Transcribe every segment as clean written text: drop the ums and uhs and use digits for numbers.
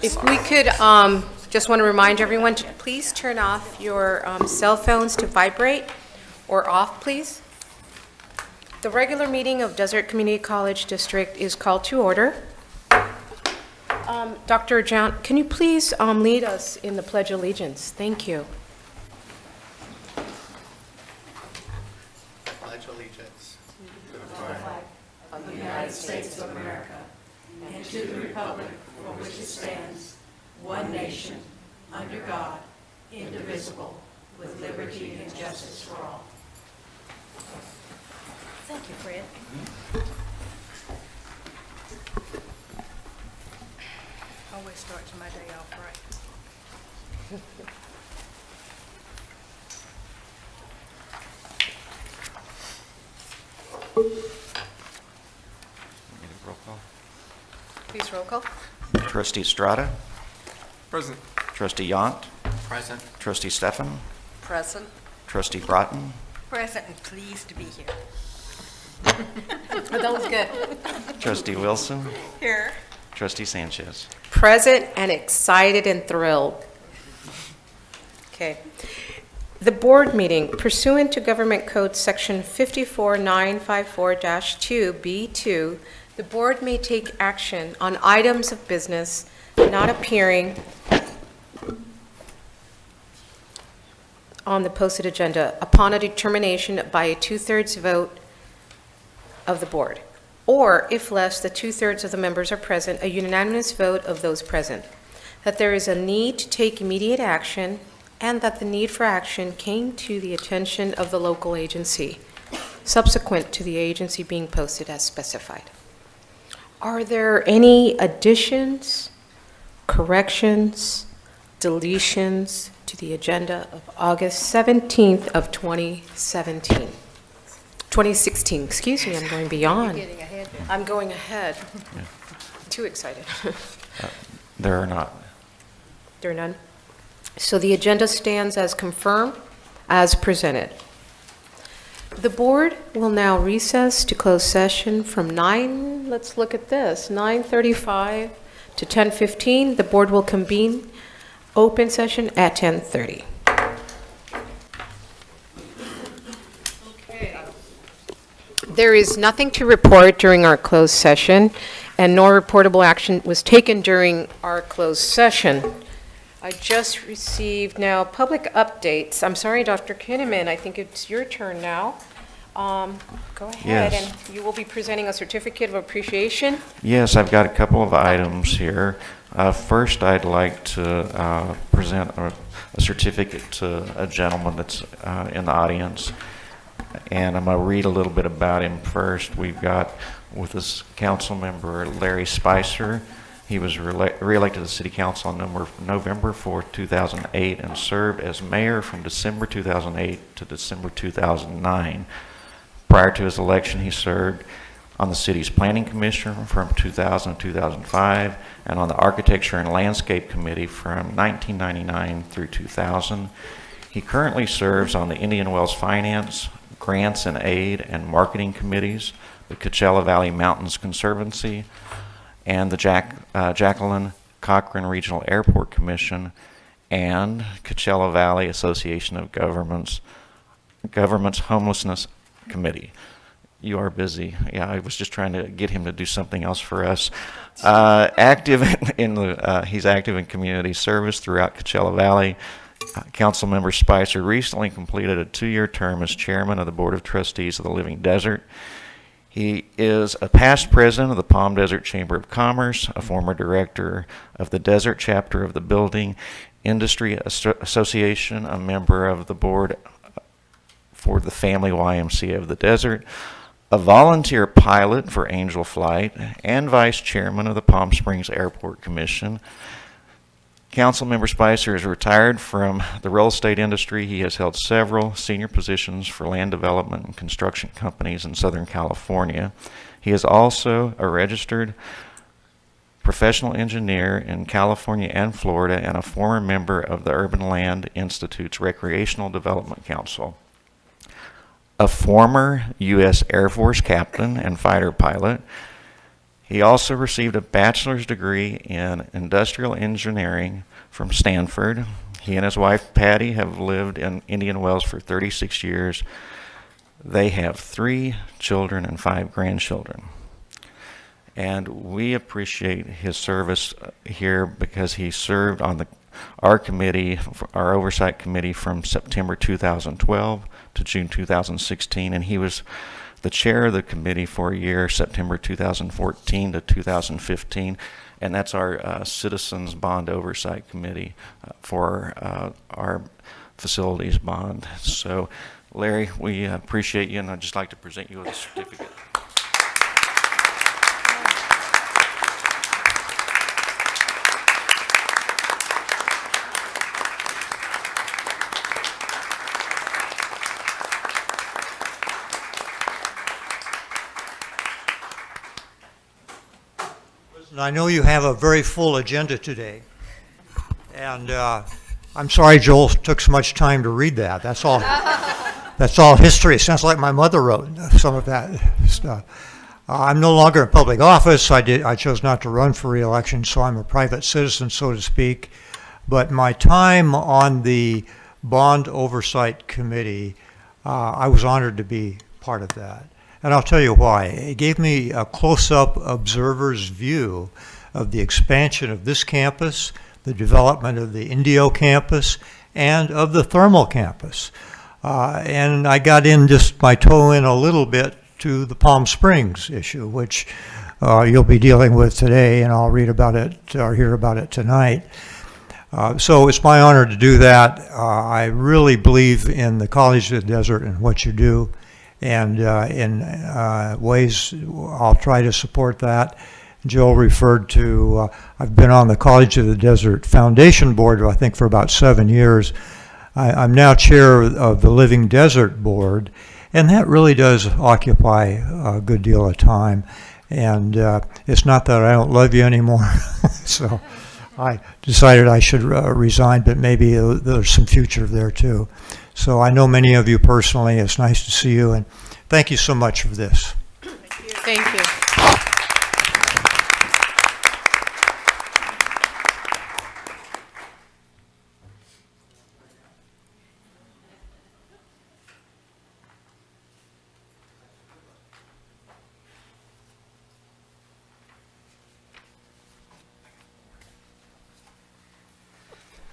If we could, just want to remind everyone to please turn off your cell phones to vibrate or off, please. The regular meeting of Desert Community College District is called to order. Dr. John, can you please lead us in the Pledge of Allegiance? Thank you. Pledge allegiance to the flag of the United States of America and to the republic for which it stands, one nation, under God, indivisible, with liberty and justice for all. Thank you, Fred. Always starts my day off right. Roll call. Please roll call. Trustee Estrada, Present. Trustee Yant, Present. Trustee Stefan, Present. Trustee Broughton, Present and pleased to be here. That was good. Trustee Wilson, Here. Trustee Sanchez. Present and excited and thrilled. Okay. The board meeting pursuant to Government Code Section 54954-2B2, the board may take action on items of business not appearing on the posted agenda upon a determination by a two-thirds vote of the board, or if less the two-thirds of the members are present, a unanimous vote of those present, that there is a need to take immediate action, and that the need for action came to the attention of the local agency, subsequent to the agency being posted as specified. Are there any additions, corrections, deletions to the agenda of August 17th of 2016, excuse me, I'm going beyond. Getting ahead there. I'm going ahead. Too excited. There are not. There are none? So the agenda stands as confirmed, as presented. The board will now recess to close session from 9:35 to 10:15. The board will convene open session at 10:30. There is nothing to report during our closed session, and no reportable action was taken during our closed session. I just received now public updates. I'm sorry, Dr. Kinnaman, I think it's your turn now. Go ahead, Yes. and you will be presenting a certificate of appreciation. Yes, I've got a couple of items here. First, I'd like to present a certificate to a gentleman that's in the audience. And I'm going to read a little bit about him first. We've got with us council member Larry Spicer. He was reelected to the city council on November 4th, 2008, and served as mayor from December 2008 to December 2009. Prior to his election, he served on the city's planning commission from 2000 to 2005 and on the architecture and landscape committee from 1999 through 2000. He currently serves on the Indian Wells Finance, Grants and Aid and Marketing Committees, the Coachella Valley Mountains Conservancy, and the Jacqueline Cochran Regional Airport Commission, and Coachella Valley Association of Governments Homelessness Committee. You are busy. Yeah, I was just trying to get him to do something else for us. He's active in community service throughout Coachella Valley. Councilmember Spicer recently completed a 2-year term as chairman of the Board of Trustees of the Living Desert. He is a past president of the Palm Desert Chamber of Commerce, a former director of the Desert Chapter of the Building Industry Association, a member of the board for the Family YMCA of the Desert, a volunteer pilot for Angel Flight, and vice chairman of the Palm Springs Airport Commission. Councilmember Spicer is retired from the real estate industry. He has held several senior positions for land development and construction companies in Southern California. He is also a registered professional engineer in California and Florida and a former member of the Urban Land Institute's Recreational Development Council. A former U.S. Air Force captain and fighter pilot, He also received a bachelor's degree in industrial engineering from Stanford. He and his wife Patty have lived in Indian Wells for 36 years. They have 3 children and 5 grandchildren. And we appreciate his service here because he served on our committee, our oversight committee, from September 2012 to June 2016, and he was the chair of the committee for a year, September 2014 to 2015, and that's our Citizens Bond Oversight Committee for our facilities bond. So, Larry, we appreciate you, and I'd just like to present you with a certificate. I know you have a very full agenda today, and I'm sorry Joel took so much time to read that. That's all. That's all history. It sounds like my mother wrote some of that stuff. I'm no longer in public office. I chose not to run for re-election, so I'm a private citizen, so to speak. But my time on the Bond Oversight Committee, I was honored to be part of that. And I'll tell you why. It gave me a close-up observer's view of the expansion of this campus, the development of the Indio campus, and of the Thermal campus. And I got in just my toe in a little bit to the Palm Springs issue, which you'll be dealing with today, and I'll read about it or hear about it tonight. So it's my honor to do that. I really believe in the College of the Desert and what you do. And in ways I'll try to support that. Joel referred to, I've been on the College of the Desert Foundation Board, I think, for about 7 years. I'm now chair of the Living Desert Board, and that really does occupy a good deal of time. And it's not that I don't love you anymore, so I decided I should resign, but maybe there's some future there too. So I know many of you personally. It's nice to see you, and thank you so much for this. Thank you.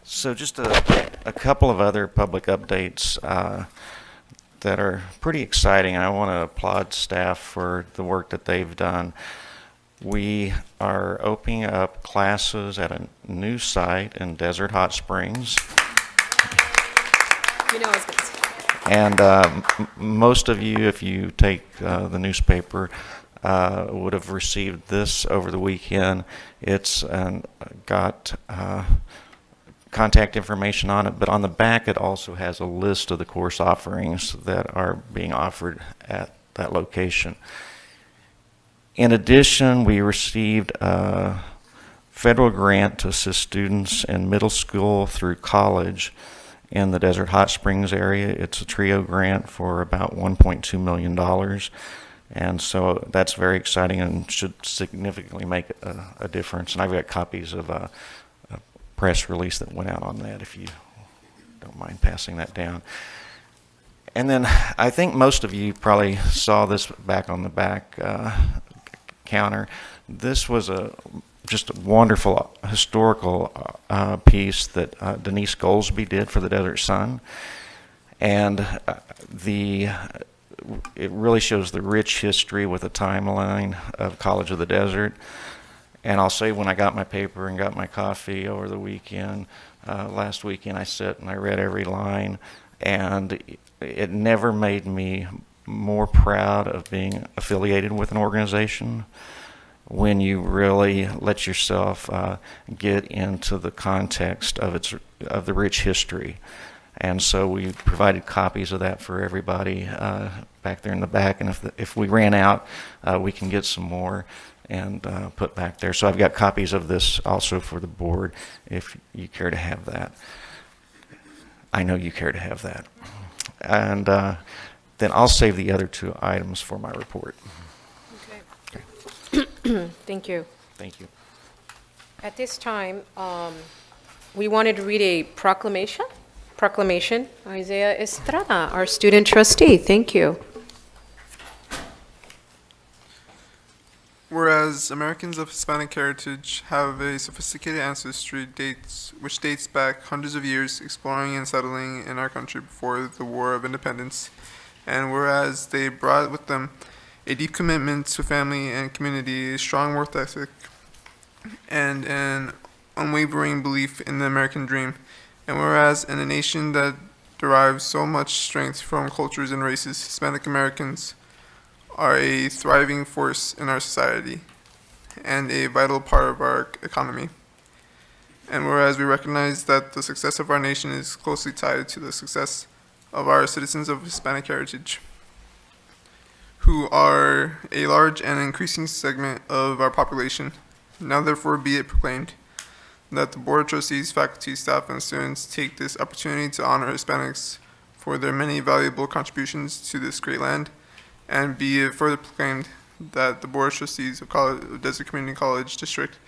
So just a couple of other public updates that are pretty exciting. I want to applaud staff for the work that they've done. We are opening up classes at a new site in Desert Hot Springs. You know I was going to say. And most of you, if you take the newspaper, would have received this over the weekend. It's got contact information on it, but on the back it also has a list of the course offerings that are being offered at that location. In addition, we received a federal grant to assist students in middle school through college in the Desert Hot Springs area. It's a TRIO grant for about $1.2 million. And so that's very exciting and should significantly make a difference. And I've got copies of a press release that went out on that, if you don't mind passing that down. And then I think most of you probably saw this back on the back counter. This was just a wonderful historical piece that Denise Goldsby did for the Desert Sun. And it really shows the rich history with a timeline of College of the Desert. And I'll say, when I got my paper and got my coffee over the weekend, last weekend, I sat and I read every line, and it never made me more proud of being affiliated with an organization when you really let yourself get into the context of the rich history. And so we provided copies of that for everybody back there in the back, and if we ran out, we can get some more and put back there. So I've got copies of this also for the board if you care to have that. I know you care to have that. And then I'll save the other 2 items for my report. Okay. Thank you. Thank you. At this time, we wanted to read a proclamation. Proclamation, Isaiah Estrada, our student trustee. Thank you. Whereas Americans of Hispanic heritage have a sophisticated ancestry which dates back hundreds of years, exploring and settling in our country before the War of Independence, and whereas they brought with them a deep commitment to family and community, a strong work ethic, and an unwavering belief in the American dream, and whereas in a nation that derives so much strength from cultures and races, Hispanic Americans are a thriving force in our society and a vital part of our economy. And whereas we recognize that the success of our nation is closely tied to the success of our citizens of Hispanic heritage, who are a large and increasing segment of our population, now therefore be it proclaimed that the Board of Trustees, faculty, staff, and students take this opportunity to honor Hispanics for their many valuable contributions to this great land, and be it further proclaimed that the Board of Trustees of Desert Community College District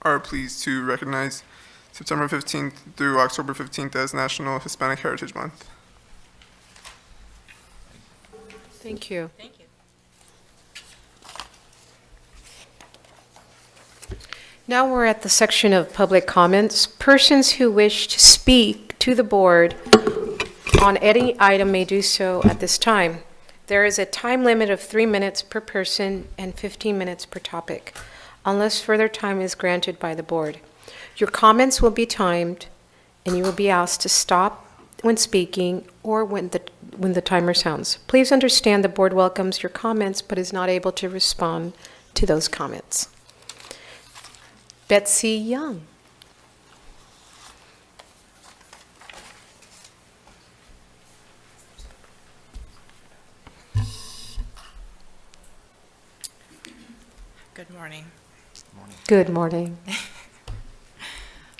are pleased to recognize September 15th through October 15th as National Hispanic Heritage Month. Thank you. Thank you. Now we're at the section of public comments. Persons who wish to speak to the board on any item may do so at this time. There is a time limit of 3 minutes per person and 15 minutes per topic, unless further time is granted by the board. Your comments will be timed, and you will be asked to stop when speaking or when the timer sounds. Please understand the board welcomes your comments but is not able to respond to those comments. Betsy Young. Good morning. Good morning.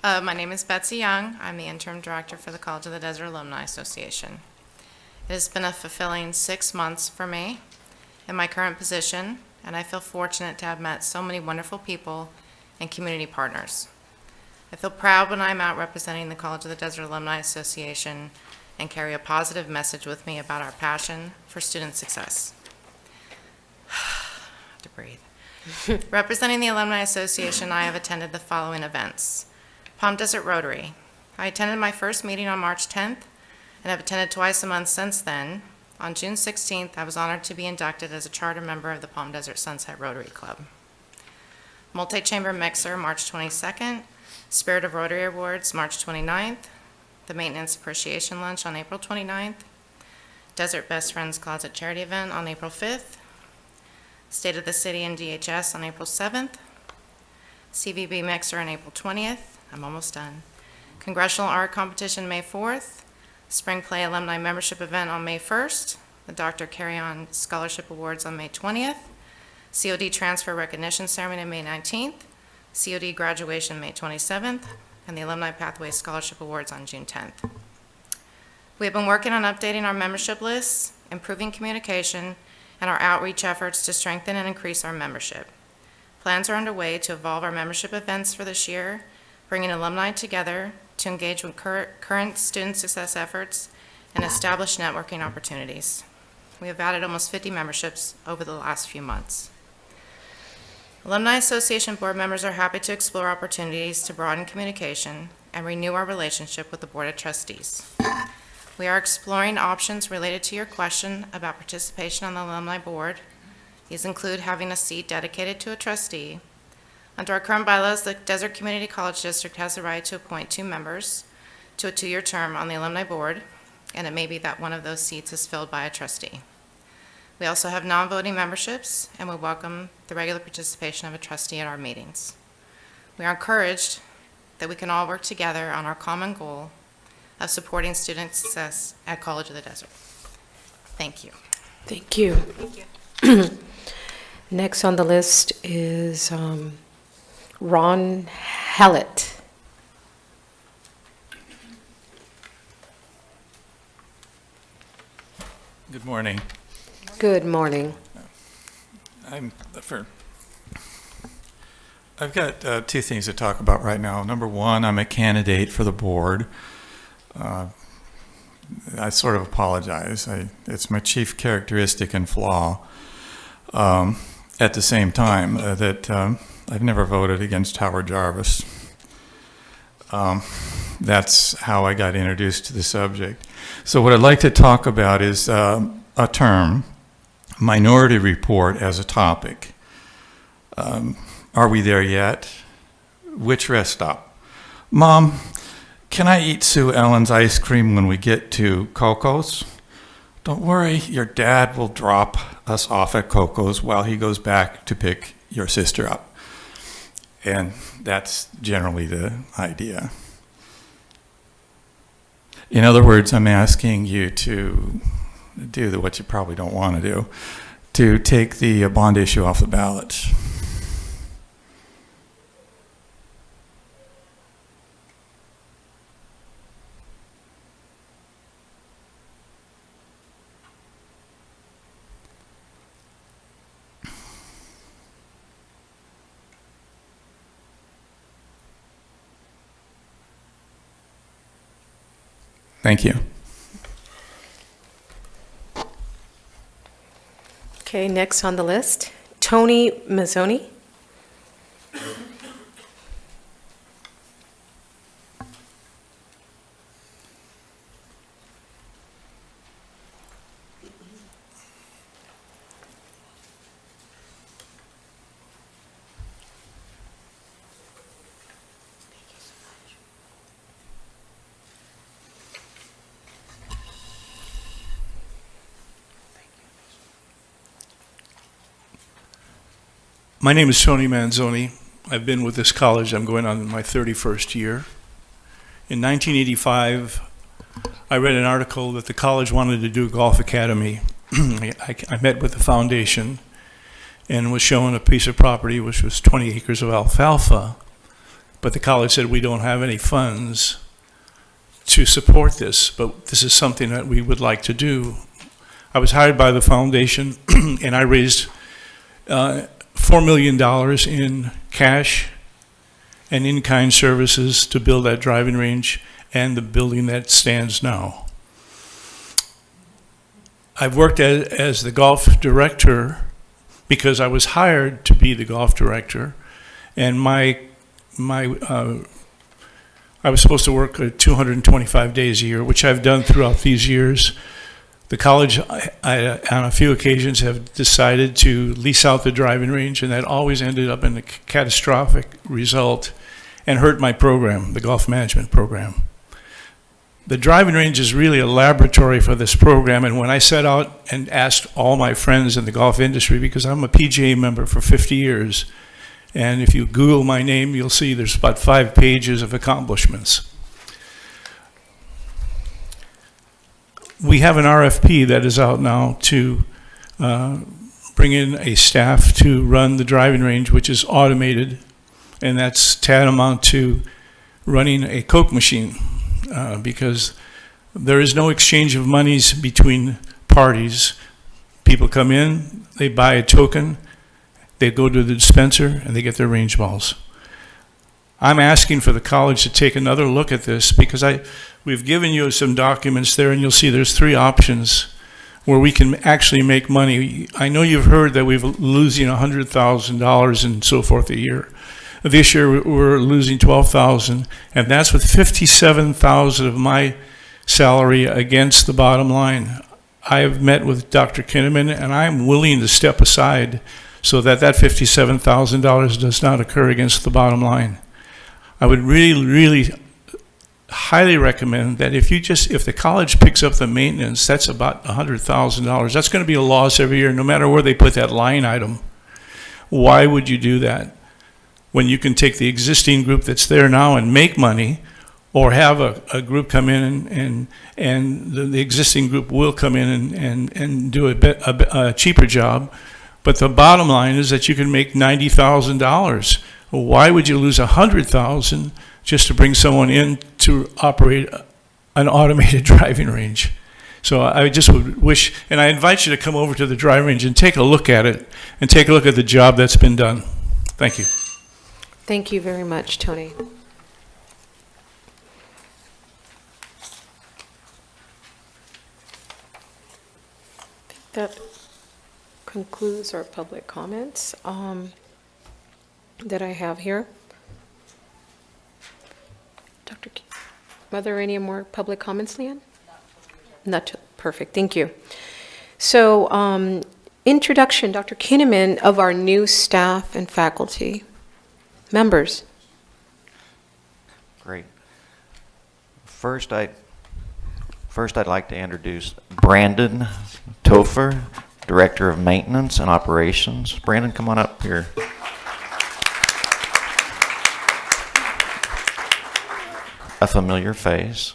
My name is Betsy Young. I'm the interim director for the College of the Desert Alumni Association. It has been a fulfilling 6 months for me in my current position, and I feel fortunate to have met so many wonderful people and community partners. I feel proud when I'm out representing the College of the Desert Alumni Association and carry a positive message with me about our passion for student success. To breathe. Representing the Alumni Association, I have attended the following events. Palm Desert Rotary. I attended my first meeting on March 10th and have attended twice a month since then. On June 16th, I was honored to be inducted as a charter member of the Palm Desert Sunset Rotary Club. Multi-Chamber Mixer, March 22nd. Spirit of Rotary Awards, March 29th. The Maintenance Appreciation Lunch on April 29th. Desert Best Friends Closet Charity Event on April 5th. State of the City and DHS on April 7th. CVB Mixer on April 20th. I'm almost done. Congressional Art Competition May 4th. Spring Play Alumni Membership Event on May 1st. The Dr. Carry On Scholarship Awards on May 20th. COD Transfer Recognition Ceremony May 19th. COD Graduation May 27th. And the Alumni Pathway Scholarship Awards on June 10th. We have been working on updating our membership lists, improving communication, and our outreach efforts to strengthen and increase our membership. Plans are underway to evolve our membership events for this year, bringing alumni together to engage with current student success efforts and establish networking opportunities. We have added almost 50 memberships over the last few months. Alumni Association board members are happy to explore opportunities to broaden communication and renew our relationship with the Board of Trustees. We are exploring options related to your question about participation on the Alumni Board. These include having a seat dedicated to a trustee. Under our current bylaws, the Desert Community College District has the right to appoint 2 members to a 2-year term on the Alumni Board, and it may be that one of those seats is filled by a trustee. We also have non-voting memberships, and we welcome the regular participation of a trustee at our meetings. We are encouraged that we can all work together on our common goal of supporting student success at College of the Desert. Thank you. Thank you. Thank you. Next on the list is Ron Hallett. Good morning. Good morning. I'm I've got two things to talk about right now. Number one, I'm a candidate for the board. I sort of apologize. It's my chief characteristic and flaw. At the same time, that I've never voted against Howard Jarvis. That's how I got introduced to the subject. So what I'd like to talk about is a term, minority report as a topic. Are we there yet? Which rest stop? Mom, can I eat Sue Ellen's ice cream when we get to Coco's? Don't worry, your dad will drop us off at Coco's while he goes back to pick your sister up. And that's generally the idea. In other words, I'm asking you to do what you probably don't want to do, to take the bond issue off the ballot. Thank you. Okay, next on the list, Tony Mazzoni. My name is Tony Manzoni. I've been with this college, I'm going on my 31st year. In 1985, I read an article that the college wanted to do a golf academy. I met with the foundation and was shown a piece of property which was 20 acres of alfalfa, but the college said we don't have any funds to support this, but this is something that we would like to do. I was hired by the foundation and I raised $4 million in cash and in-kind services to build that driving range and the building that stands now. I've worked as the golf director because I was hired to be the golf director, and I was supposed to work 225 days a year, which I've done throughout these years. The college, on a few occasions, have decided to lease out the driving range, and that always ended up in a catastrophic result and hurt my program, the golf management program. The driving range is really a laboratory for this program, and when I set out and asked all my friends in the golf industry, because I'm a PGA member for 50 years, and if you Google my name, you'll see there's about 5 pages of accomplishments. We have an RFP that is out now to bring in a staff to run the driving range, which is automated, and that's tantamount to running a Coke machine because there is no exchange of monies between parties. People come in, they buy a token, they go to the dispenser, and they get their range balls. I'm asking for the college to take another look at this because we've given you some documents there, and you'll see there's 3 options where we can actually make money. I know you've heard that we're losing $100,000 and so forth a year. This year we're losing $12,000, and that's with $57,000 of my salary against the bottom line. I have met with Dr. Kinnaman, and I'm willing to step aside so that that $57,000 does not occur against the bottom line. I would really, really highly recommend that if the college picks up the maintenance, that's about $100,000. That's going to be a loss every year, no matter where they put that line item. Why would you do that when you can take the existing group that's there now and make money, or have a group come in and the existing group will come in and do a cheaper job? But the bottom line is that you can make $90,000. Why would you lose $100,000 just to bring someone in to operate an automated driving range? So I just would wish, and I invite you to come over to the driving range and take a look at it, and take a look at the job that's been done. Thank you. Thank you very much, Tony. That concludes our public comments that I have here. Dr. K, are there any more public comments, Leanne? Not perfect, thank you. So, introduction, Dr. Kinnaman, of our new staff and faculty members. Great. First, I'd like to introduce Brandon Topher, Director of Maintenance and Operations. Brandon, come on up here. A familiar face.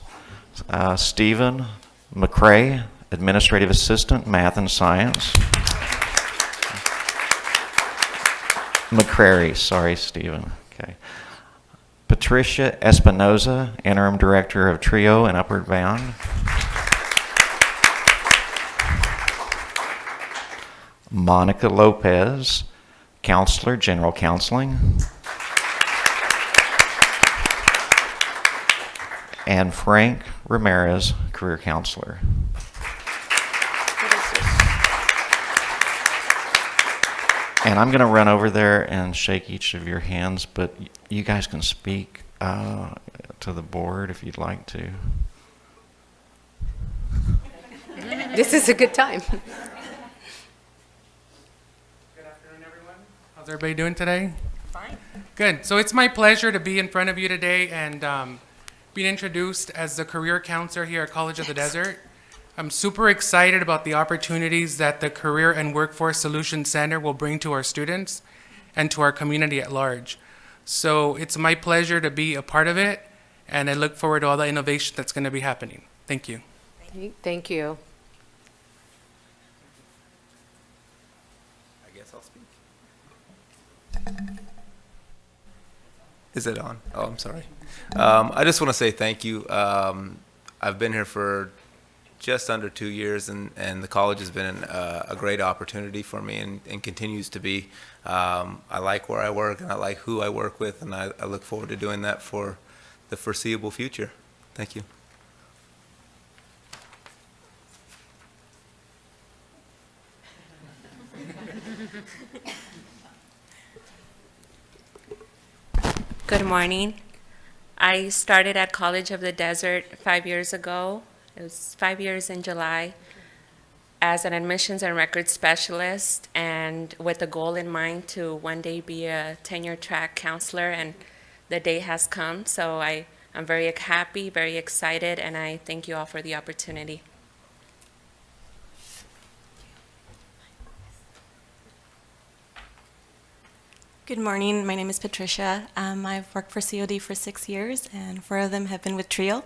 Stephen McCrae, Administrative Assistant, Math and Science. McCrary, sorry, Stephen. Okay. Patricia Espinoza, Interim Director of TRIO and Upward Bound. Monica Lopez, Counselor, General Counseling. And Frank Ramirez, Career Counselor. And I'm going to run over there and shake each of your hands, but you guys can speak to the board if you'd like to. This is a good time. Good afternoon, everyone. How's everybody doing today? Fine. Good. So it's my pleasure to be in front of you today and being introduced as the career counselor here at College of the Desert. I'm super excited about the opportunities that the Career and Workforce Solutions Center will bring to our students and to our community at large. So it's my pleasure to be a part of it, and I look forward to all the innovation that's going to be happening. Thank you. Thank you. I guess I'll speak. Is it on? Oh, I'm sorry. I just want to say thank you. I've been here for just under 2 years, and the college has been a great opportunity for me and continues to be. I like where I work, and I like who I work with, and I look forward to doing that for the foreseeable future. Thank you. Good morning. I started at College of the Desert 5 years ago. It was 5 years in July as an admissions and records specialist, and with a goal in mind to one day be a tenure track counselor, and the day has come. So I'm very happy, very excited, and I thank you all for the opportunity. Good morning. My name is Patricia. I've worked for COD for 6 years, and 4 of them have been with TRIO.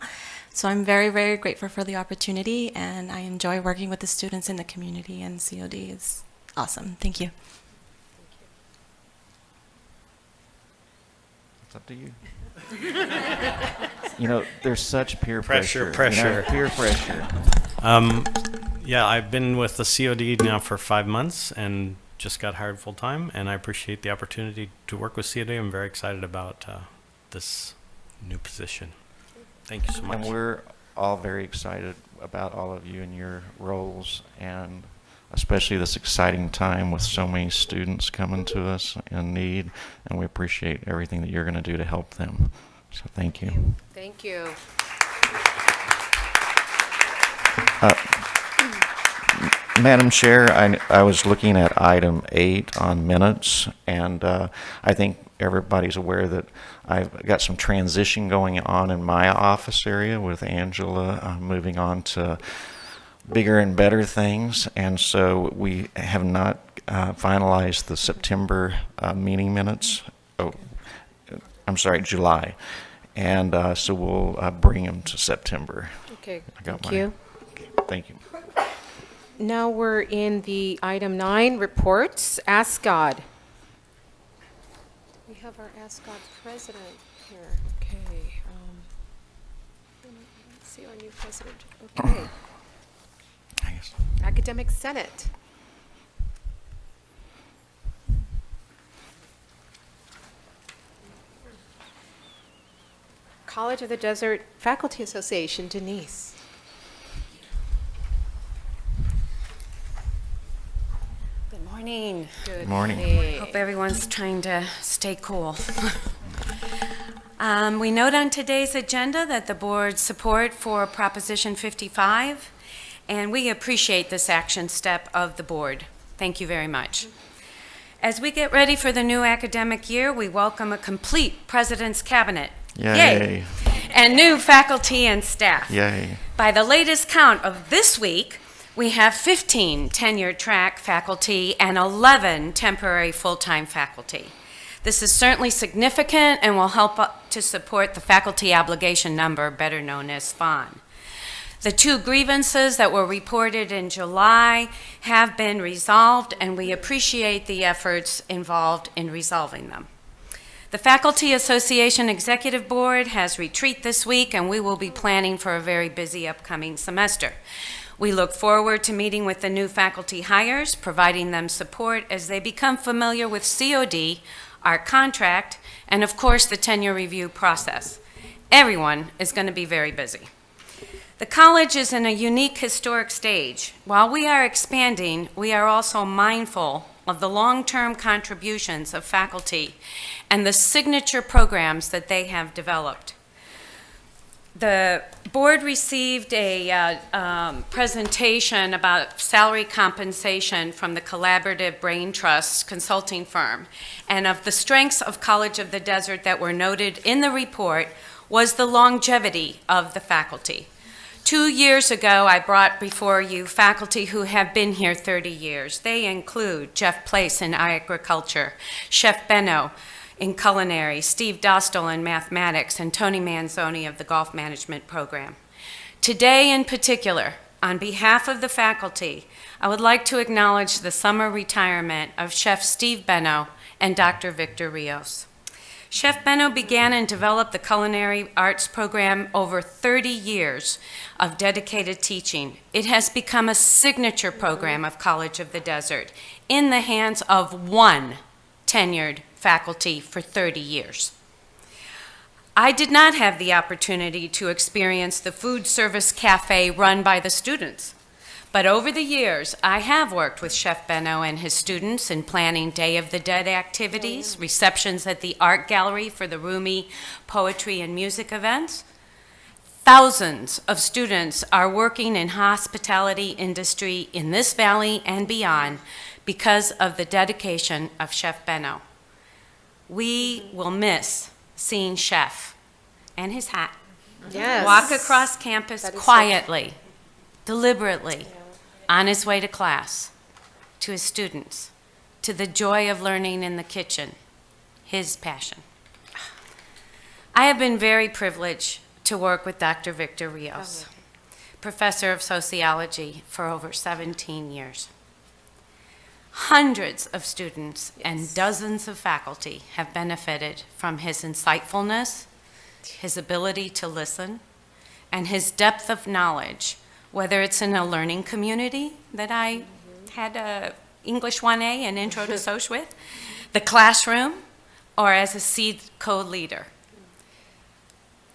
So I'm very, very grateful for the opportunity, and I enjoy working with the students in the community, and COD is awesome. Thank you. It's up to you. You know, there's such peer pressure. Pressure. You know, peer pressure. Yeah, I've been with the COD now for 5 months and just got hired full time, and I appreciate the opportunity to work with COD. I'm very excited about this new position. Thank you so much. And we're all very excited about all of you and your roles, and especially this exciting time with so many students coming to us in need, and we appreciate everything that you're going to do to help them. So thank you. Thank you. Madam Chair, I was looking at item 8 on minutes, and I think everybody's aware that I've got some transition going on in my office area with Angela moving on to bigger and better things, and so we have not finalized the September meeting minutes. Oh, I'm sorry, July, and so we'll bring them to September. Okay, Thank you. Now we're in the item 9, reports. ASCOD. We have our ASCOD president here. Okay. Let's see our new president. Okay. Academic Senate. College of the Desert Faculty Association, Denise. Good morning. Good Morning. Hope everyone's trying to stay cool. We note on today's agenda that the board's support for Proposition 55, and we appreciate this action step of the board. Thank you very much. As we get ready for the new academic year, we welcome a complete President's Cabinet. Yay. And new faculty and staff. Yay. By the latest count of this week, we have 15 tenured track faculty and 11 temporary full-time faculty. This is certainly significant and will help to support the faculty obligation number, better known as FON. The 2 grievances that were reported in July have been resolved, and we appreciate the efforts involved in resolving them. The Faculty Association Executive Board has retreat this week, and we will be planning for a very busy upcoming semester. We look forward to meeting with the new faculty hires, providing them support as they become familiar with COD, our contract, and of course the tenure review process. Everyone is going to be very busy. The college is in a unique historic stage. While we are expanding, we are also mindful of the long-term contributions of faculty and the signature programs that they have developed. The board received a presentation about salary compensation from the Collaborative Brain Trust consulting firm, and of the strengths of College of the Desert that were noted in the report was the longevity of the faculty. 2 years ago, I brought before you faculty who have been here 30 years. They include Jeff Place in agriculture, Chef Benno in culinary, Steve Dostal in mathematics, and Tony Manzoni of the golf management program. Today in particular, on behalf of the faculty, I would like to acknowledge the summer retirement of Chef Steve Benno and Dr. Victor Rios. Chef Benno began and developed the culinary arts program over 30 years of dedicated teaching. It has become a signature program of College of the Desert in the hands of one tenured faculty for 30 years. I did not have the opportunity to experience the food service cafe run by the students. But over the years, I have worked with Chef Benno and his students in planning Day of the Dead activities, receptions at the art gallery for the Rumi poetry and music events. Thousands of students are working in hospitality industry in this valley and beyond because of the dedication of Chef Benno. We will miss seeing Chef and his hat walk across campus quietly, deliberately, on his way to class, to his students, to the joy of learning in the kitchen, his passion. I have been very privileged to work with Dr. Victor Rios, professor of sociology for over 17 years. Hundreds of students and dozens of faculty have benefited from his insightfulness, his ability to listen, and his depth of knowledge, whether it's in a learning community that I had a English 1A and Intro to Soc with, the classroom, or as a seed code leader.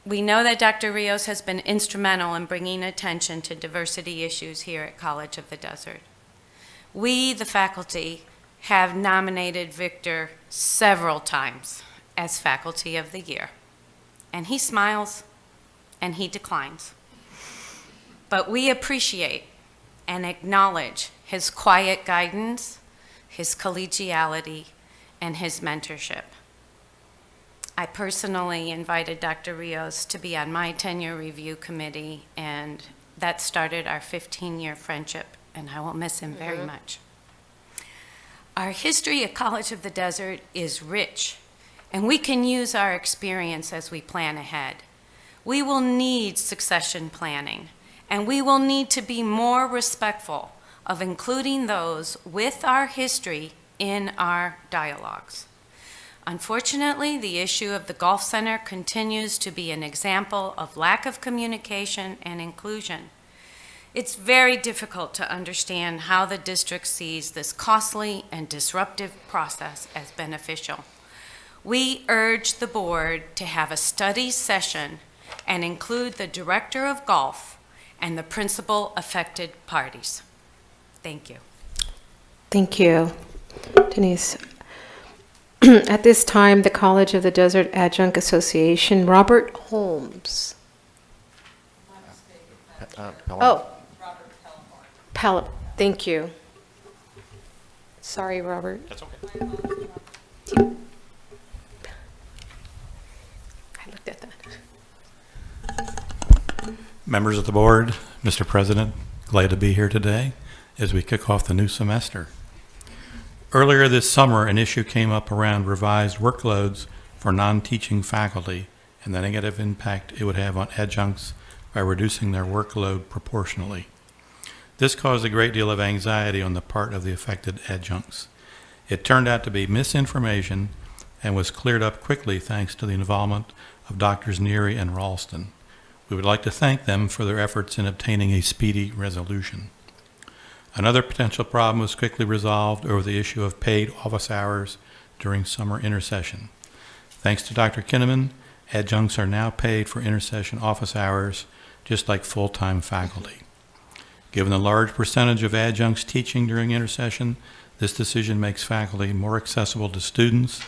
We know that Dr. Rios has been instrumental in bringing attention to diversity issues here at College of the Desert. We, the faculty, have nominated Victor several times as Faculty of the Year. And he smiles and he declines. But we appreciate and acknowledge his quiet guidance, his collegiality, and his mentorship. I personally invited Dr. Rios to be on my tenure review committee, and that started our 15-year friendship, and I will miss him very much. Our history at College of the Desert is rich, and we can use our experience as we plan ahead. We will need succession planning, and we will need to be more respectful of including those with our history in our dialogues. Unfortunately, the issue of the Golf Center continues to be an example of lack of communication and inclusion. It's very difficult to understand how the district sees this costly and disruptive process as beneficial. We urge the board to have a study session and include the director of golf and the principal affected parties. Thank you. Thank you, Denise. At this time, the College of the Desert Adjunct Association, Robert Holmes. Oh. Thank you. Sorry, Robert. That's okay. I looked at that. Members of the board, Mr. President, glad to be here today as we kick off the new semester. Earlier this summer, an issue came up around revised workloads for non-teaching faculty and the negative impact it would have on adjuncts by reducing their workload proportionally. This caused a great deal of anxiety on the part of the affected adjuncts. It turned out to be misinformation and was cleared up quickly thanks to the involvement of Drs. Neary and Ralston. We would like to thank them for their efforts in obtaining a speedy resolution. Another potential problem was quickly resolved over the issue of paid office hours during summer intersession. Thanks to Dr. Kinnaman, adjuncts are now paid for intersession office hours just like full-time faculty. Given the large percentage of adjuncts teaching during intersession, this decision makes faculty more accessible to students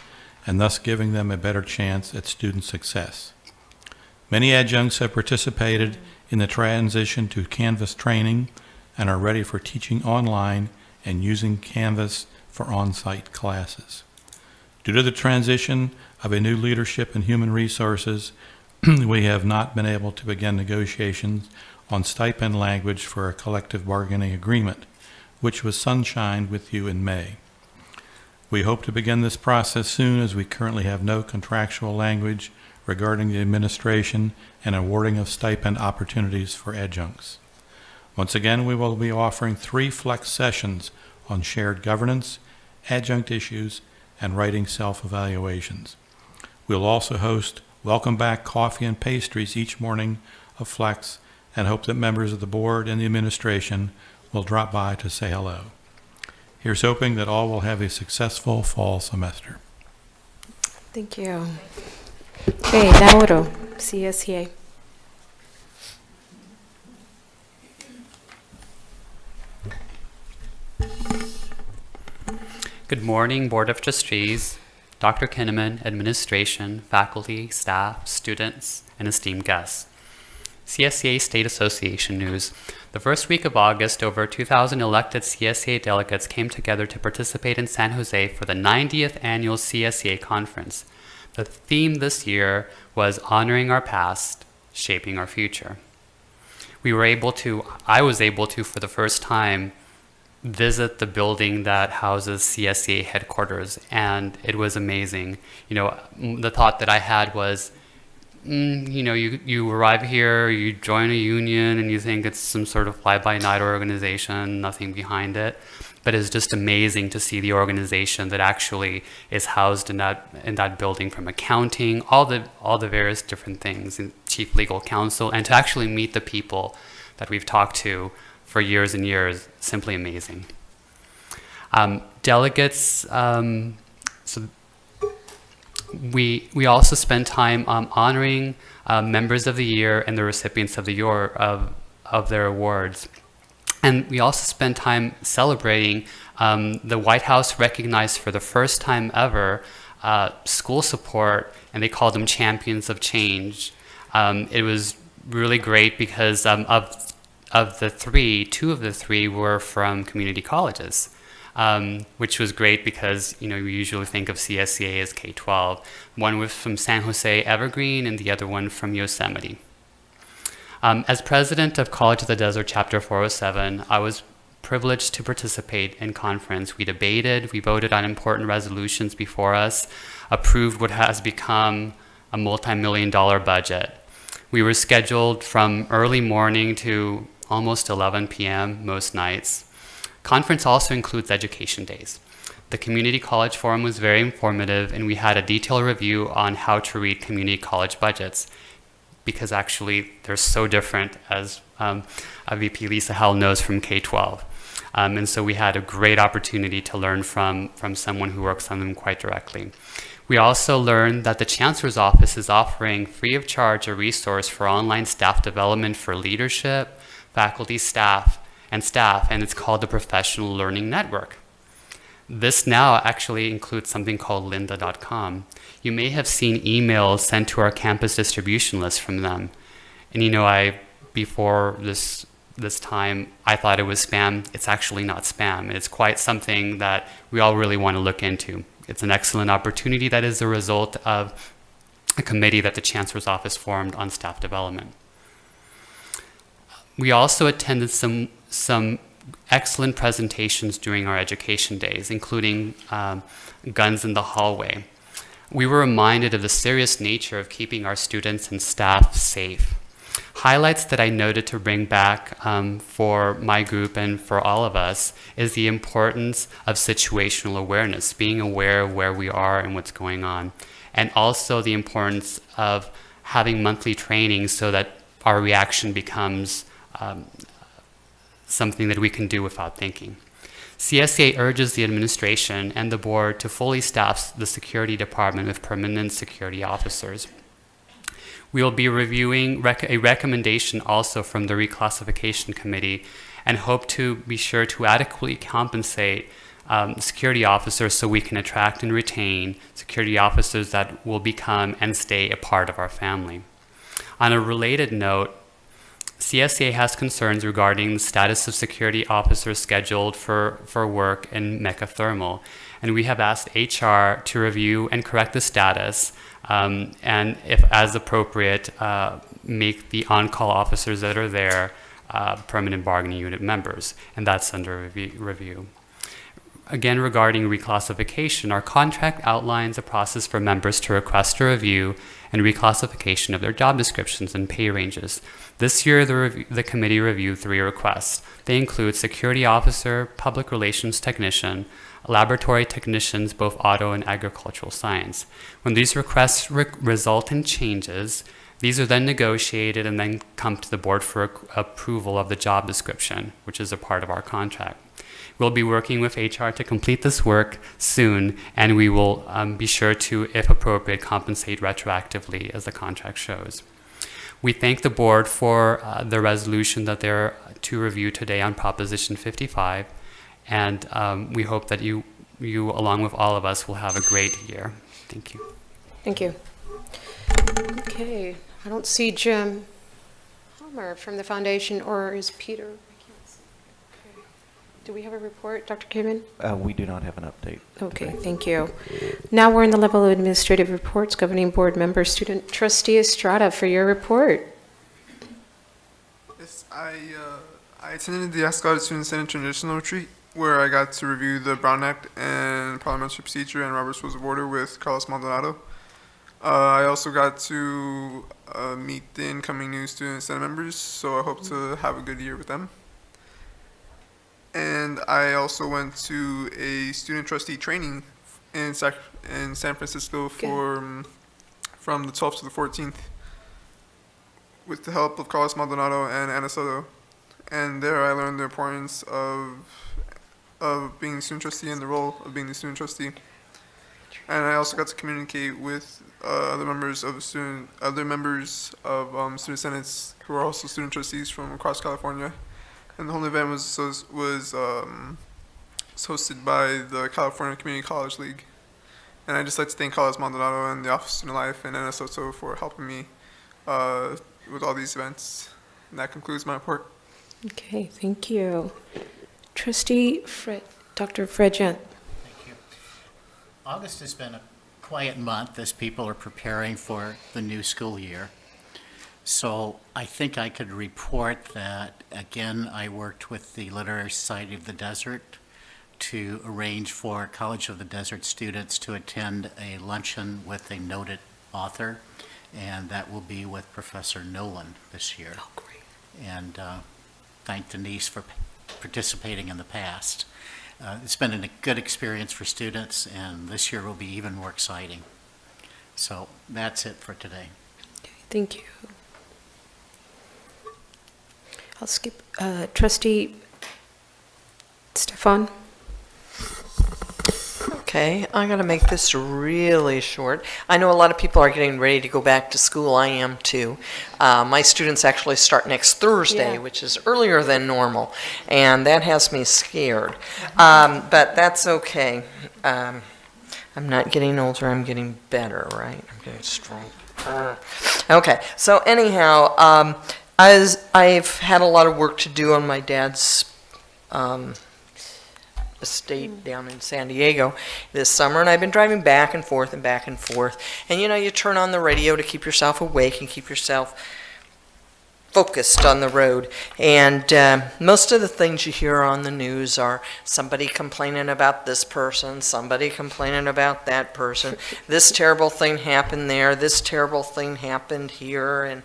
and thus giving them a better chance at student success. Many adjuncts have participated in the transition to Canvas training and are ready for teaching online and using Canvas for on-site classes. Due to the transition of a new leadership in human resources, we have not been able to begin negotiations on stipend language for a collective bargaining agreement, which was sunshined with you in May. We hope to begin this process soon as we currently have no contractual language regarding the administration and awarding of stipend opportunities for adjuncts. Once again, we will be offering 3 flex sessions on shared governance, adjunct issues, and writing self-evaluations. We'll also host welcome back coffee and pastries each morning of flex and hope that members of the board and the administration will drop by to say hello. Here's hoping that all will have a successful fall semester. Thank you. Okay, Nauro, CSEA. Good morning, Board of Trustees, Dr. Kinnaman, administration, faculty, staff, students, and esteemed guests. CSEA State Association news. The first week of August, over 2,000 elected CSEA delegates came together to participate in San Jose for the 90th annual CSEA conference. The theme this year was honoring our past, shaping our future. I was able to, for the first time, visit the building that houses CSEA headquarters, and it was amazing. You know, the thought that I had was, you arrive here, you join a union, and you think it's some sort of fly-by-night organization, nothing behind it. But it's just amazing to see the organization that actually is housed in that building, from accounting, all the various different things, and chief legal counsel, and to actually meet the people that we've talked to for years and years, simply amazing. Delegates, so we also spend time honoring members of the year and the recipients of the year of their awards. And we also spend time celebrating the White House recognized for the first time ever school support, and they called them Champions of Change. It was really great because of the 3, 2 of the 3 were from community colleges, which was great because, we usually think of CSEA as K-12. One was from San Jose Evergreen and the other one from Yosemite. As president of College of the Desert Chapter 407, I was privileged to participate in conference. We debated, we voted on important resolutions before us, approved what has become a multi-million-dollar budget. We were scheduled from early morning to almost 11 p.m. most nights. Conference also includes education days. The Community College Forum was very informative, and we had a detailed review on how to read community college budgets, because actually they're so different, as VP Lisa Howell knows from K-12. And so we had a great opportunity to learn from someone who works on them quite directly. We also learned that the Chancellor's Office is offering free of charge a resource for online staff development for leadership, faculty, staff, and it's called the Professional Learning Network. This now actually includes something called lynda.com. You may have seen emails sent to our campus distribution list from them. And before this time, I thought it was spam. It's actually not spam. It's quite something that we all really want to look into. It's an excellent opportunity that is the result of a committee that the Chancellor's Office formed on staff development. We also attended some excellent presentations during our education days, including Guns in the Hallway. We were reminded of the serious nature of keeping our students and staff safe. Highlights that I noted to bring back for my group and for all of us is the importance of situational awareness, being aware of where we are and what's going on, and also the importance of having monthly training so that our reaction becomes something that we can do without thinking. CSEA urges the administration and the board to fully staff the security department with permanent security officers. We will be reviewing a recommendation also from the reclassification committee and hope to be sure to adequately compensate security officers so we can attract and retain security officers that will become and stay a part of our family. On a related note, CSEA has concerns regarding the status of security officers scheduled for work in Mecca Thermal, and we have asked HR to review and correct the status, and if as appropriate, make the on-call officers that are there permanent bargaining unit members, and that's under review. Again, regarding reclassification, our contract outlines a process for members to request a review and reclassification of their job descriptions and pay ranges. This year, the committee reviewed 3 requests. They include security officer, public relations technician, laboratory technicians, both auto and agricultural science. When these requests result in changes, these are then negotiated and then come to the board for approval of the job description, which is a part of our contract. We'll be working with HR to complete this work soon, and we will be sure to, if appropriate, compensate retroactively as the contract shows. We thank the board for the resolution that they're to review today on Proposition 55, and we hope that you, along with all of us, will have a great year. Thank you. Thank you. Okay, I don't see Jim Homer from the foundation, or is Peter? Do we have a report, Dr. Kamen? We do not have an update. Okay, today. thank you. Now we're in the level of administrative reports. Governing board member, student trustee Estrada, for your report. Yes, I attended the Ask God Student Senate Transitional Retreat, where I got to review the Brown Act and Parliamentary Procedure and Robert's Rules of Order with Carlos Maldonado. I also got to meet the incoming new student Senate members, so I hope to have a good year with them. And I also went to a student trustee training in San Francisco from the 12th to the 14th with the help of Carlos Maldonado and Ana Soto. And there I learned the importance of being the student trustee and the role of being the student trustee. And I also got to communicate with other members of student senates who are also student trustees from across California. And the whole event was hosted by the California Community College League. And I'd just like to thank Carlos Maldonado and the Office of Student Life and Ana Soto for helping me with all these events. And that concludes my report. Okay, thank you. Trustee Dr. Fred Gent. Thank you. August has been a quiet month as people are preparing for the new school year. So I think I could report that, again, I worked with the Literary Society of the Desert to arrange for College of the Desert students to attend a luncheon with a noted author, and that will be with Professor Nolan this year. Oh, great. And thank Denise for participating in the past. It's been a good experience for students, and this year will be even more exciting. So that's it for today. Okay, thank you. I'll skip Trustee Stefan. Okay. Okay, I'm going to make this really short. I know a lot of people are getting ready to go back to school. I am too. My students actually start next Thursday, which is earlier than normal, and that has me scared. But that's okay. I'm not getting older, I'm getting better, right? I'm getting stronger. Okay, so anyhow, I've had a lot of work to do on my dad's estate down in San Diego this summer, and I've been driving back and forth and back and forth. And you know, you turn on the radio to keep yourself awake and keep yourself focused on the road. And most of the things you hear on the news are somebody complaining about this person, somebody complaining about that person. This terrible thing happened there, this terrible thing happened here,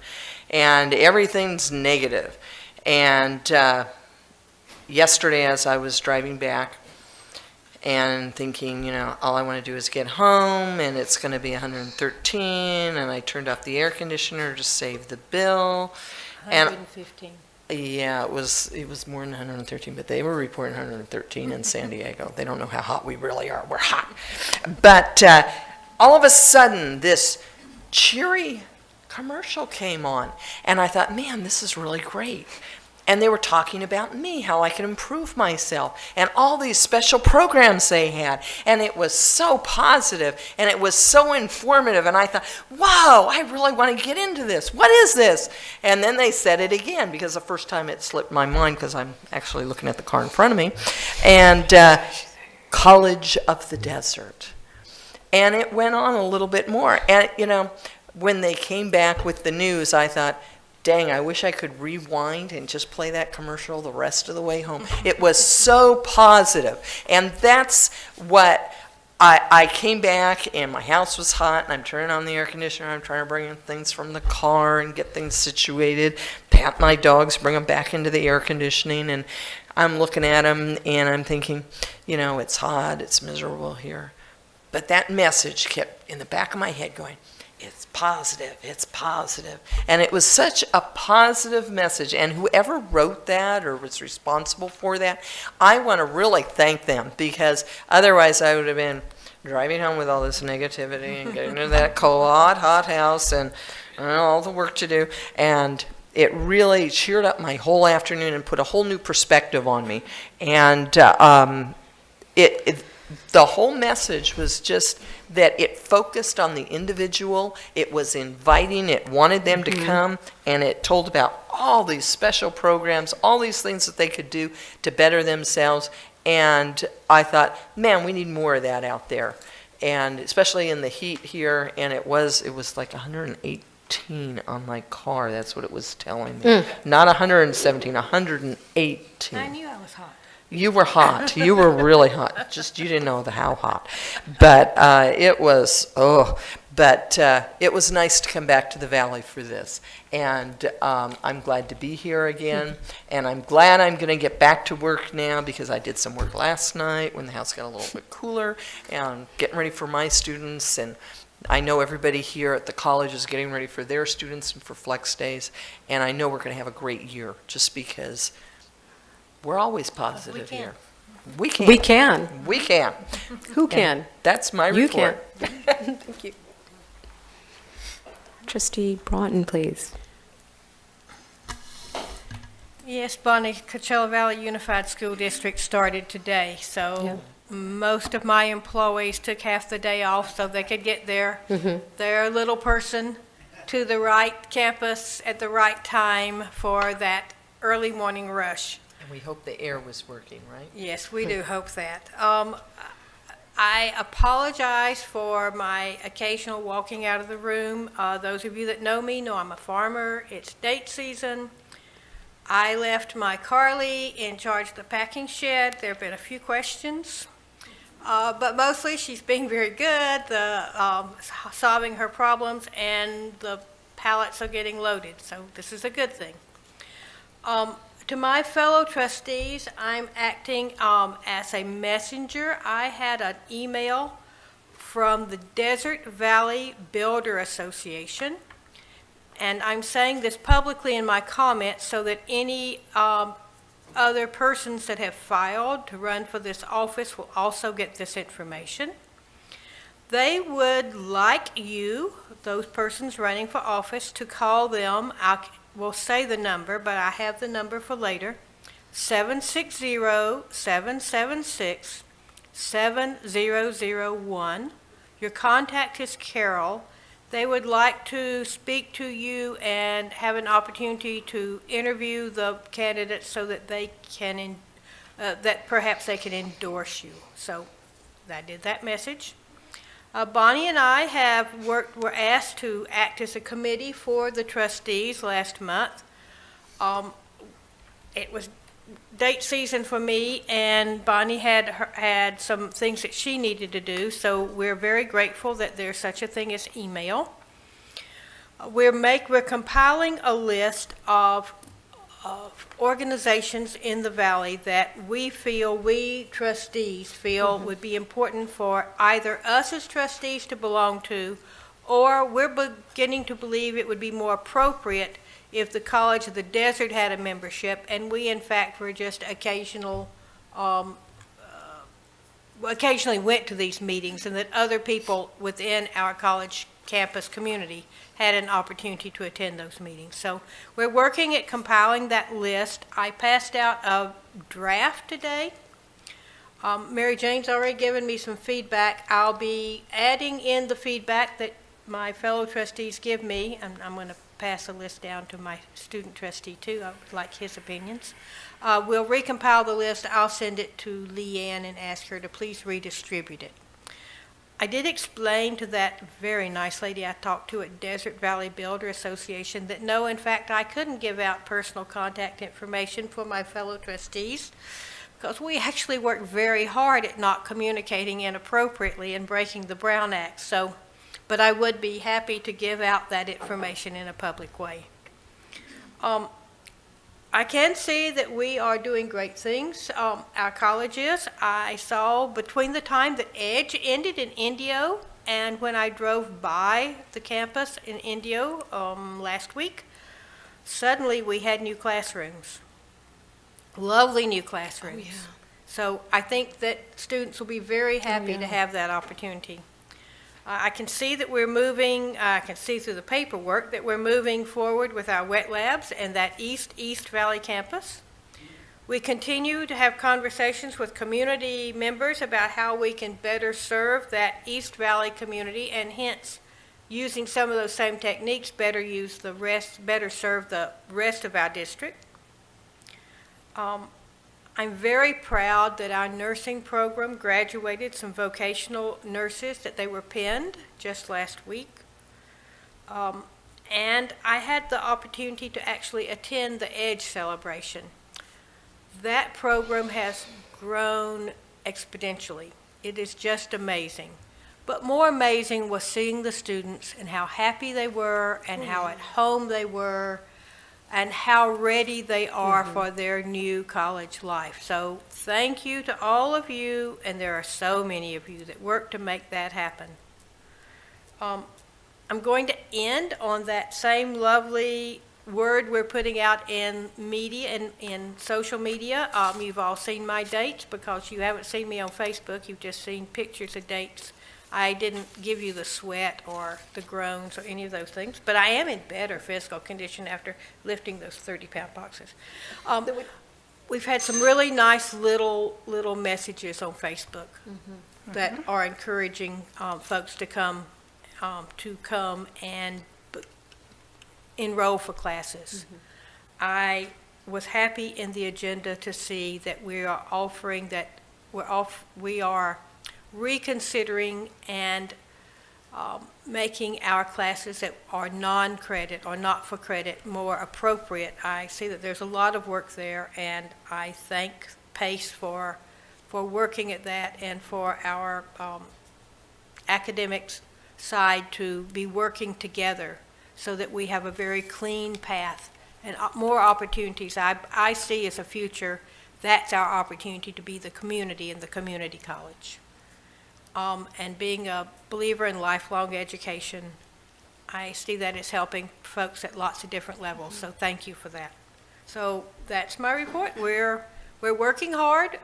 and everything's negative. And yesterday, as I was driving back and thinking, you know, all I want to do is get home, and it's going to be 113, and I turned off the air conditioner to save the bill. 115. Yeah, it was more than 113, but they were reporting 113 in San Diego. They don't know how hot we really are. We're hot. But all of a sudden, this cheery commercial came on, and I thought, man, this is really great. And they were talking about me, how I could improve myself, and all these special programs they had. And it was so positive, and it was so informative. And I thought, wow, I really want to get into this. What is this? And then they said it again, because the first time it slipped my mind, because I'm actually looking at the car in front of me. And College of the Desert. And it went on a little bit more. And, you know, when they came back with the news, I thought, dang, I wish I could rewind and just play that commercial the rest of the way home. It was so positive. And that's what I came back, and my house was hot, and I'm turning on the air conditioner. I'm trying to bring in things from the car and get things situated, pat my dogs, bring them back into the air conditioning. And I'm looking at them, and I'm thinking, you know, it's hot, it's miserable here. But that message kept in the back of my head going, it's positive, it's positive. And it was such a positive message. And whoever wrote that or was responsible for that, I want to really thank them, because otherwise I would have been driving home with all this negativity and getting into that cold, hot house and all the work to do. And it really cheered up my whole afternoon and put a whole new perspective on me. And the whole message was just that it focused on the individual, it was inviting, it wanted them to come, and it told about all these special programs, all these things that they could do to better themselves. And I thought, man, we need more of that out there. And especially in the heat here, and it was like 118 on my car, that's what it was telling me. Not 117, 118. I knew I was hot. You were hot. You were really hot. Just you didn't know how hot. But it was, it was nice to come back to the Valley for this. And I'm glad to be here again. And I'm glad I'm going to get back to work now, because I did some work last night when the house got a little bit cooler, and I'm getting ready for my students. And I know everybody here at the college is getting ready for their students and for Flex Days. And I know we're going to have a great year, just because we're always positive here. We can. We can. We can. Who can? And that's my You report. can. Thank you. Trustee Broughton, please. Yes, Bonnie, Coachella Valley Unified School District started today, so most of my employees took half the day off so they could get their little person to the right campus at the right time for that early morning rush. And we hope the air was working, right? Yes, we do hope that. I apologize for my occasional walking out of the room. Those of you that know me know I'm a farmer. It's date season. I left my Carly in charge of the packing shed. There have been a few questions, but mostly she's being very good, solving her problems, and the pallets are getting loaded, so this is a good thing. To my fellow trustees, I'm acting as a messenger. I had an email from the Desert Valley Builder Association, and I'm saying this publicly in my comments so that any other persons that have filed to run for this office will also get this information. They would like you, those persons running for office, to call them. We'll say the number, but I have the number for later. 760-776-7001. Your contact is Carol. They would like to speak to you and have an opportunity to interview the candidates so that they can, that perhaps they can endorse you. So I did that message. Bonnie and I were asked to act as a committee for the trustees last month. It was date season for me, and Bonnie had some things that she needed to do, so we're very grateful that there's such a thing as email. We're compiling a list of organizations in the valley that we trustees feel would be important for either us as trustees to belong to, or we're beginning to believe it would be more appropriate if the College of the Desert had a membership, and we in fact were just occasionally went to these meetings, and that other people within our college campus community had an opportunity to attend those meetings. So we're working at compiling that list. I passed out a draft today. Mary Jane's already given me some feedback. I'll be adding in the feedback that my fellow trustees give me, and I'm going to pass a list down to my student trustee too. I would like his opinions. We'll recompile the list. I'll send it to Leanne and ask her to please redistribute it. I did explain to that very nice lady I talked to at Desert Valley Builder Association that no, in fact, I couldn't give out personal contact information for my fellow trustees because we actually work very hard at not communicating inappropriately and breaking the Brown Act. But I would be happy to give out that information in a public way. I can see that we are doing great things. Our college is. I saw between the time that EDGE ended in Indio and when I drove by the campus in Indio last week, suddenly we had new classrooms. Lovely new classrooms. Oh, yeah. So I think that students will be very happy to have that opportunity. I can see that we're moving, I can see through the paperwork that we're moving forward with our wet labs and that East Valley campus. We continue to have conversations with community members about how we can better serve that East Valley community, and hence, using some of those same techniques, better serve the rest of our district. I'm very proud that our nursing program graduated some vocational nurses, that they were pinned just last week. And I had the opportunity to actually attend the EDGE celebration. That program has grown exponentially. It is just amazing. But more amazing was seeing the students and how happy they were and how at home they were and how ready they are for their new college life. So thank you to all of you, and there are so many of you that work to make that happen. I'm going to end on that same lovely word we're putting out in media and in social media. You've all seen my dates because you haven't seen me on Facebook. You've just seen pictures of dates. I didn't give you the sweat or the groans or any of those things, but I am in better physical condition after lifting those 30-pound boxes. We've had some really nice little messages on Facebook that are encouraging folks to come and enroll for classes. I was happy in the agenda to see that we are offering that we are reconsidering and making our classes that are non-credit or not for credit more appropriate. I see that there's a lot of work there, and I thank PACE for working at that and for our academics side to be working together so that we have a very clean path and more opportunities. I see as a future, that's our opportunity to be the community in the community college. And being a believer in lifelong education, I see that as helping folks at lots of different levels, so thank you for that. So that's my report. We're working hard.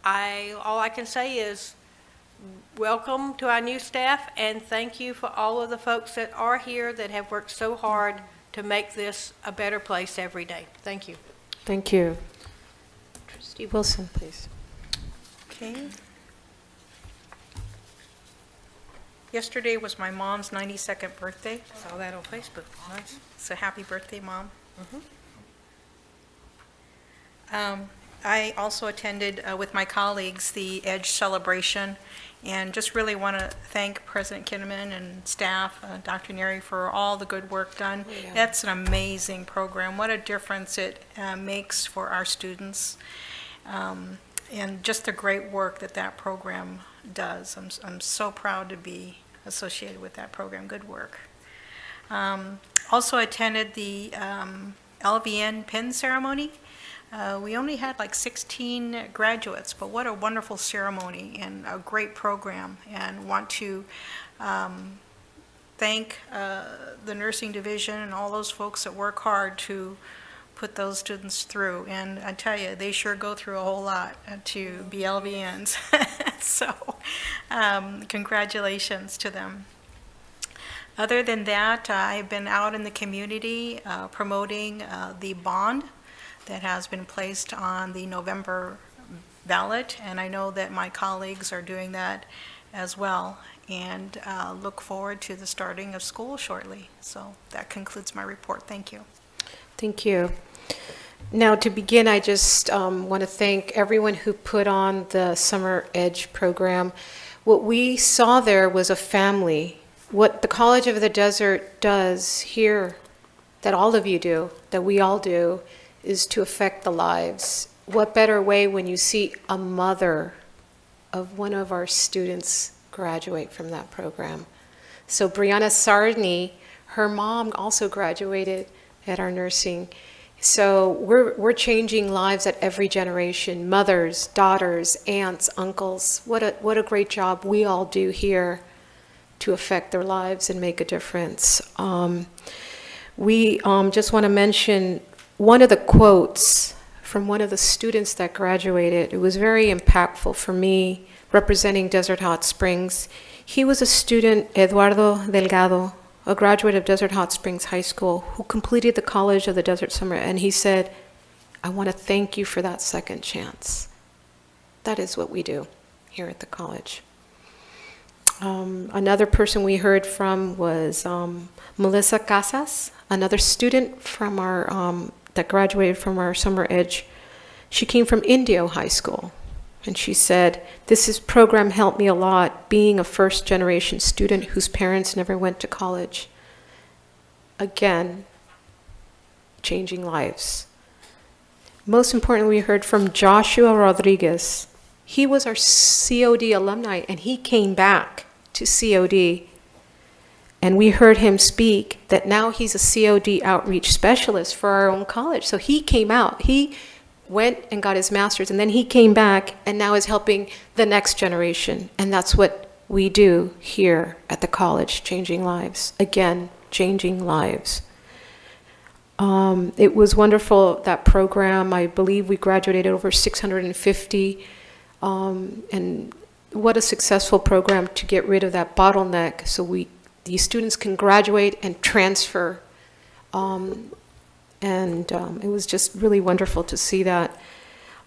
All I can say is welcome to our new staff, and thank you for all of the folks that are here that have worked so hard to make this a better place every day. Thank you. Thank you. Trustee Wilson, please. Okay. Yesterday was my mom's 92nd birthday. Saw that on Facebook. Nice. So happy birthday, Mom. I also attended with my colleagues the EDGE celebration, and just really want to thank President Kinnaman and staff, Dr. Neri, for all the good work done. Yeah. That's an amazing program. What a difference it makes for our students, and just the great work that that program does. I'm so proud to be associated with that program. Good work. Also attended the LVN pin ceremony. We only had like 16 graduates, but what a wonderful ceremony and a great program, and want to thank the nursing division and all those folks that work hard to put those students through. And I tell you, they sure go through a whole lot to be LVNs. So congratulations to them. Other than that, I've been out in the community promoting the bond that has been placed on the November ballot, and I know that my colleagues are doing that as well, and look forward to the starting of school shortly. So that concludes my report. Thank you. Thank you. Now, to begin, I just want to thank everyone who put on the Summer Edge program. What we saw there was a family. What the College of the Desert does here, that all of you do, that we all do, is to affect the lives. What better way when you see a mother of one of our students graduate from that program? So Brianna Sarney, her mom also graduated at our nursing. So we're changing lives at every generation, mothers, daughters, aunts, uncles. What a great job we all do here to affect their lives and make a difference. We just want to mention one of the quotes from one of the students that graduated. It was very impactful for me, representing Desert Hot Springs. He was a student, Eduardo Delgado, a graduate of Desert Hot Springs High School, who completed the College of the Desert Summer, and he said, "I want to thank you for that second chance." That is what we do here at the college. Another person we heard from was Melissa Casas, another student from our that graduated from our Summer Edge. She came from Indio High School, and she said, "This program helped me a lot, being a first-generation student whose parents never went to college." Again, changing lives. Most importantly, we heard from Joshua Rodriguez. He was our COD alumni, and he came back to COD. And we heard him speak that now he's a COD outreach specialist for our own college. So he came out, he went and got his master's, and then he came back and now is helping the next generation. And that's what we do here at the college, changing lives. Again, changing lives. It was wonderful, that program. I believe we graduated over 650. And what a successful program to get rid of that bottleneck so these students can graduate and transfer. It was just really wonderful to see that.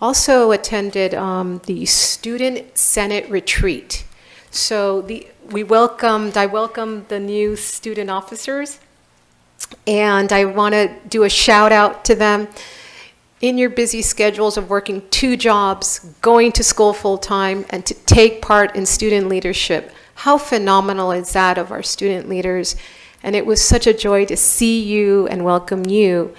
Also attended the Student Senate Retreat. So I welcomed the new student officers, and I want to do a shout out to them. In your busy schedules of working 2 jobs, going to school full time, and to take part in student leadership, how phenomenal is that of our student leaders? And it was such a joy to see you and welcome you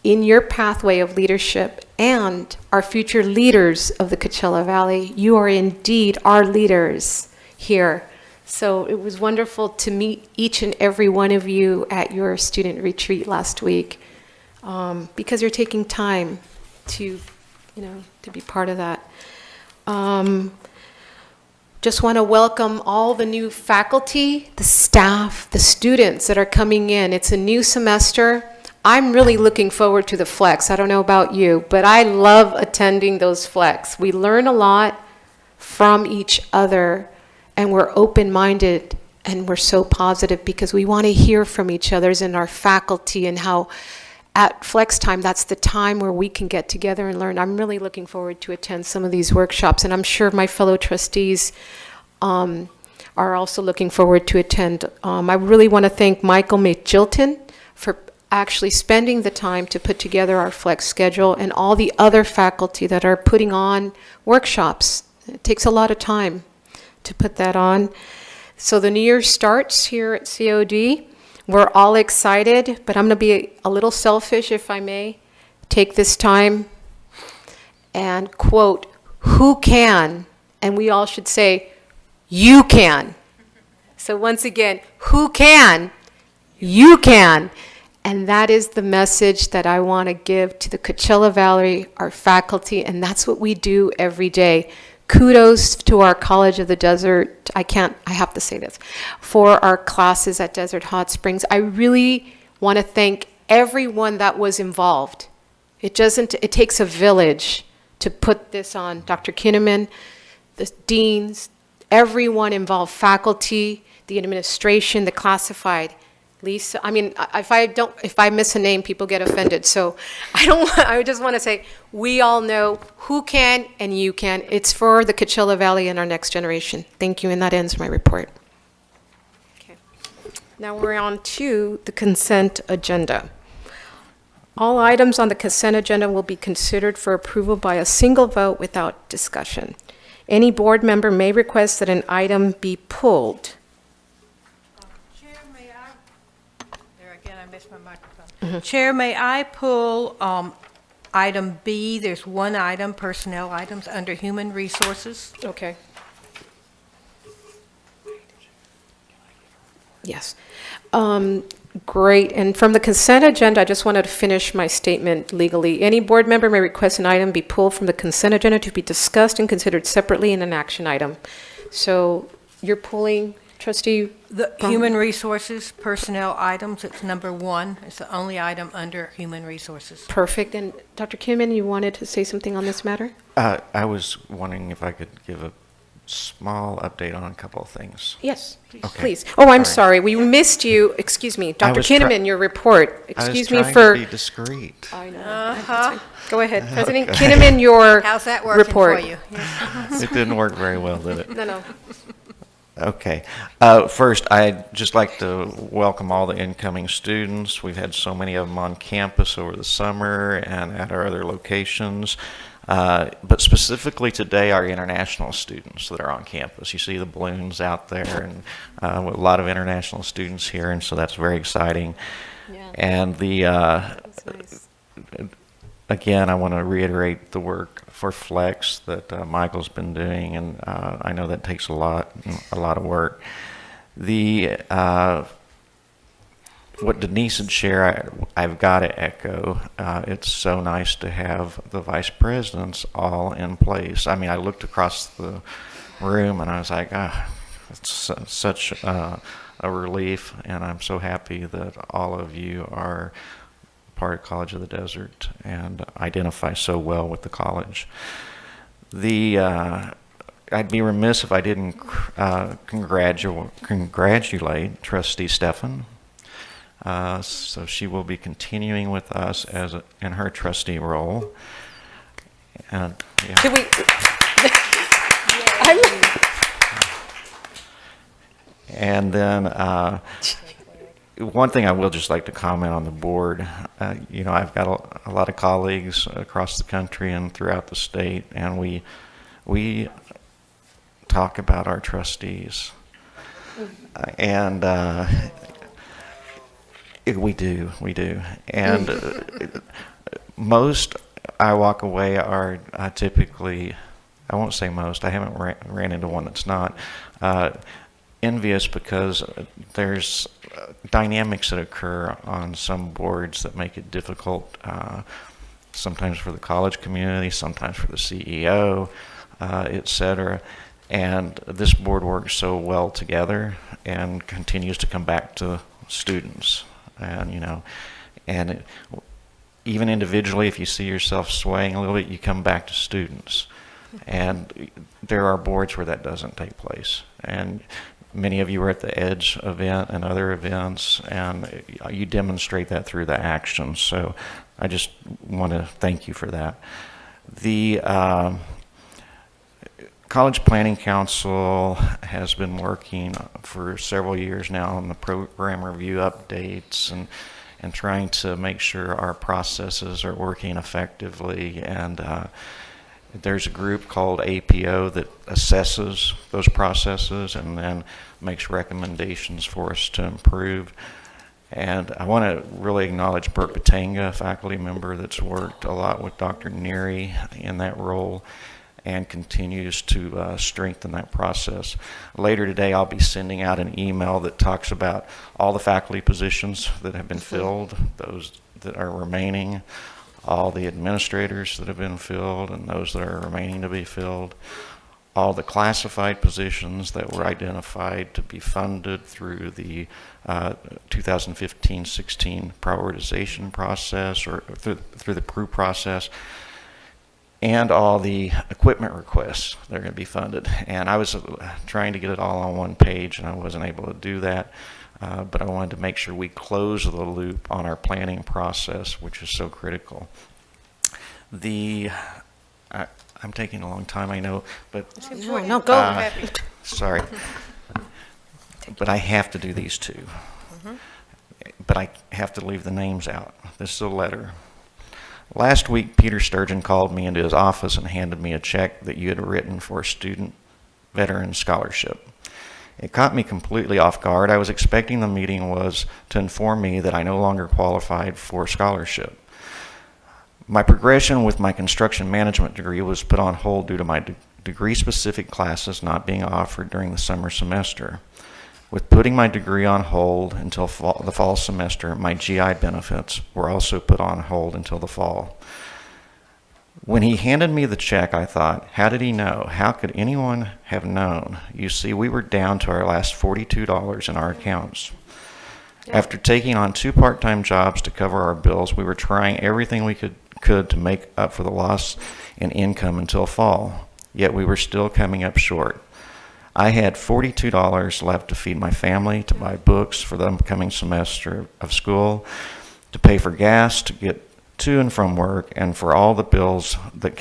in your pathway of leadership and our future leaders of the Coachella Valley. You are indeed our leaders here. So it was wonderful to meet each and every one of you at your student retreat last week, because you're taking time to be part of that. Just want to welcome all the new faculty, the staff, the students that are coming in. It's a new semester. I'm really looking forward to the flex. I don't know about you, but I love attending those flex. We learn a lot from each other, and we're open-minded, and we're so positive because we want to hear from each other and our faculty, and how at flex time, that's the time where we can get together and learn. I'm really looking forward to attend some of these workshops, and I'm sure my fellow trustees are also looking forward to attend. I really want to thank Michael McGilton for actually spending the time to put together our flex schedule, and all the other faculty that are putting on workshops. It takes a lot of time to put that on. So the new year starts here at COD. We're all excited, but I'm going to be a little selfish, if I may, take this time and quote, "Who can?" And we all should say, "You can." So once again, who can? You can. And that is the message that I want to give to the Coachella Valley, our faculty, and that's what we do every day. Kudos to our College of the Desert. I have to say this, for our classes at Desert Hot Springs. I really want to thank everyone that was involved. It takes a village to put this on. Dr. Kinnaman, the deans, everyone involved, faculty, the administration, the classified. Lisa, I mean, if I miss a name, people get offended. So I just want to say, we all know who can and you can. It's for the Coachella Valley and our next generation. Thank you, and that ends my report. Okay. Now we're on to the consent agenda. All items on the consent agenda will be considered for approval by a single vote without discussion. Any board member may request that an item be pulled. Chair, may I pull item B? There's one item, personnel items, under Human Resources. Okay. Yes. Great. And from the consent agenda, I just wanted to finish my statement legally. Any board member may request an item be pulled from the consent agenda to be discussed and considered separately in an action item. So you're pulling, Trustee? The Human Resources, personnel items, it's number 1. It's the only item under Human Resources. Perfect. And Dr. Kinnaman, you wanted to say something on this matter? I was wondering if I could give a small update on a couple of things. Yes, please. Okay. Please. Oh, I'm sorry. We missed you. Excuse me. Dr. Kinnaman, your report. Excuse me for... I was trying to be discreet. I know. Go ahead. President Kinnaman, your How's that working report. for you? It didn't work very well, did it? No. Okay. First, I'd just like to welcome all the incoming students. We've had so many of them on campus over the summer and at our other locations. But specifically today, our international students that are on campus. You see the balloons out there, and a lot of international students here, and so that's very exciting. Yeah. And That's nice. Again, I want to reiterate the work for Flex that Michael's been doing, and I know that takes a lot of work. What Denise had shared, I've got to echo. It's so nice to have the vice presidents all in place. I mean, I looked across the room and I was like, it's such a relief, and I'm so happy that all of you are part of College of the Desert and identify so well with the college. I'd be remiss if I didn't congratulate Trustee Stefan. So she will be continuing with us in her trustee role. And, yeah. Can we? And then one thing I will just like to comment on the board. I've got a lot of colleagues across the country and throughout the state, and we talk about our trustees, and we do, and most I walk away are typically, I won't say most, I haven't ran into one that's not, envious because there's dynamics that occur on some boards that make it difficult, sometimes for the college community, sometimes for the CEO, etc. And this board works so well together and continues to come back to students. And And even individually, if you see yourself swaying a little bit, you come back to students. And there are boards where that doesn't take place. And many of you were at the EDGE event and other events, and you demonstrate that through the actions. So I just want to thank you for that. The College Planning Council has been working for several years now on the program review updates and trying to make sure our processes are working effectively. And there's a group called APO that assesses those processes and then makes recommendations for us to improve. And I want to really acknowledge Bert Batanga, a faculty member that's worked a lot with Dr. Neary in that role and continues to strengthen that process. Later today, I'll be sending out an email that talks about all the faculty positions that have been filled, those that are remaining, all the administrators that have been filled and those that are remaining to be filled, all the classified positions that were identified to be funded through the 2015-16 prioritization process or through the PRU process, and all the equipment requests that are going to be funded. And I was trying to get it all on one page, and I wasn't able to do that. But I wanted to make sure we close the loop on our planning process, which is so critical. I'm taking a long time, I know, but No, go ahead. sorry, but I have to do these two. But I have to leave the names out. This is a letter. Last week, Peter Sturgeon called me into his office and handed me a check that you had written for a student veteran scholarship. It caught me completely off guard. I was expecting the meeting was to inform me that I no longer qualified for scholarship. My progression with my construction management degree was put on hold due to my degree-specific classes not being offered during the summer semester. With putting my degree on hold until the fall semester, my GI benefits were also put on hold until the fall. When he handed me the check, I thought, how did he know? How could anyone have known? You see, we were down to our last $42 in our accounts. After taking on 2 part-time jobs to cover our bills, we were trying everything we could to make up for the loss in income until fall, yet we were still coming up short. I had $42 left to feed my family, to buy books for the upcoming semester of school, to pay for gas, to get to and from work, and for all the bills that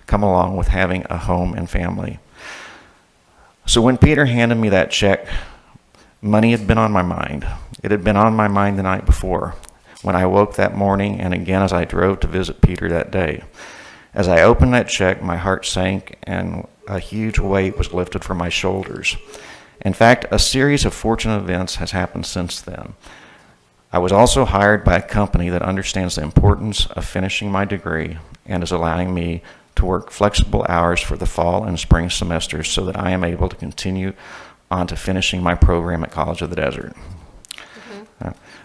come along with having a home and family. So when Peter handed me that check, money had been on my mind. It had been on my mind the night before, when I woke that morning, and again as I drove to visit Peter that day. As I opened that check, my heart sank and a huge weight was lifted from my shoulders. In fact, a series of fortunate events has happened since then. I was also hired by a company that understands the importance of finishing my degree and is allowing me to work flexible hours for the fall and spring semesters so that I am able to continue on to finishing my program at College of the Desert.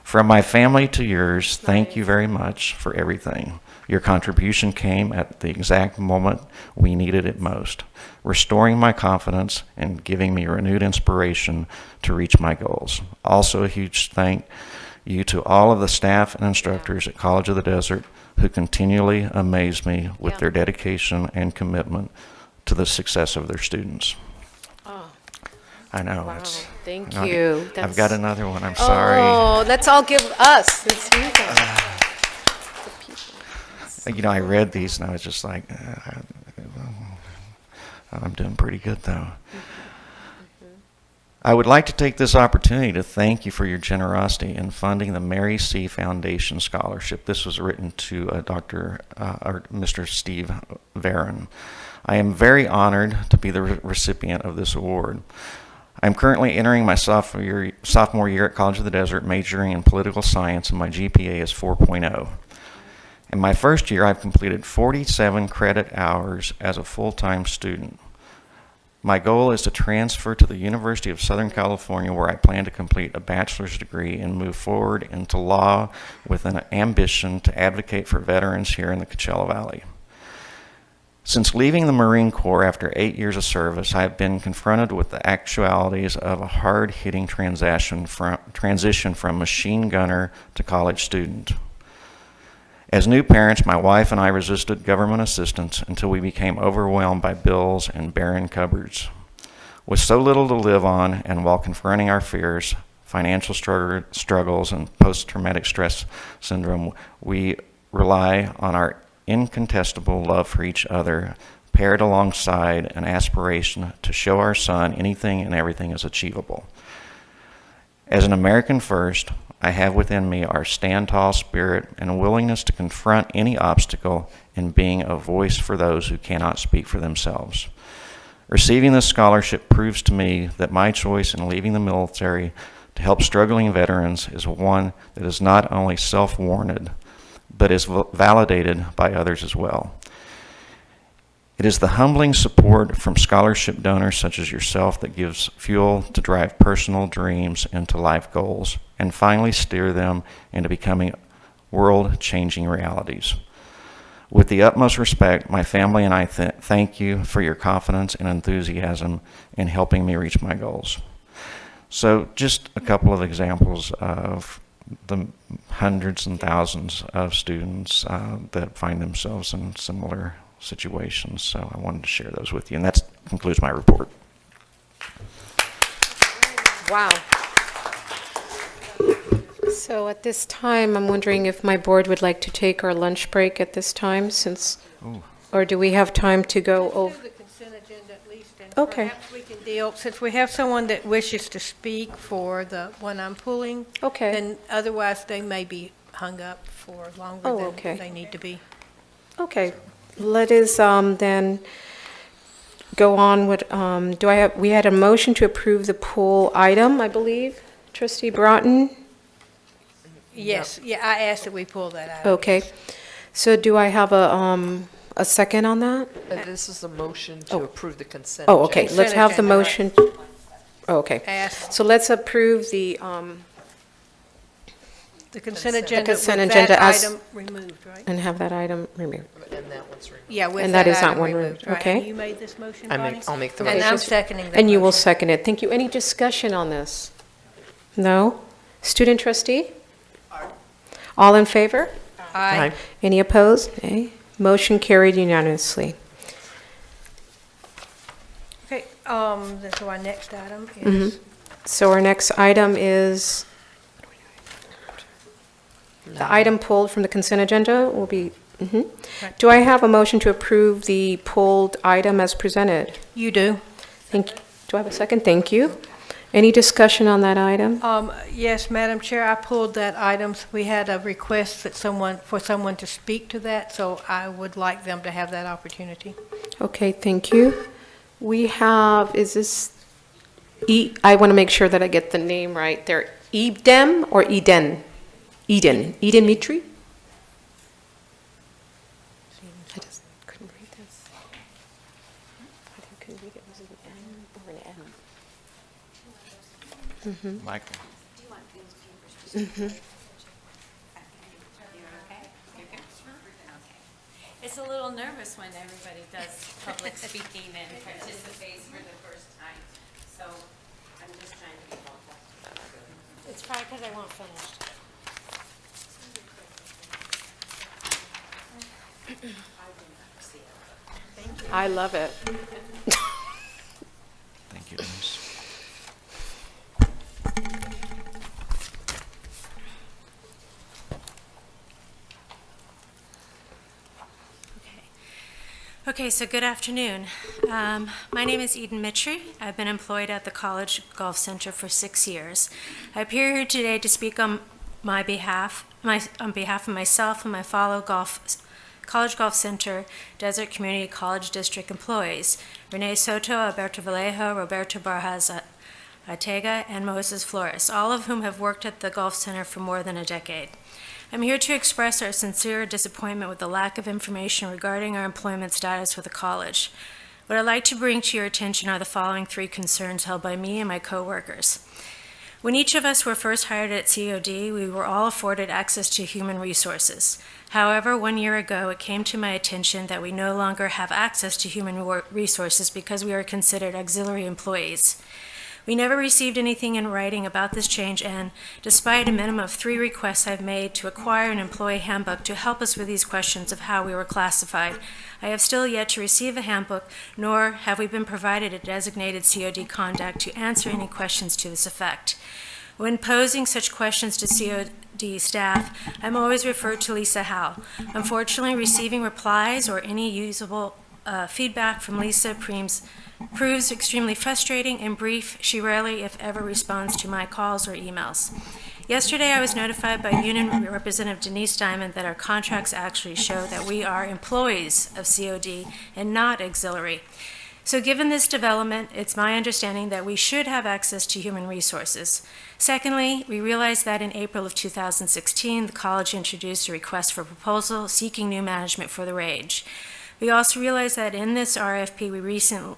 From my family to yours, thank you very much for everything. Your contribution came at the exact moment we needed it most, restoring my confidence and giving me renewed inspiration to reach my goals. Also, a huge thank you to all of the staff and instructors at College of the Desert who continually amaze me with their dedication and commitment to the success of their students. I know. Wow, thank no, you. I've got another one. I'm sorry. Oh, let's all give us. It's you guys. You know, I read these and I was just like, I'm doing pretty good though. I would like to take this opportunity to thank you for your generosity in funding the Mary C. Foundation Scholarship. This was written to Mr. Steve Varon. I am very honored to be the recipient of this award. I'm currently entering my sophomore year at College of the Desert, majoring in political science, and my GPA is 4.0. In my first year, I've completed 47 credit hours as a full-time student. My goal is to transfer to the University of Southern California, where I plan to complete a bachelor's degree and move forward into law with an ambition to advocate for veterans here in the Coachella Valley. Since leaving the Marine Corps after 8 years of service, I have been confronted with the actualities of a hard-hitting transition from machine gunner to college student. As new parents, my wife and I resisted government assistance until we became overwhelmed by bills and barren cupboards. With so little to live on, and while confronting our fears, financial struggles, and post-traumatic stress syndrome, we rely on our incontestable love for each other, paired alongside an aspiration to show our son anything and everything is achievable. As an American first, I have within me our stand tall spirit and a willingness to confront any obstacle in being a voice for those who cannot speak for themselves. Receiving this scholarship proves to me that my choice in leaving the military to help struggling veterans is one that is not only self-warranted, but is validated by others as well. It is the humbling support from scholarship donors such as yourself that gives fuel to drive personal dreams into life goals and finally steer them into becoming world-changing realities. With the utmost respect, my family and I thank you for your confidence and enthusiasm in helping me reach my goals. So just a couple of examples of the hundreds and thousands of students that find themselves in similar situations. So I wanted to share those with you, and that concludes my report. Wow. So at this time, I'm wondering if my board would like to take our lunch break at this time, since, or do we have time to go over? The consent agenda at least, and Okay. perhaps we can deal, since we have someone that wishes to speak for the one I'm pulling. Okay. Then otherwise, they may be hung up for longer Oh, than okay. they need to be. Okay, let us then go on with, we had a motion to approve the pool item, I believe, Trustee Broughton? Yes, yeah, I asked that we pull that out. Okay, so do I have a second on that? This is a motion to approve the consent. Oh, okay, agenda. let's have the agenda, right. motion. Oh, okay, Ask so let's approve the, the consent agenda consent with agenda that as- item removed, right? and have that item removed. And that one's removed. Yeah, with And that is not item one removed, removed, right. okay. And you made this motion, I'll Bonnie? make the And motion. I'm seconding that And you will motion. second it. Thank you. Any discussion on this? No? Student trustee? All in favor? Aye. Any opposed? Nay. Motion carried unanimously. Okay, so our next item Mhm. is, So our next item is, the item pulled from the consent agenda will be, Do I have a motion to approve the pulled item as presented? you do. Do I have a second? Thank you. Any discussion on that item? Yes, Madam Chair, I pulled that item. We had a request that for someone to speak to that, so I would like them to have that opportunity. Okay, thank you. We have, is this, I want to make sure that I get the name right there. Edem or Eden? Eden Mitri? I just couldn't read this. I couldn't read it. Was it an N or an M? Michael. It's a little nervous when everybody does public speaking and participates for the first time, so I'm just trying to be helpful. It's probably because I won't finish. I love it. Thank you, Denise. Okay, so good afternoon. My name is Eden Mitri. I've been employed at the College Golf Center for 6 years. I appear here today to speak on behalf of myself and my fellow College Golf Center Desert Community College District employees, Renee Soto, Alberto Vallejo, Roberto Barjas Arteaga, and Moses Flores, all of whom have worked at the Golf Center for more than a decade. I'm here to express our sincere disappointment with the lack of information regarding our employment status with the college. What I'd like to bring to your attention are the following 3 concerns held by me and my coworkers. When each of us were first hired at COD, we were all afforded access to human resources. However, 1 year ago, it came to my attention that we no longer have access to human resources because we are considered auxiliary employees. We never received anything in writing about this change, and despite a minimum of 3 requests I've made to acquire an employee handbook to help us with these questions of how we were classified, I have still yet to receive a handbook, nor have we been provided a designated COD contact to answer any questions to this effect. When posing such questions to COD staff, I'm always referred to Lisa Howe. Unfortunately, receiving replies or any usable feedback from Lisa proves extremely frustrating and brief. She rarely, if ever, responds to my calls or emails. Yesterday, I was notified by Union Representative Denise Diamond that our contracts actually show that we are employees of COD and not auxiliary. So given this development, it's my understanding that we should have access to human resources. Secondly, we realized that in April of 2016, the college introduced a request for proposal seeking new management for the range. We also realized that in this RFP, we recently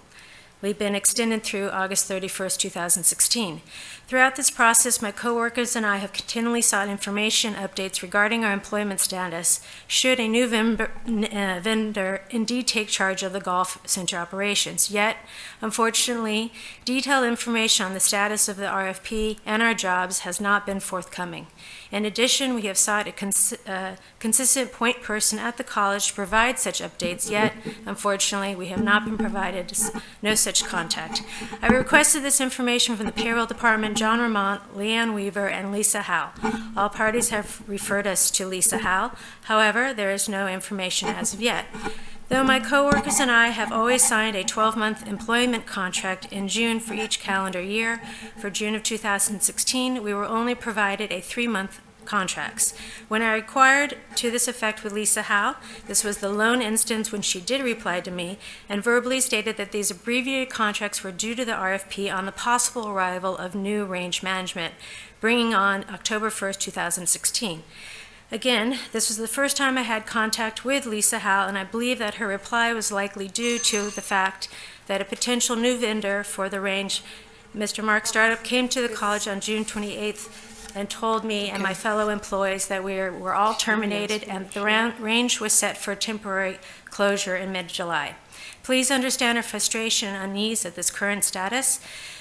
been extended through August 31st, 2016. Throughout this process, my coworkers and I have continually sought information updates regarding our employment status should a new vendor indeed take charge of the golf center operations. Yet, unfortunately, detailed information on the status of the RFP and our jobs has not been forthcoming. In addition, we have sought a consistent point person at the college to provide such updates, yet, unfortunately, we have not been provided no such contact. I requested this information from the payroll department, John Ramont, Leanne Weaver, and Lisa Howe. All parties have referred us to Lisa Howe. However, there is no information as of yet. Though my coworkers and I have always signed a 12-month employment contract in June for each calendar year, for June of 2016, we were only provided a 3-month contracts. When I inquired to this effect with Lisa Howe, this was the lone instance when she did reply to me and verbally stated that these abbreviated contracts were due to the RFP on the possible arrival of new range management, bringing on October 1st, 2016. Again, this was the first time I had contact with Lisa Howe, and I believe that her reply was likely due to the fact that a potential new vendor for the range, Mr. Mark Startup, came to the college on June 28th and told me and my fellow employees that we were all terminated and the range was set for temporary closure in mid-July. Please understand our frustration and unease at this current status.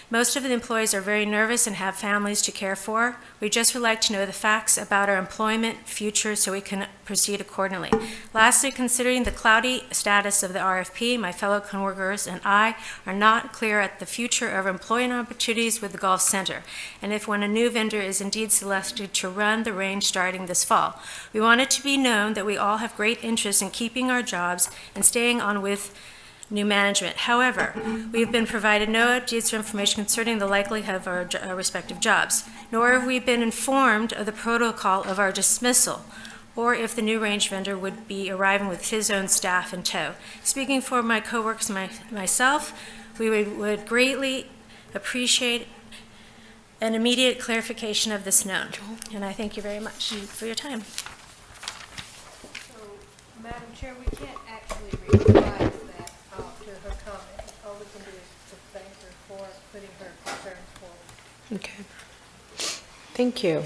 Most of the employees are very nervous and have families to care for. We just would like to know the facts about our employment future so we can proceed accordingly. Lastly, considering the cloudy status of the RFP, my fellow coworkers and I are not clear at the future of employment opportunities with the Golf Center, and if when a new vendor is indeed selected to run the range starting this fall. We want it to be known that we all have great interest in keeping our jobs and staying on with new management. However, we have been provided no updates or information concerning the likelihood of our respective jobs, nor have we been informed of the protocol of our dismissal, or if the new range vendor would be arriving with his own staff in tow. Speaking for my coworkers and myself, we would greatly appreciate an immediate clarification of this known. And I thank you very much for your time. So, Madam Chair, we can't actually reply to her comment. All we can do is to thank her for putting her concerns forward. Okay. Thank you.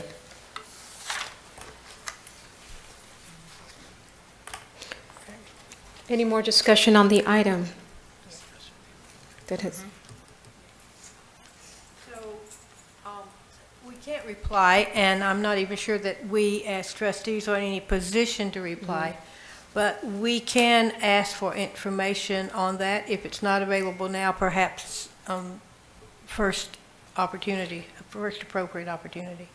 Any more discussion on the item? That has. So, we can't reply, and I'm not even sure that we as trustees are in any position to reply. But we can ask for information on that. If it's not available now, perhaps first appropriate opportunity.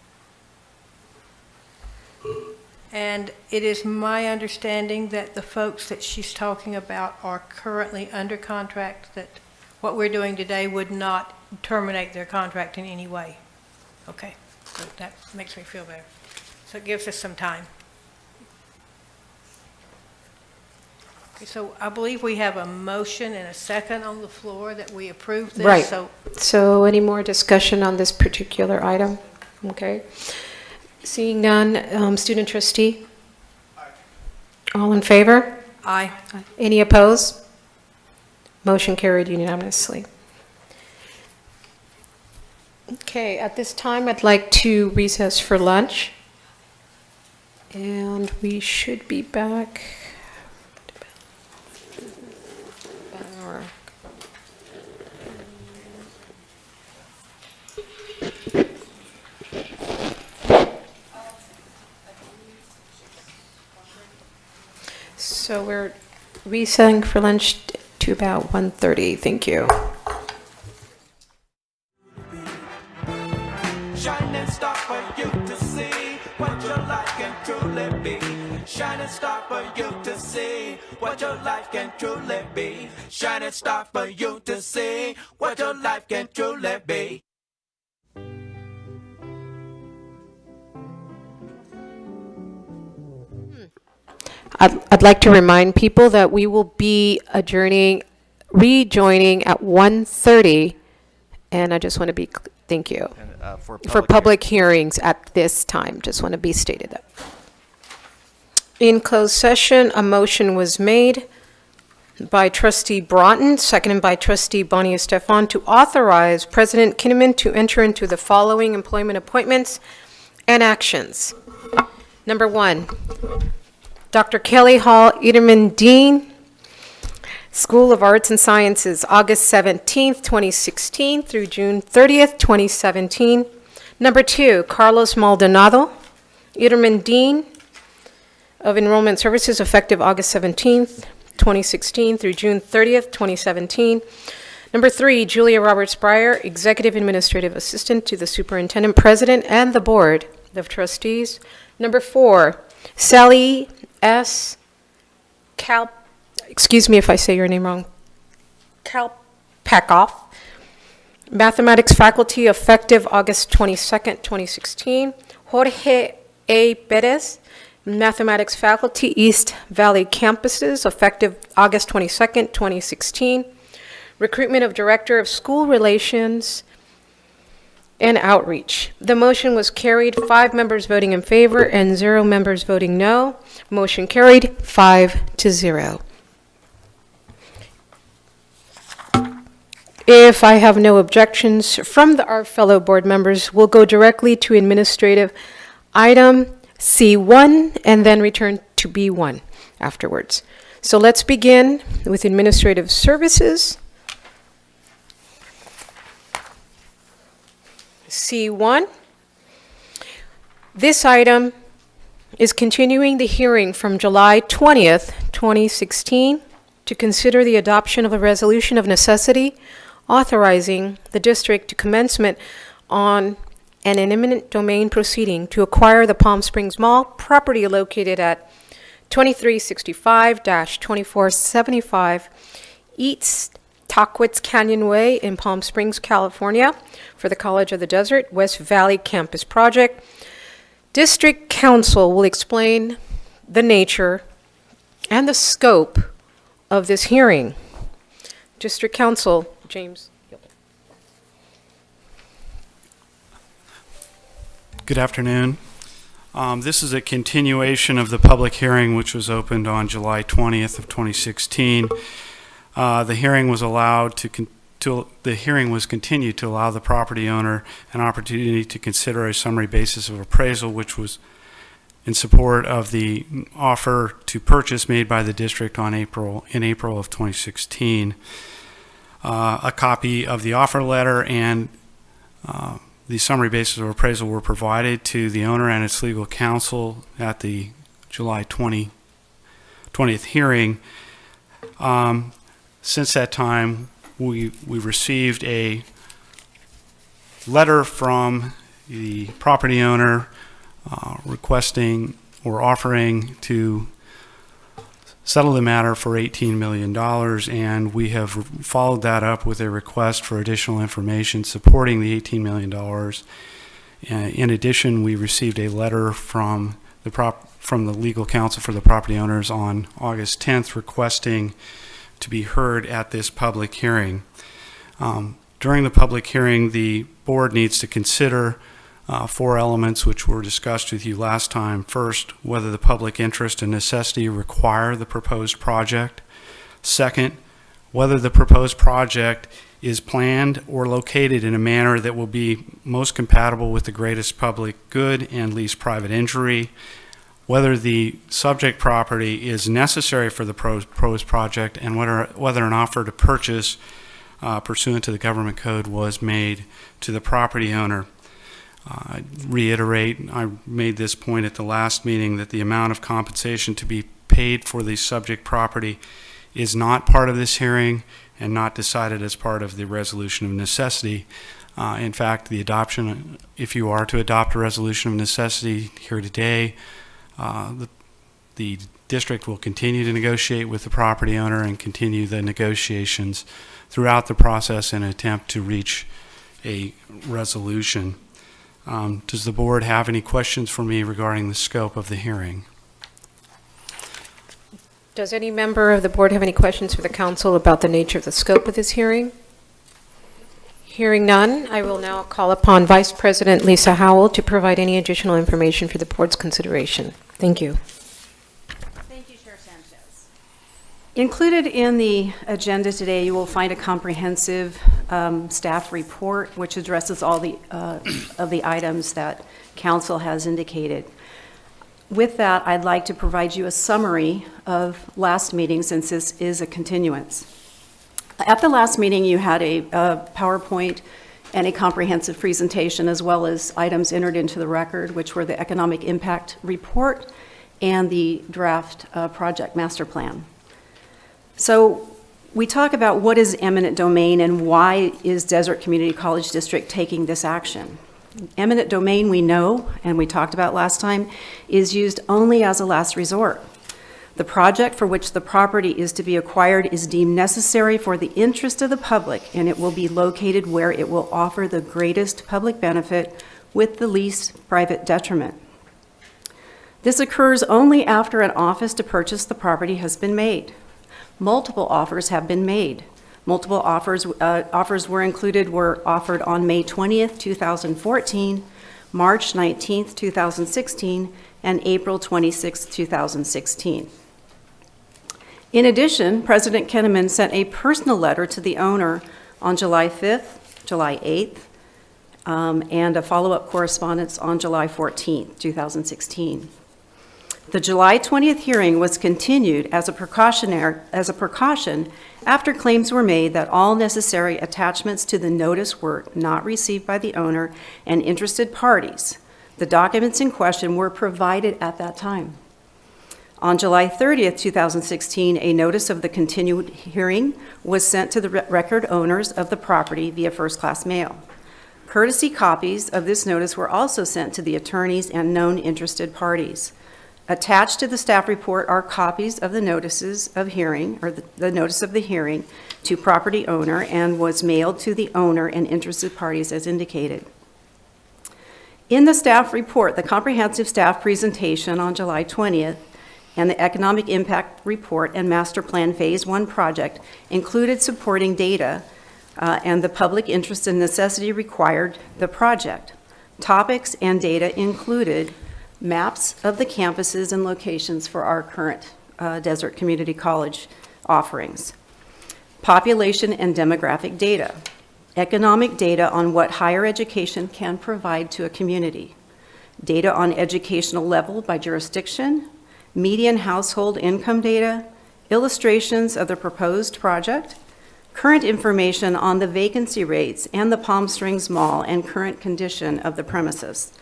And it is my understanding that the folks that she's talking about are currently under contract, that what we're doing today would not terminate their contract in any way. Okay, so that makes me feel better. So it gives us some time. So I believe we have a motion and a second on the floor that we approve this. Right. So any more discussion on this particular item? Okay. Seeing none, student trustee? Aye. All in favor? Aye. Any opposed? Motion carried unanimously. Okay. Okay, at this time, I'd like to recess for lunch. And we should be back. So we're recessing for lunch to about 1:30. Thank you. Shining star for you to see what your life can truly be. Shining star for you to see what your life can truly be. Shining star for you to see what your life can truly be. I'd like to remind people that we will be rejoining at 1:30, and I just want to be, thank you. And, For public hearings at this time, just want to be stated that. In closed session, a motion was made by trustee Broughton, seconded by trustee Bonnie Estefan, to authorize President Kinnaman to enter into the following employment appointments and actions. Number 1, Dr. Kelly Hall Ederman, Dean, School of Arts and Sciences, August 17th, 2016 through June 30th, 2017. Number 2, Carlos Maldonado, Ederman, Dean of Enrollment Services, effective August 17th, 2016 through June 30th, 2017. Number 3, Julia Roberts Breyer, Executive Administrative Assistant to the Superintendent, President, and the Board of Trustees. Number 4, Sally S. Excuse me if I say your name wrong, Kalpakoff, Mathematics Faculty, effective August 22nd, 2016. Jorge A. Perez, Mathematics Faculty, East Valley Campuses, effective August 22nd, 2016. Recruitment of Director of School Relations and Outreach. The motion was carried, 5 members voting in favor and 0 members voting no. Motion carried 5-0. If I have no objections from our fellow board members, we'll go directly to administrative item C1 and then return to B1 afterwards. So let's begin with administrative services. C1. This item is continuing the hearing from July 20th, 2016 to consider the adoption of a resolution of necessity authorizing the district to commencement on an eminent domain proceeding to acquire the Palm Springs Mall property located at 2365-2475 East Tahquitz Canyon Way in Palm Springs, California, for the College of the Desert West Valley Campus Project. District Council will explain the nature and the scope of this hearing. District Council, James. Good afternoon. This is a continuation of the public hearing which was opened on July 20th of 2016. The hearing was continued to allow the property owner an opportunity to consider a summary basis of appraisal, which was in support of the offer to purchase made by the district in April of 2016. A copy of the offer letter and the summary basis of appraisal were provided to the owner and its legal counsel at the July 20th hearing. Since that time, we received a letter from the property owner requesting or offering to settle the matter for $18 million, and we have followed that up with a request for additional information supporting the $18 million. In addition, we received a letter from the legal counsel for the property owners on August 10th requesting to be heard at this public hearing. During the public hearing, the board needs to consider 4 elements which were discussed with you last time. First, whether the public interest and necessity require the proposed project. Second, whether the proposed project is planned or located in a manner that will be most compatible with the greatest public good and least private injury, whether the subject property is necessary for the proposed project, and whether an offer to purchase pursuant to the government code was made to the property owner. I reiterate, I made this point at the last meeting, that the amount of compensation to be paid for the subject property is not part of this hearing and not decided as part of the resolution of necessity. In fact, the adoption, if you are to adopt a resolution of necessity here today, the district will continue to negotiate with the property owner and continue the negotiations throughout the process in an attempt to reach a resolution. Does the board have any questions for me regarding the scope of the hearing? Does any member of the board have any questions for the council about the nature of the scope of this hearing? Hearing none, I will now call upon Vice President Lisa Howell to provide any additional information for the board's consideration. Thank you. Thank you, Chair Sanchez. Included in the agenda today, you will find a comprehensive staff report which addresses all of the items that council has indicated. With that, I'd like to provide you a summary of last meeting, since this is a continuance. At the last meeting, you had a PowerPoint and a comprehensive presentation, as well as items entered into the record, which were the economic impact report and the draft project master plan. So we talk about what is eminent domain and why is Desert Community College District taking this action. Eminent domain, we know, and we talked about last time, is used only as a last resort. The project for which the property is to be acquired is deemed necessary for the interest of the public, and it will be located where it will offer the greatest public benefit with the least private detriment. This occurs only after an offer to purchase the property has been made. Multiple offers have been made. Multiple offers were offered on May 20th, 2014, March 19th, 2016, and April 26th, 2016. In addition, President Kinnaman sent a personal letter to the owner on July 5th, July 8th, and a follow-up correspondence on July 14th, 2016. The July 20th hearing was continued as a precaution after claims were made that all necessary attachments to the notice were not received by the owner and interested parties. The documents in question were provided at that time. On July 30th, 2016, a notice of the continued hearing was sent to the record owners of the property via first-class mail. Courtesy copies of this notice were also sent to the attorneys and known interested parties. Attached to the staff report are copies of the notices of hearing, or the notice of the hearing, to property owner, and was mailed to the owner and interested parties as indicated. In the staff report, the comprehensive staff presentation on July 20th and the economic impact report and master plan phase 1 project included supporting data and the public interest and necessity required the project. Topics and data included maps of the campuses and locations for our current Desert Community College offerings, population and demographic data, economic data on what higher education can provide to a community, data on educational level by jurisdiction, median household income data, illustrations of the proposed project, current information on the vacancy rates and the Palm Springs Mall and current condition of the premises,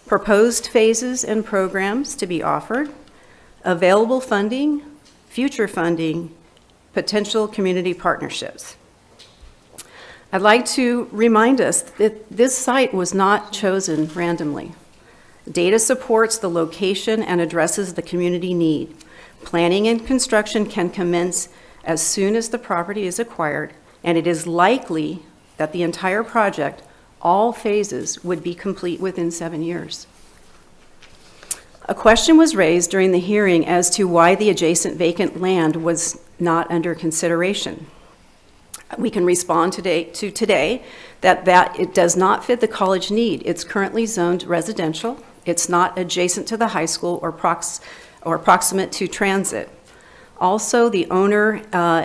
proposed phases and programs to be offered, available funding, future funding, potential community partnerships. I'd like to remind us that this site was not chosen randomly. Data supports the location and addresses the community need. Planning and construction can commence as soon as the property is acquired, and it is likely that the entire project, all phases, would be complete within 7 years. A question was raised during the hearing as to why the adjacent vacant land was not under consideration. We can respond today that it does not fit the college need. It's currently zoned residential. It's not adjacent to the high school or proximate to transit. Also, the owner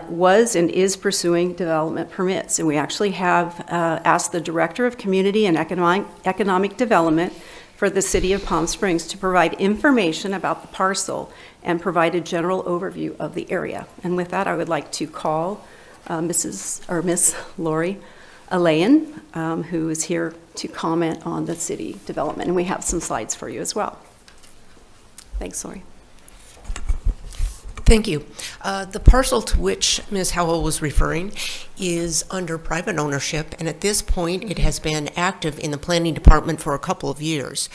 was and is pursuing development permits, and we actually have asked the Director of Community and Economic Development for the City of Palm Springs to provide information about the parcel and provide a general overview of the area. And with that, I would like to call Miss Lori Alayan, who is here to comment on the city development. And we have some slides for you as well. Thanks, Lori. Thank you. The parcel to which Ms. Howell was referring is under private ownership, and at this point, it has been active in the planning department for a couple of years.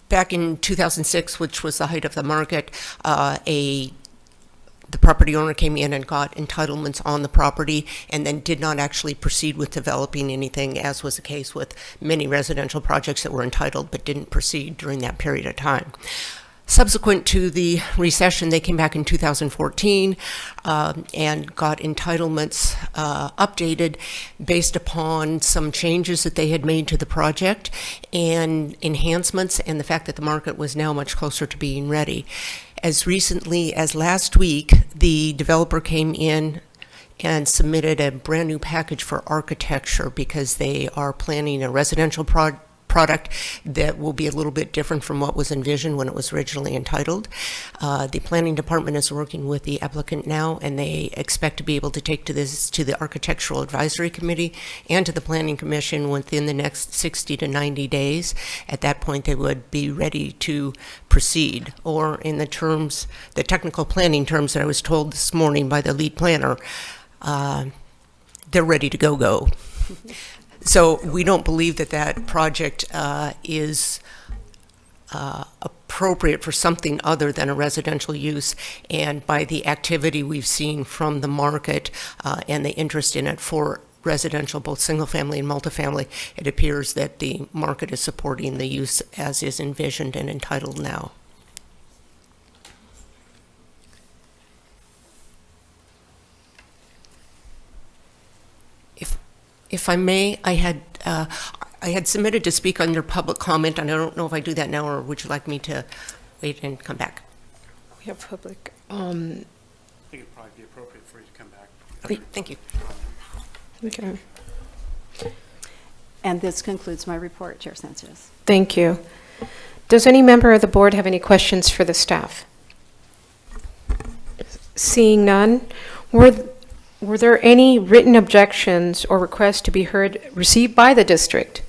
Back in 2006, which was the height of the market, the property owner came in and got entitlements on the property and then did not actually proceed with developing anything, as was the case with many residential projects that were entitled but didn't proceed during that period of time. Subsequent to the recession, they came back in 2014 and got entitlements updated based upon some changes that they had made to the project and enhancements, and the fact that the market was now much closer to being ready. As recently as last week, the developer came in and submitted a brand new package for architecture because they are planning a residential product that will be a little bit different from what was envisioned when it was originally entitled. The planning department is working with the applicant now, and they expect to be able to take this to the Architectural Advisory Committee and to the Planning Commission within the next 60 to 90 days. At that point, they would be ready to proceed, or in the technical planning terms that I was told this morning by the lead planner, they're ready to go. So we don't believe that project is appropriate for something other than a residential use, and by the activity we've seen from the market and the interest in it for residential, both single-family and multifamily, it appears that the market is supporting the use as is envisioned and entitled now. If I may, I had submitted to speak under public comment, and I don't know if I do that now, or would you like me to wait and come back? We have public. I think it'd probably be appropriate for you to come back. Okay, thank you. Okay. And this concludes my report, Chair Sanchez. Thank you. Does any member of the board have any questions for the staff? Seeing none, were there any written objections or requests to be received by the district?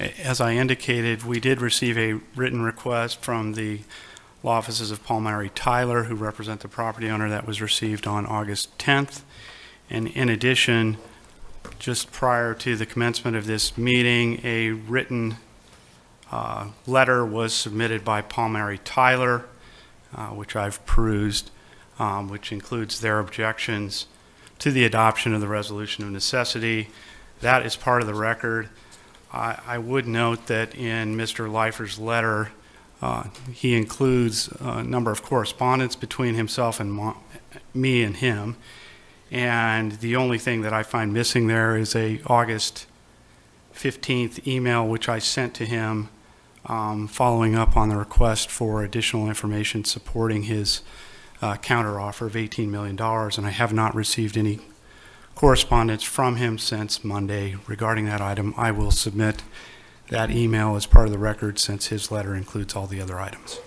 As I indicated, we did receive a written request from the law offices of Palmieri Tyler, who represent the property owner, that was received on August 10th. And in addition, just prior to the commencement of this meeting, a written letter was submitted by Palmieri Tyler, which I've perused, which includes their objections to the adoption of the resolution of necessity. That is part of the record. I would note that in Mr. Leifer's letter, he includes a number of correspondence between himself and me and him. And the only thing that I find missing there is a August 15th email, which I sent to him following up on the request for additional information supporting his counteroffer of $18 million, and I have not received any correspondence from him since Monday regarding that item. I will submit that email as part of the record since his letter includes all the other items.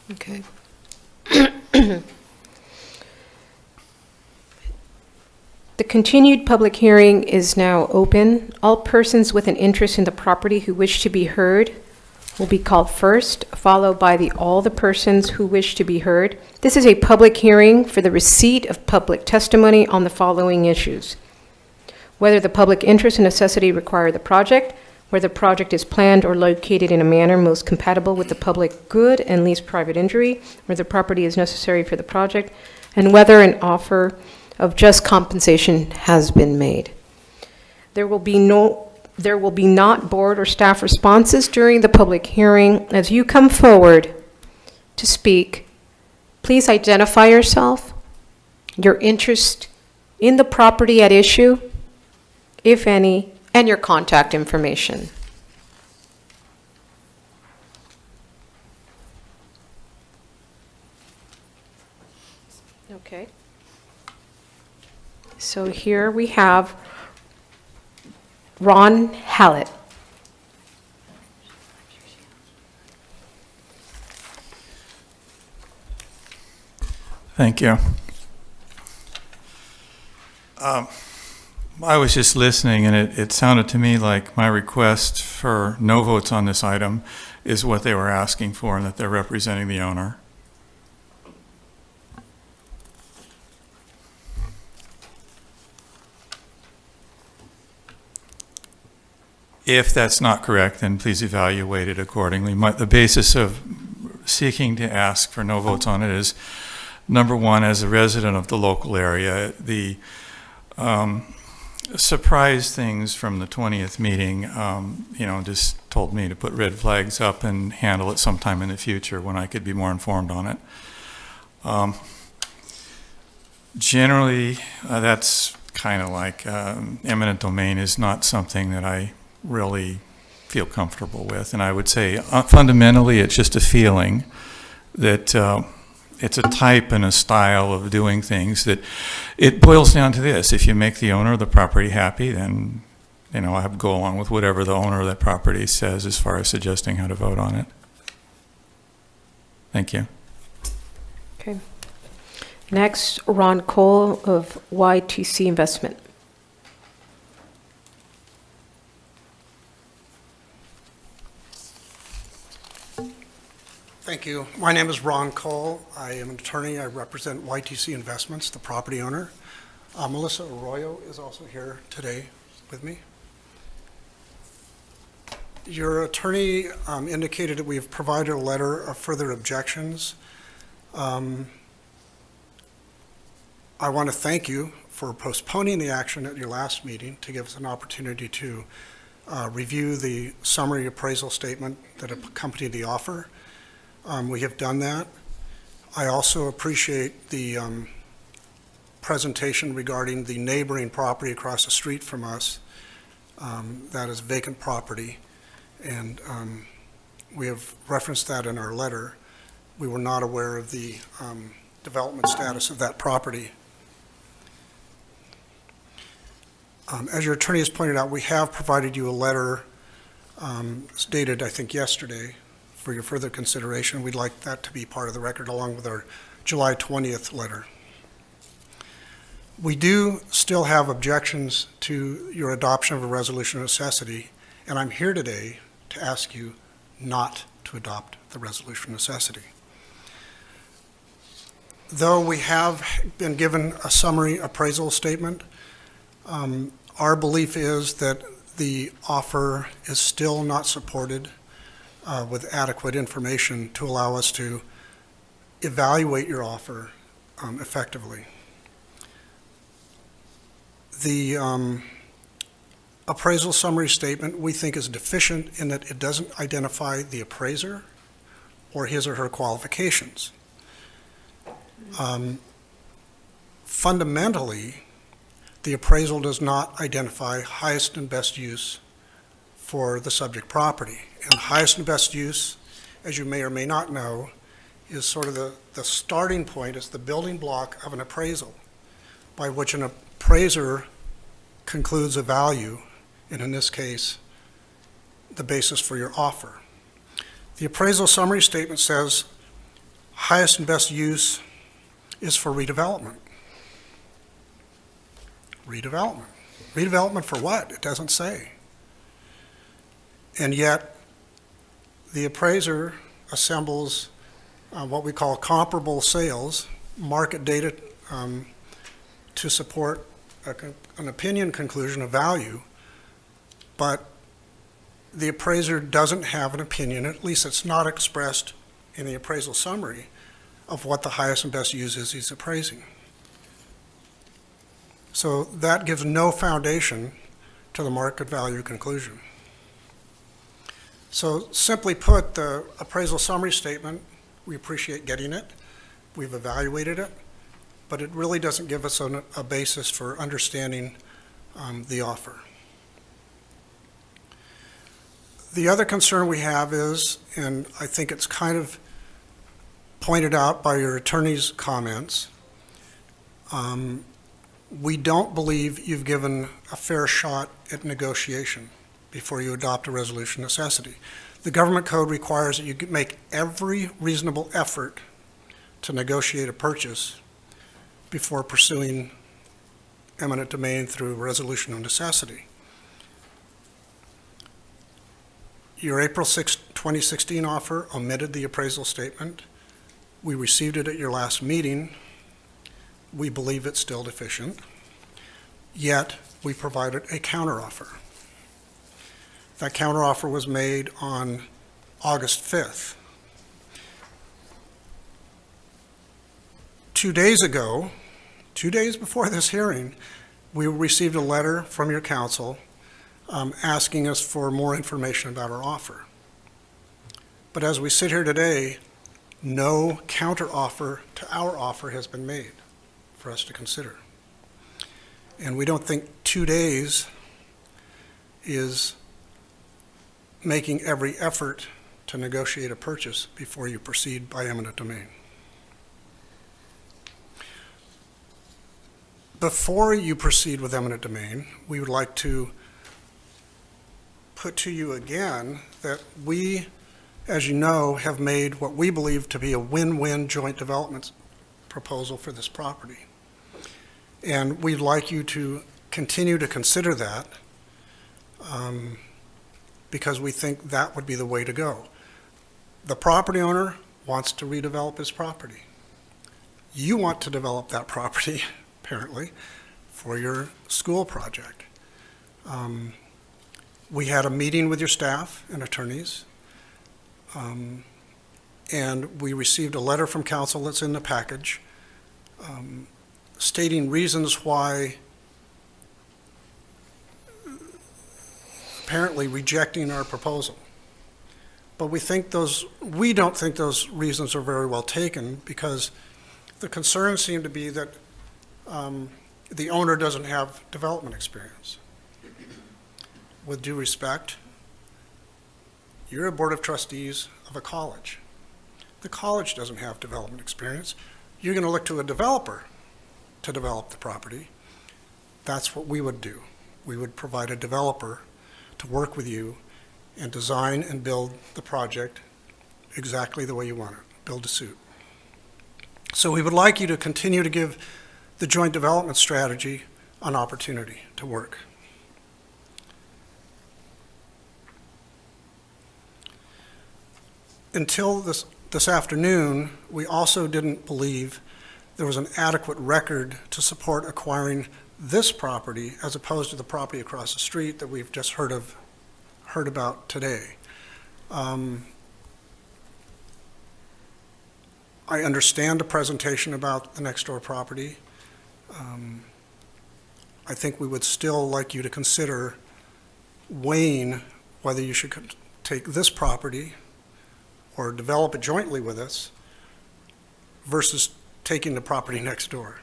Okay. The continued public hearing is now open. All persons with an interest in the property who wish to be heard will be called first, followed by all the persons who wish to be heard. This is a public hearing for the receipt of public testimony on the following issues: whether the public interest and necessity require the project, whether the project is planned or located in a manner most compatible with the public good and least private injury, whether the property is necessary for the project, and whether an offer of just compensation has been made. There will be not board or staff responses during the public hearing. As you come forward to speak, please identify yourself, your interest in the property at issue, if any, and your contact information. So here we have Ron Hallett. Thank you. I was just listening, and it sounded to me like my request for no votes on this item is what they were asking for, and that they're representing the owner. If that's not correct, then please evaluate it accordingly. The basis of seeking to ask for no votes on it is, number one, as a resident of the local area, the surprise things from the 20th meeting, just told me to put red flags up and handle it sometime in the future when I could be more informed on it. Generally, that's kind of like eminent domain is not something that I really feel comfortable with. And I would say fundamentally it's just a feeling that it's a type and a style of doing things that it boils down to this. If you make the owner of the property happy, then I have to go along with whatever the owner of that property says as far as suggesting how to vote on it. Thank you. Okay. Next, Ron Cole of YTC Investment. Thank you. My name is Ron Cole. I am an attorney. I represent YTC Investments, the property owner. Melissa Arroyo is also here today with me. Your attorney indicated that we have provided a letter of further objections. I want to thank you for postponing the action at your last meeting to give us an opportunity to review the summary appraisal statement that accompanied the offer. We have done that. I also appreciate the presentation regarding the neighboring property across the street from us. That is vacant property, and we have referenced that in our letter. We were not aware of the development status of that property. As your attorney has pointed out, we have provided you a letter dated, I think, yesterday, for your further consideration. We'd like that to be part of the record along with our July 20th letter. We do still have objections to your adoption of a resolution of necessity, and I'm here today to ask you not to adopt the resolution of necessity. Though we have been given a summary appraisal statement, our belief is that the offer is still not supported with adequate information to allow us to evaluate your offer effectively. The appraisal summary statement we think is deficient in that it doesn't identify the appraiser or his or her qualifications. Fundamentally, the appraisal does not identify highest and best use for the subject property. And highest and best use, as you may or may not know, is sort of the starting point, is the building block of an appraisal by which an appraiser concludes a value, and in this case, the basis for your offer. The appraisal summary statement says highest and best use is for redevelopment. Redevelopment. Redevelopment for what? It doesn't say. And yet, the appraiser assembles what we call comparable sales, market data to support an opinion conclusion of value, but the appraiser doesn't have an opinion, at least it's not expressed in the appraisal summary, of what the highest and best use is he's appraising. So that gives no foundation to the market value conclusion. So simply put, the appraisal summary statement, we appreciate getting it, we've evaluated it, but it really doesn't give us a basis for understanding the offer. The other concern we have is, and I think it's kind of pointed out by your attorney's comments, we don't believe you've given a fair shot at negotiation before you adopt a resolution of necessity. The government code requires that you make every reasonable effort to negotiate a purchase before pursuing eminent domain through resolution of necessity. Your April 6, 2016 offer omitted the appraisal statement. We received it at your last meeting. We believe it's still deficient, yet we provided a counteroffer. That counteroffer was made on August 5th. 2 days ago, 2 days before this hearing, we received a letter from your council asking us for more information about our offer. But as we sit here today, no counteroffer to our offer has been made for us to consider. And we don't think 2 days is making every effort to negotiate a purchase before you proceed by eminent domain. Before you proceed with eminent domain, we would like to put to you again that we, as you know, have made what we believe to be a win-win joint development proposal for this property. And we'd like you to continue to consider that because we think that would be the way to go. The property owner wants to redevelop his property. You want to develop that property, apparently, for your school project. We had a meeting with your staff and attorneys, and we received a letter from council that's in the package stating reasons why apparently rejecting our proposal. But we don't think those reasons are very well taken because the concerns seem to be that the owner doesn't have development experience. With due respect, you're a board of trustees of a college. The college doesn't have development experience. You're going to look to a developer to develop the property. That's what we would do. We would provide a developer to work with you and design and build the project exactly the way you want it, build to suit. So we would like you to continue to give the joint development strategy an opportunity to work. Until this afternoon, we also didn't believe there was an adequate record to support acquiring this property as opposed to the property across the street that we've just heard about today. I understand the presentation about the next door property. I think we would still like you to consider weighing whether you should take this property or develop it jointly with us versus taking the property next door.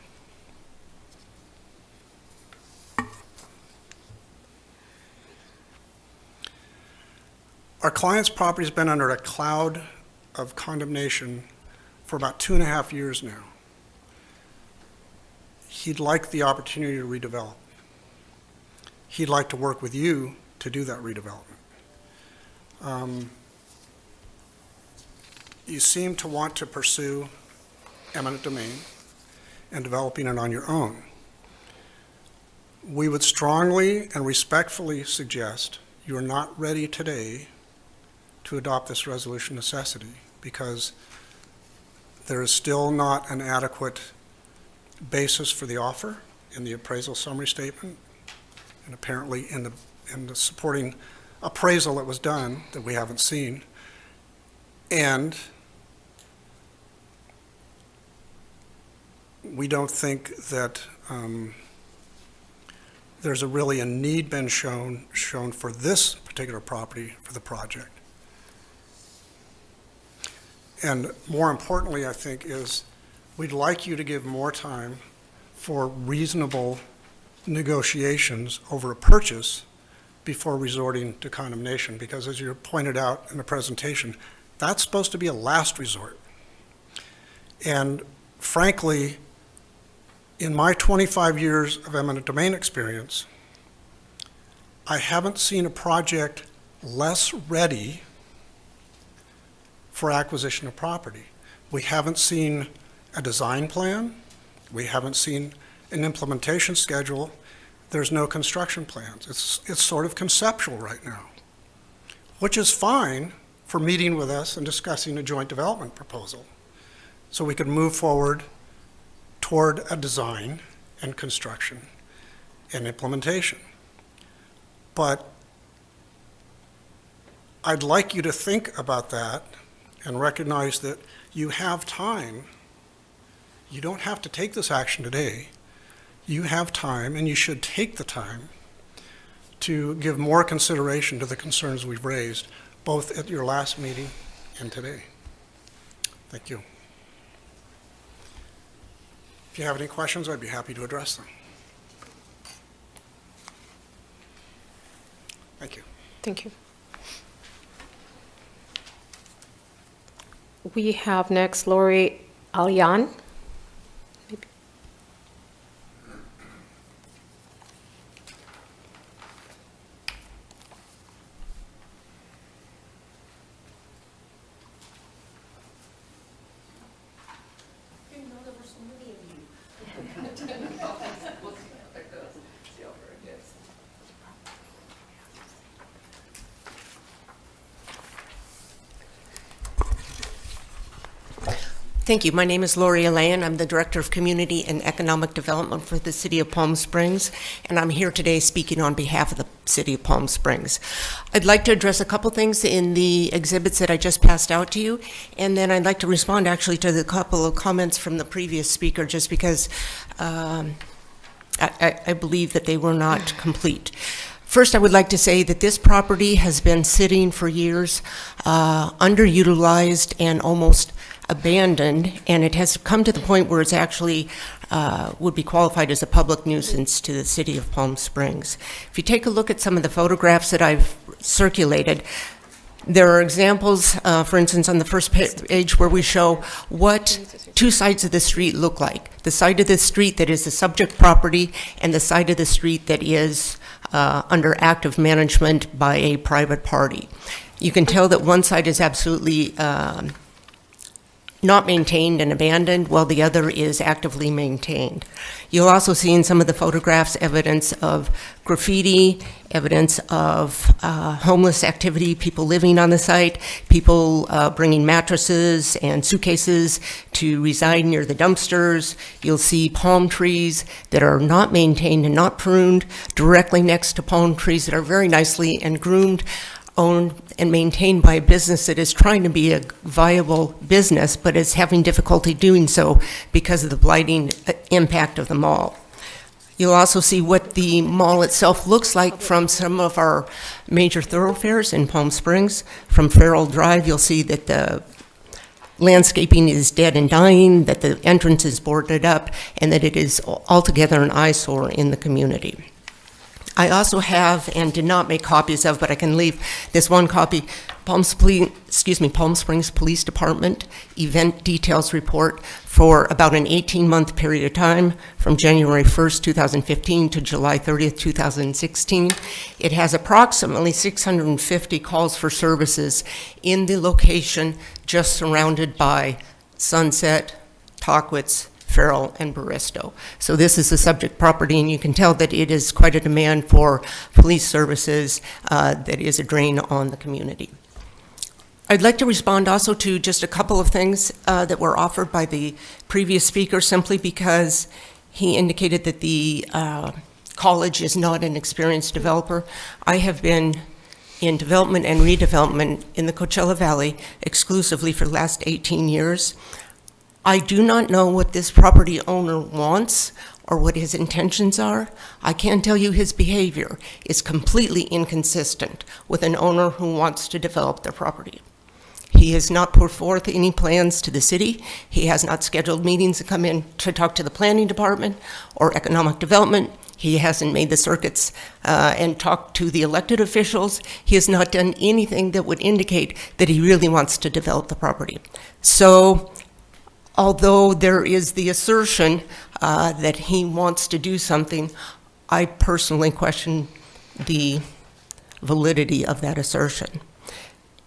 Our client's property has been under a cloud of condemnation for about 2.5 years now. He'd like the opportunity to redevelop. He'd like to work with you to do that redevelopment. You seem to want to pursue eminent domain and developing it on your own. We would strongly and respectfully suggest you are not ready today to adopt this resolution necessity because there is still not an adequate basis for the offer in the appraisal summary statement and apparently in the supporting appraisal that was done that we haven't seen. And we don't think that there's really a need been shown for this particular property for the project. And more importantly, I think, is we'd like you to give more time for reasonable negotiations over a purchase before resorting to condemnation, because as you pointed out in the presentation, that's supposed to be a last resort. And frankly, In my 25 years of eminent domain experience, I haven't seen a project less ready for acquisition of property. We haven't seen a design plan. We haven't seen an implementation schedule. There's no construction plans. It's sort of conceptual right now, which is fine for meeting with us and discussing a joint development proposal so we can move forward toward a design and construction and implementation. But I'd like you to think about that and recognize that you have time. You don't have to take this action today. You have time, and you should take the time to give more consideration to the concerns we've raised, both at your last meeting and today. Thank you. If you have any questions, I'd be happy to address them. Thank you. Thank you. We have next Lori Alyan. Thank you. My name is Lori Alain. I'm the Director of Community and Economic Development for the City of Palm Springs, and I'm here today speaking on behalf of the City of Palm Springs. I'd like to address a couple things in the exhibits that I just passed out to you, and then I'd like to respond actually to the couple of comments from the previous speaker, just because I believe that they were not complete. First, I would like to say that this property has been sitting for years, underutilized and almost abandoned, and it has come to the point where it's actually would be qualified as a public nuisance to the City of Palm Springs. If you take a look at some of the photographs that I've circulated, there are examples, for instance, on the first page where we show what two sides of the street look like. The side of the street that is the subject property and the side of the street that is under active management by a private party. You can tell that one side is absolutely not maintained and abandoned, while the other is actively maintained. You'll also see in some of the photographs evidence of graffiti, evidence of homeless activity, people living on the site, people bringing mattresses and suitcases to reside near the dumpsters. You'll see palm trees that are not maintained and not pruned directly next to palm trees that are very nicely and groomed, owned and maintained by a business that is trying to be a viable business, but is having difficulty doing so because of the blighting impact of the mall. You'll also see what the mall itself looks like from some of our major thoroughfares in Palm Springs. From Farrell Drive, you'll see that the landscaping is dead and dying, that the entrance is boarded up, and that it is altogether an eyesore in the community. I also have, and did not make copies of, but I can leave this one copy, Palm Springs Police Department event details report for about an 18-month period of time from January 1st, 2015 to July 30th, 2016. It has approximately 650 calls for services in the location just surrounded by Sunset, Tockwitz, Farrell, and Baristo. So this is the subject property, and you can tell that it is quite a demand for police services that is a drain on the community. I'd like to respond also to just a couple of things that were offered by the previous speaker, simply because he indicated that the college is not an experienced developer. I have been in development and redevelopment in the Coachella Valley exclusively for the last 18 years. I do not know what this property owner wants or what his intentions are. I can tell you his behavior is completely inconsistent with an owner who wants to develop their property. He has not put forth any plans to the city. He has not scheduled meetings to come in to talk to the planning department or economic development. He hasn't made the circuits and talked to the elected officials. He has not done anything that would indicate that he really wants to develop the property. So although there is the assertion that he wants to do something, I personally question the validity of that assertion.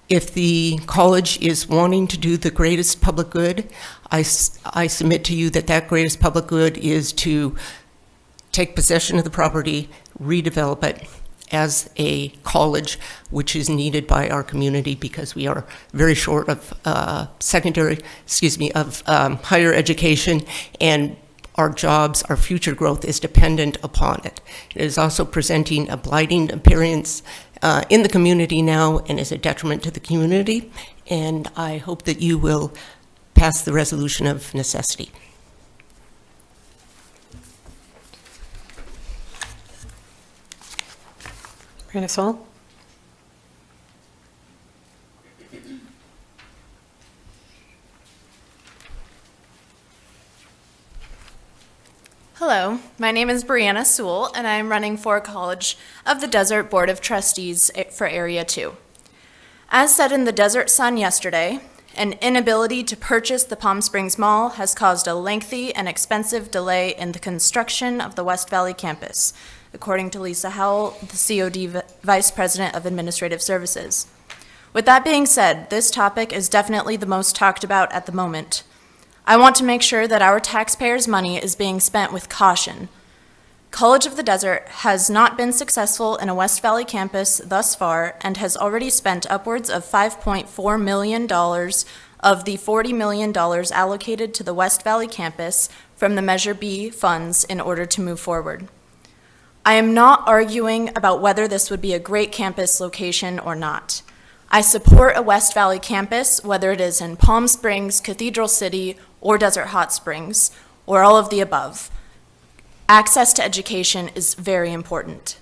If the college is wanting to do the greatest public good, I submit to you that that greatest public good is to take possession of the property, redevelop it as a college, which is needed by our community because we are very short of higher education, and our jobs, our future growth is dependent upon it. It is also presenting a blighting appearance in the community now and is a detriment to the community, and I hope that you will pass the resolution of necessity. Brianna Saul? Hello, my name is Brianna Sewell, and I am running for College of the Desert Board of Trustees for Area 2. As said in the Desert Sun yesterday, an inability to purchase the Palm Springs Mall has caused a lengthy and expensive delay in the construction of the West Valley campus, according to Lisa Howell, the COD Vice President of Administrative Services. With that being said, this topic is definitely the most talked about at the moment. I want to make sure that our taxpayers' money is being spent with caution. College of the Desert has not been successful in a West Valley campus thus far and has already spent upwards of $5.4 million of the $40 million allocated to the West Valley campus from the Measure B funds in order to move forward. I am not arguing about whether this would be a great campus location or not. I support a West Valley campus, whether it is in Palm Springs, Cathedral City, or Desert Hot Springs, or all of the above. Access to education is very important.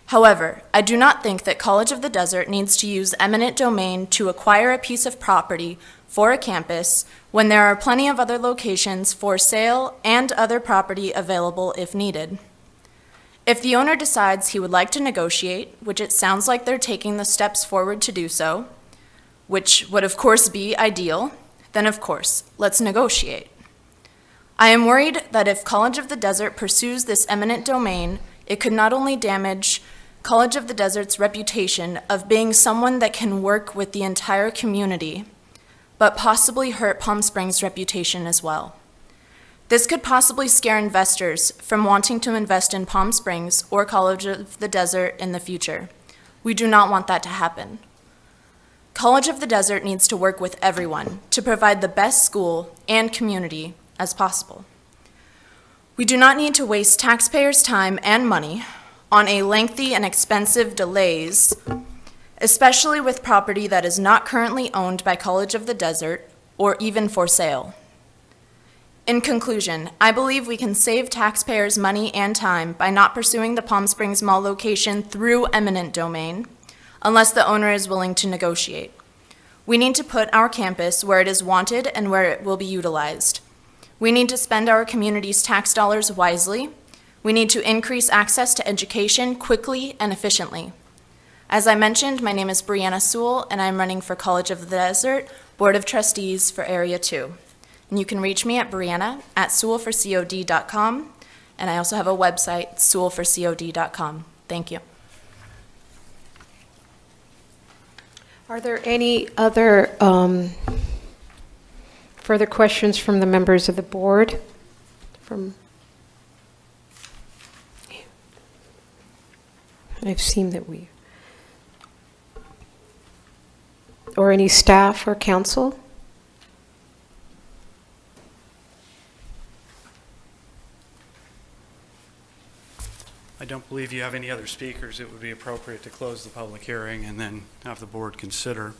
However, I do not think that College of the Desert needs to use eminent domain to acquire a piece of property for a campus when there are plenty of other locations for sale and other property available if needed. If the owner decides he would like to negotiate, which it sounds like they're taking the steps forward to do so, which would of course be ideal, then of course, let's negotiate. I am worried that if College of the Desert pursues this eminent domain, it could not only damage College of the Desert's reputation of being someone that can work with the entire community, but possibly hurt Palm Springs' reputation as well. This could possibly scare investors from wanting to invest in Palm Springs or College of the Desert in the future. We do not want that to happen. College of the Desert needs to work with everyone to provide the best school and community as possible. We do not need to waste taxpayers' time and money on a lengthy and expensive delays, especially with property that is not currently owned by College of the Desert or even for sale. In conclusion, I believe we can save taxpayers money and time by not pursuing the Palm Springs Mall location through eminent domain, unless the owner is willing to negotiate. We need to put our campus where it is wanted and where it will be utilized. We need to spend our community's tax dollars wisely. We need to increase access to education quickly and efficiently. As I mentioned, my name is Brianna Sewell, and I'm running for College of the Desert Board of Trustees for Area 2. And you can reach me at brianna@sewellforcod.com, and I also have a website, sewellforcod.com. Thank you. Are there any other further questions from the members of the board? I've seen that or any staff or council? I don't believe you have any other speakers. It would be appropriate to close the public hearing and then have the board consider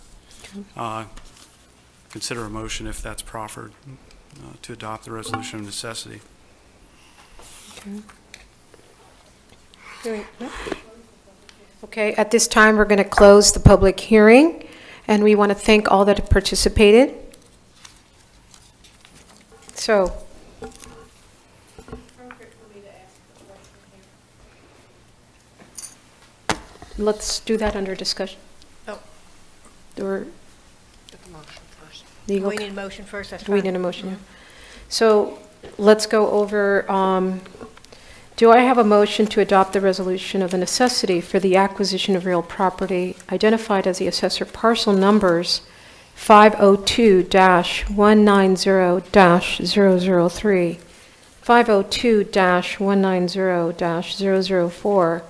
a motion if that's proffered to adopt the resolution of necessity. Okay, at this time, we're going to close the public hearing, and we want to thank all that have participated. So, let's do that under discussion. Oh. Or, legal? We need a motion first, that's Do we fine. need a motion? Yeah. So let's go over, do I have a motion to adopt the resolution of the necessity for the acquisition of real property identified as the assessor parcel numbers 502-190-003, 502-190-004,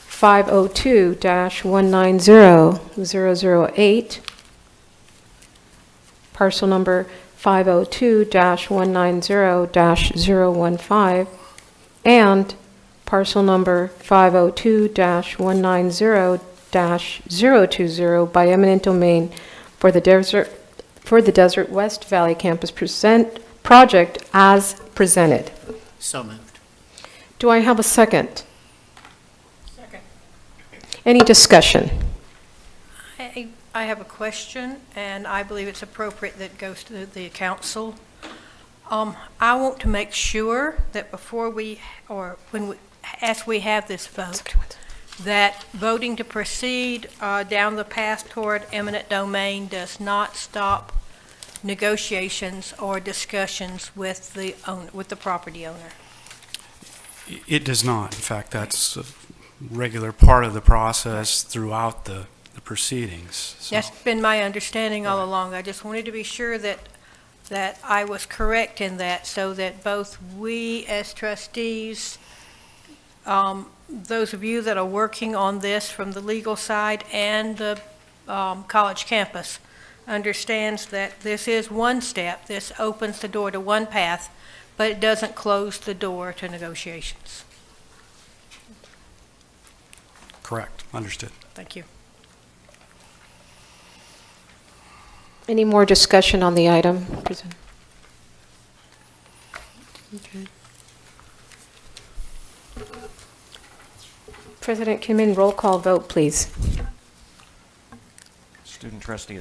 502-190-008, parcel number 502-190-015, and parcel number 502-190-020 by eminent domain for the Desert West Valley Campus project as presented. So moved. Do I have a second? Second. Any discussion? I have a question, and I believe it's appropriate that it goes to the council. I want to make sure that before we, or when we, as we have this vote, that voting to proceed down the path toward eminent domain does not stop negotiations or discussions with the owner, with the property owner. It does not. In fact, that's a regular part of the process throughout the proceedings. So- That's been my understanding all along. I just wanted to be sure that I was correct in that, so that both we as trustees, those of you that are working on this from the legal side, and the college campus understands that this is one step. This opens the door to one path, but it doesn't close the door to negotiations. Correct. Understood. Thank you. Any more discussion on the item? Okay. President Kinman, roll call vote, please. Student Trustee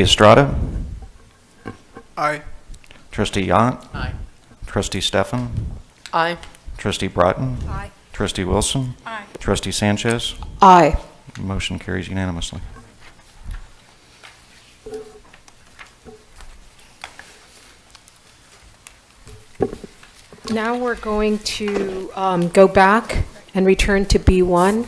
Estrada? Aye. Trustee Yant? Aye. Trustee Stefan? Aye. Trustee Broughton? Aye. Trustee Wilson? Aye. Trustee Sanchez? Aye. Motion carries unanimously. Now we're going to go back and return to B1,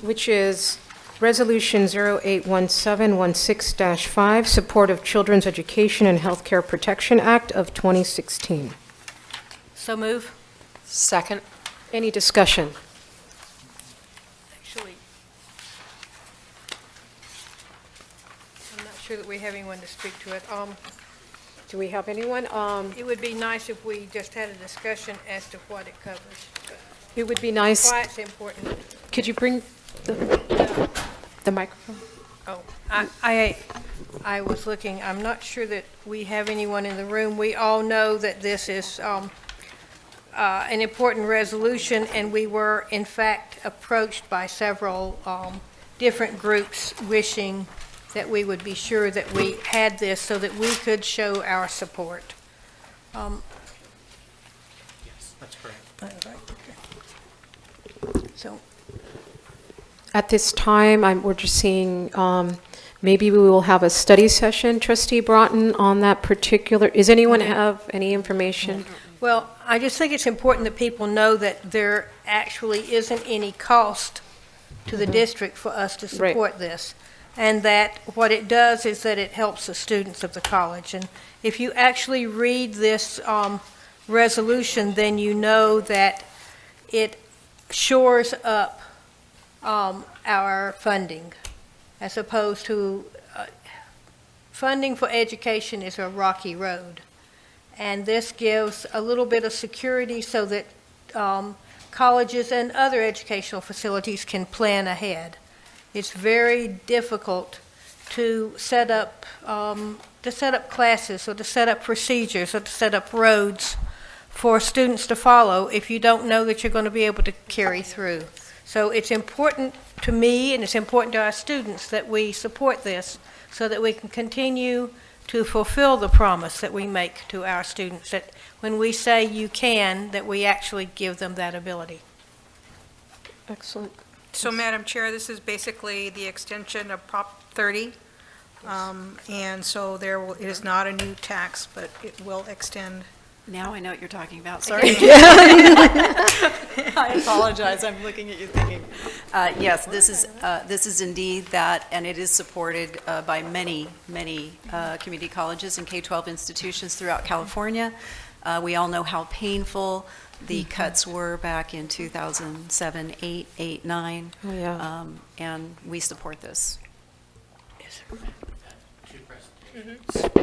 which is Resolution 081716-5, Support of Children's Education and Healthcare Protection Act of 2016. So move. Second. Any discussion? Actually, I'm not sure that we have anyone to speak to it. Do we have anyone? It would be nice if we just had a discussion as to what it covers. It would be nice. Why it's important. Could you bring the microphone? Oh, I was looking, I'm not sure that we have anyone in the room. We all know that this is an important resolution, and we were, in fact, approached by several different groups wishing that we would be sure that we had this so that we could show our support. Yes, that's correct. So, At this time, we're just seeing, maybe we will have a study session, Trustee Broughton, on that particular, does anyone have any information? well, I just think it's important that people know that there actually isn't any cost to the district for us to Right. support this. And that what it does is that it helps the students of the college. And if you actually read this resolution, then you know that it shores up our funding, as opposed to funding for education is a rocky road. And this gives a little bit of security so that colleges and other educational facilities can plan ahead. It's very difficult to set up classes, or to set up procedures, or to set up roads for students to follow if you don't know that you're going to be able to carry through. So it's important to me, and it's important to our students, that we support this so that we can continue to fulfill the promise that we make to our students, that when we say you can, that we actually give them that ability. Excellent. So, Madam Chair, this is basically the extension of Prop 30. And so it is not a new tax, but it will extend. Now I know what you're talking about, sorry. I apologize, I'm looking at you thinking. Yes, this is indeed that, and it is supported by many community colleges and K-12 institutions throughout California. We all know how painful the cuts were back in 2007, 8, 9. Oh, yeah. And we support this.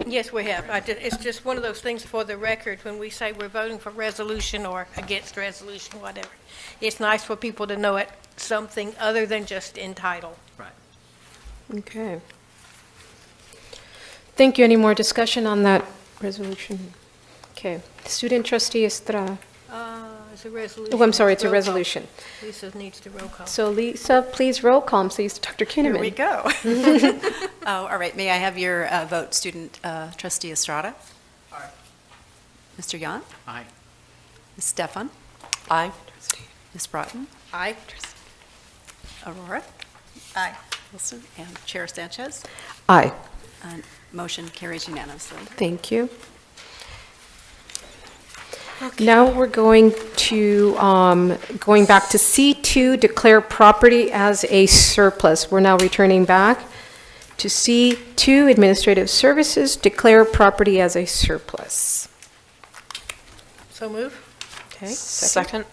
Yes, we have. It's just one of those things for the record, when we say we're voting for resolution or against resolution, whatever. It's nice for people to know it, something other than just in title. Right. Okay. Thank you. Any more discussion on that resolution? Okay. Student trustee Estrada. It's a resolution. Oh, I'm sorry, it's a Roll call. resolution. Lisa needs to roll call. So Lisa, please roll call. I'm so used to Dr. Kinnaman. Here we go. Oh, all right, may I have your vote, student trustee Estrada? Aye. Mr. Yan? Aye. Ms. Stefan? Aye. Ms. Broughton? Aye. Aurora? Aye. Wilson? And Chair Sanchez? Aye. Motion carries unanimously. Thank you. Now we're going to, going back to C2, declare property as a surplus. We're now returning back to C2, administrative services, declare property as a surplus. So move. Okay. Second.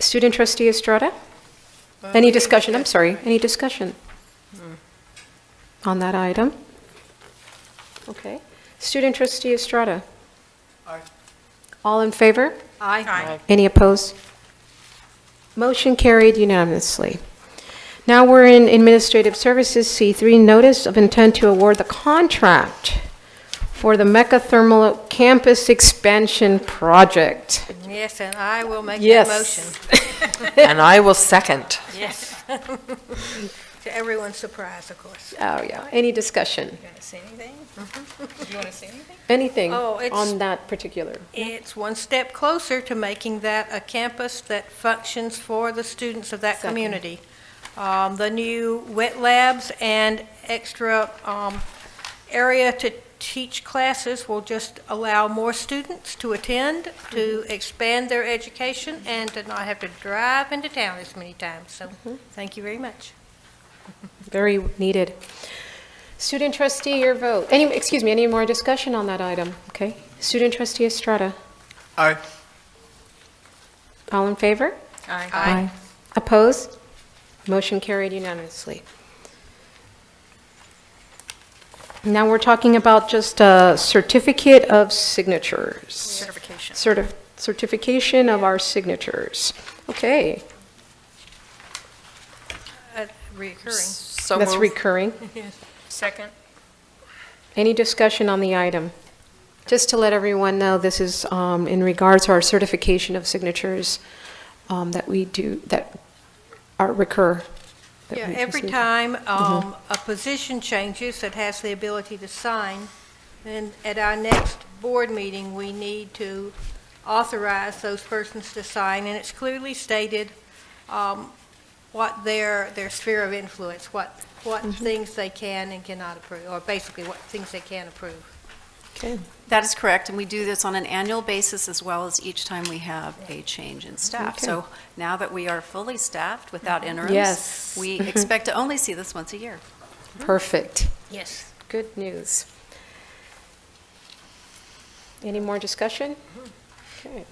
Student trustee Estrada? Any discussion? I'm sorry, any discussion on that item? Okay. Student trustee Estrada? Aye. All in favor? Aye. Any opposed? Motion carried unanimously. Now we're in Administrative Services, C3, Notice of Intent to Award the Contract for the Mecca Thermal Campus Expansion Project. Yes, and I will make that Yes. motion. And I will second. Yes. To everyone's surprise, of course. Oh, yeah. Any discussion? You want to say anything? Do you want to say anything? Anything Oh, it's- on that particular? It's one step closer to making that a campus that functions for the students of that Second. community. The new wet labs and extra area to teach classes will just allow more students to attend, to expand their education, and to not have to drive into town as many times. So, thank you very much. Very needed. Student trustee, your vote. Any more discussion on that item? Okay. Student trustee Estrada. Aye. All in favor? Aye. Opposed? Motion carried unanimously. Now we're talking about just a certificate of signatures. Certification. Certification of our signatures. Okay. Recurring. So That's move. recurring. Second. Any discussion on the item? Just to let everyone know, this is in regards to our certification of signatures that we do, that are recur. that Yeah, we every receive. time a position changes that has the ability to sign, then at our next board meeting, we need to authorize those persons to sign, and it's clearly stated what their sphere of influence, what things they can and cannot approve, or basically what things they can approve. Okay. That is correct, and we do this on an annual basis as well as each time we have a change in staff. Okay. So now that we are fully staffed without interims, Yes. we expect to only see this once a year. Perfect. Yes. Good news. Any more discussion? Okay.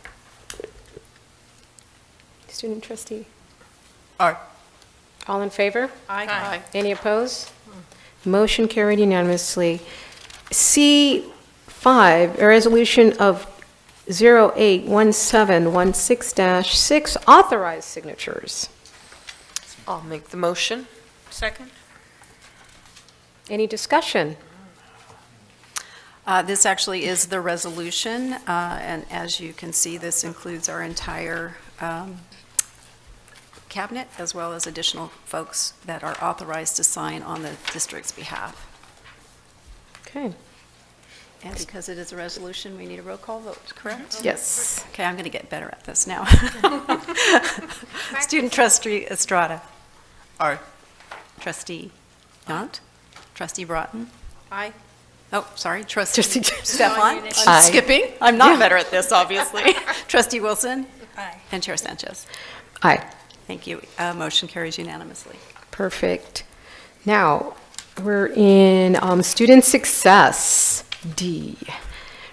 Student trustee. Aye. All in favor? Aye. Any opposed? Motion carried unanimously. C5, a resolution of 081716-6, authorized signatures. I'll make the motion. Second. Any discussion? This actually is the resolution, and as you can see, this includes our entire cabinet, as well as additional folks that are authorized to sign on the district's behalf. Okay. And because it is a resolution, we need a roll call vote, correct? Yes. Okay, I'm going to get better at this now. Student trustee Estrada. Aye. Trustee Yant. Trustee Broughton. Aye. Oh, sorry, trustee Stefan. Aye. I'm skipping. I'm not better at this, obviously. Trustee Wilson. Aye. And Chair Sanchez. Aye. Thank you. Motion carries unanimously. Perfect. Now, we're in student success, D.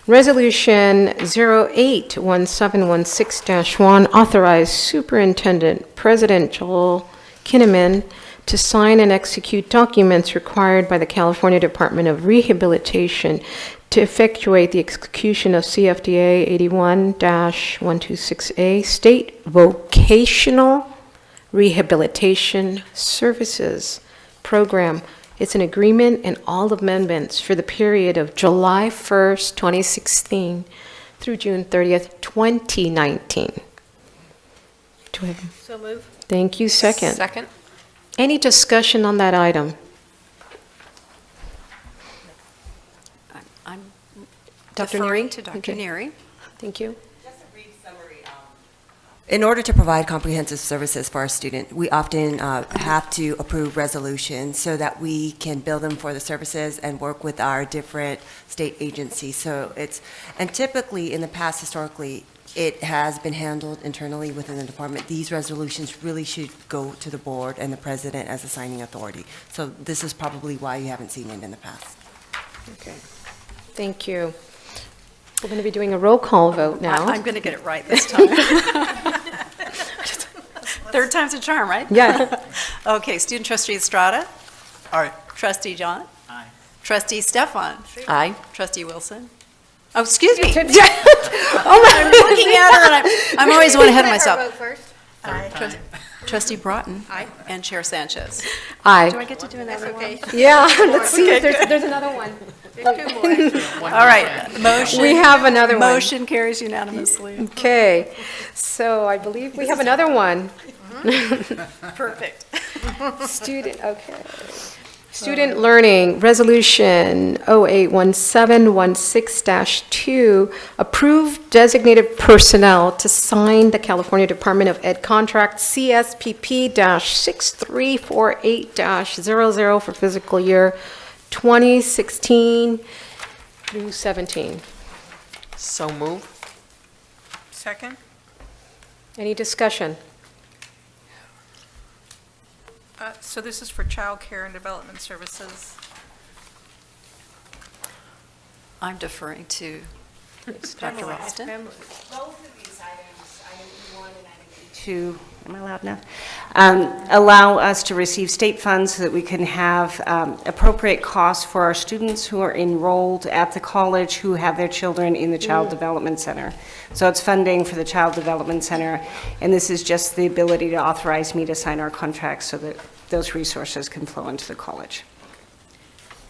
Resolution 081716-1 authorize Superintendent President Joel Kinnaman to sign and execute documents required by the California Department of Rehabilitation to effectuate the execution of CFDA 81-126A State Vocational Rehabilitation Services Program. It's an agreement and all amendments for the period of July 1st, 2016 through June 30th, 2019. Do I have? So move. Thank you. Second. Second. Any discussion on that item? I'm Dr. deferring Neary? to Dr. Okay. Neary. Thank you. In order to provide comprehensive services for our student, we often have to approve resolutions so that we can bill them for the services and work with our different state agencies. And typically, in the past, historically, it has been handled internally within the department. These resolutions really should go to the board and the president as a signing authority. So this is probably why you haven't seen it in the past. Okay. Thank you. We're going to be doing a roll call vote now. I'm going to get it right this time. Third time's a charm, right? Yeah. Okay, student trustee Estrada. Aye. Trustee John. Aye. Trustee Stefan. Aye. Trustee Wilson. Oh, excuse me. Oh, I'm looking at her, and I'm always one ahead of myself. Aye. Trustee Broughton. Aye. And Chair Sanchez. Aye. Do I get to do another one? Yeah, let's see if there's another one. All right, motion. We have another one. Motion carries unanimously. Okay, so I believe we have another one. Perfect. Okay. Student Learning, Resolution 081716-2, approve designated personnel to sign the California Department of Ed contract CSPP-6348-00 for fiscal year 2016 through 17. So move. Second. Any discussion? So this is for child care and development services. I'm deferring to Dr. Ralston. Both of these items, item E1 and item E2, am I loud enough? Allow us to receive state funds so that we can have appropriate costs for our students who are enrolled at the college who have their children in the Child Development Center. So it's funding for the Child Development Center, and this is just the ability to authorize me to sign our contracts so that those resources can flow into the college.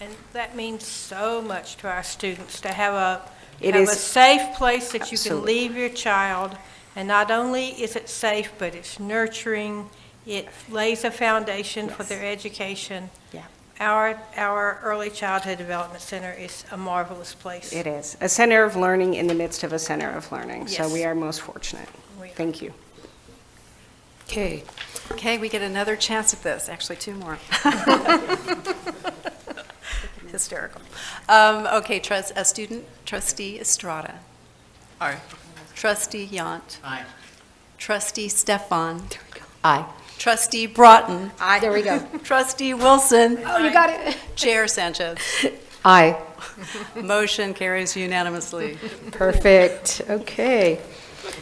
And that means so much to our students, to have It a is- safe place that you can Absolutely. leave your child. And not only is it safe, but it's nurturing, it lays a foundation for their education. Yeah. Our Early Childhood Development Center is a marvelous place. It is. A center of learning in the midst of a center of learning. So Yes. we are most fortunate. Thank you. Okay. Okay, we get another chance at this, actually two more. Hysterical. Okay, student trustee Estrada. Aye. Trustee Yant. Aye. Trustee Stefan. Aye. Trustee Broughton. Aye. There we go. Trustee Wilson. Oh, you got it. Chair Sanchez. Aye. Motion carries unanimously. Perfect. Okay.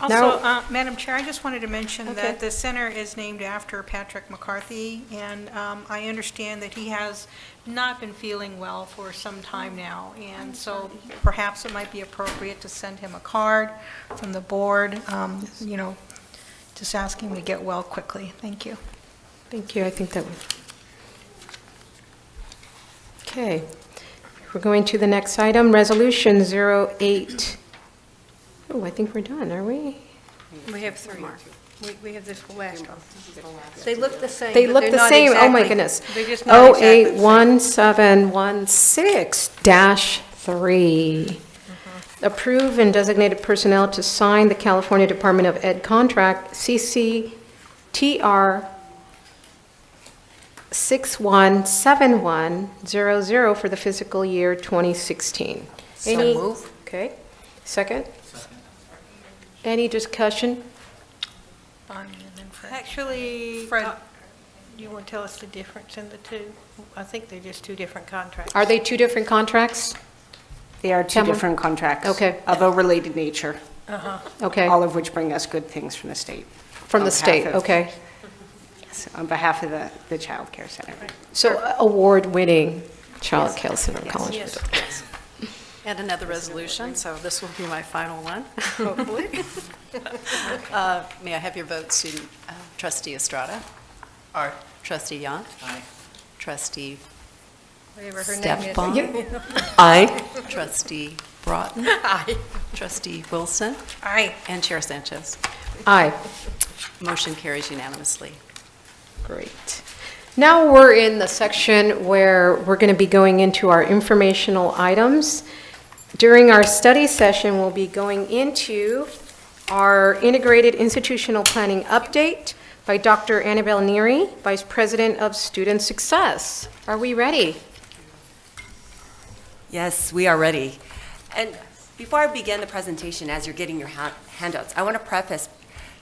Also, Now- Madam Chair, I just wanted to mention Okay. that the center is named after Patrick McCarthy, and I understand that he has not been feeling well for some time now, and so perhaps it might be appropriate to send him a card from the board, just asking him to get well quickly. Thank you. Thank you. I think that would. Okay. We're going to the next item, Resolution 08. Oh, I think we're done, are we? We have three more. We have this last one. They look the same. They but look they're the not same. Oh, my exactly- goodness. They're just not exactly the same. 081716-3. 3. Approve and designated personnel to sign the California Department of Ed contract CCTR 617100 for the fiscal year 2016. So move. Okay. Second? Any discussion? Bonnie and then Fred. Actually, Fred. do you want to tell us the difference in the two? I think they're just two different contracts. Are they two different contracts? They are two Tamara? different contracts. Okay. Of a related nature. Uh-huh. Okay. All of which bring us good things from the state. From On the state, behalf of- okay. yes, on behalf of the Child Care Center. So award-winning Child Care Center College. Yes. And another resolution, so this will be my final one, hopefully. May I have your vote, student trustee Estrada? Aye. Trustee Yant? Aye. Trustee Whatever her name is. Stefan? Aye. Trustee Broughton? Aye. Trustee Wilson? Aye. And Chair Sanchez. Aye. Motion carries unanimously. Great. Now we're in the section where we're going to be going into our informational items. During our study session, we'll be going into our Integrated Institutional Planning Update by Dr. Annabelle Neary, Vice President of Student Success. Are we ready? Yes, we are ready. And before I begin the presentation, as you're getting your handouts, I want to preface,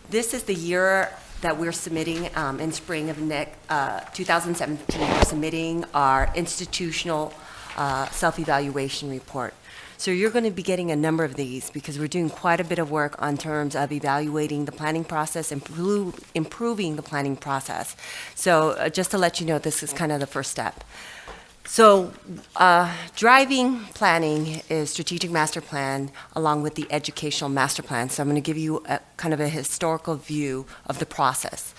this is the year that we're submitting in spring of 2017. We're submitting our institutional self-evaluation report. So you're going to be getting a number of these because we're doing quite a bit of work on terms of evaluating the planning process, improving the planning process. So just to let you know, this is kind of the first step. So driving planning is strategic master plan along with the educational master plan. So I'm going to give you a kind of a historical view of the process.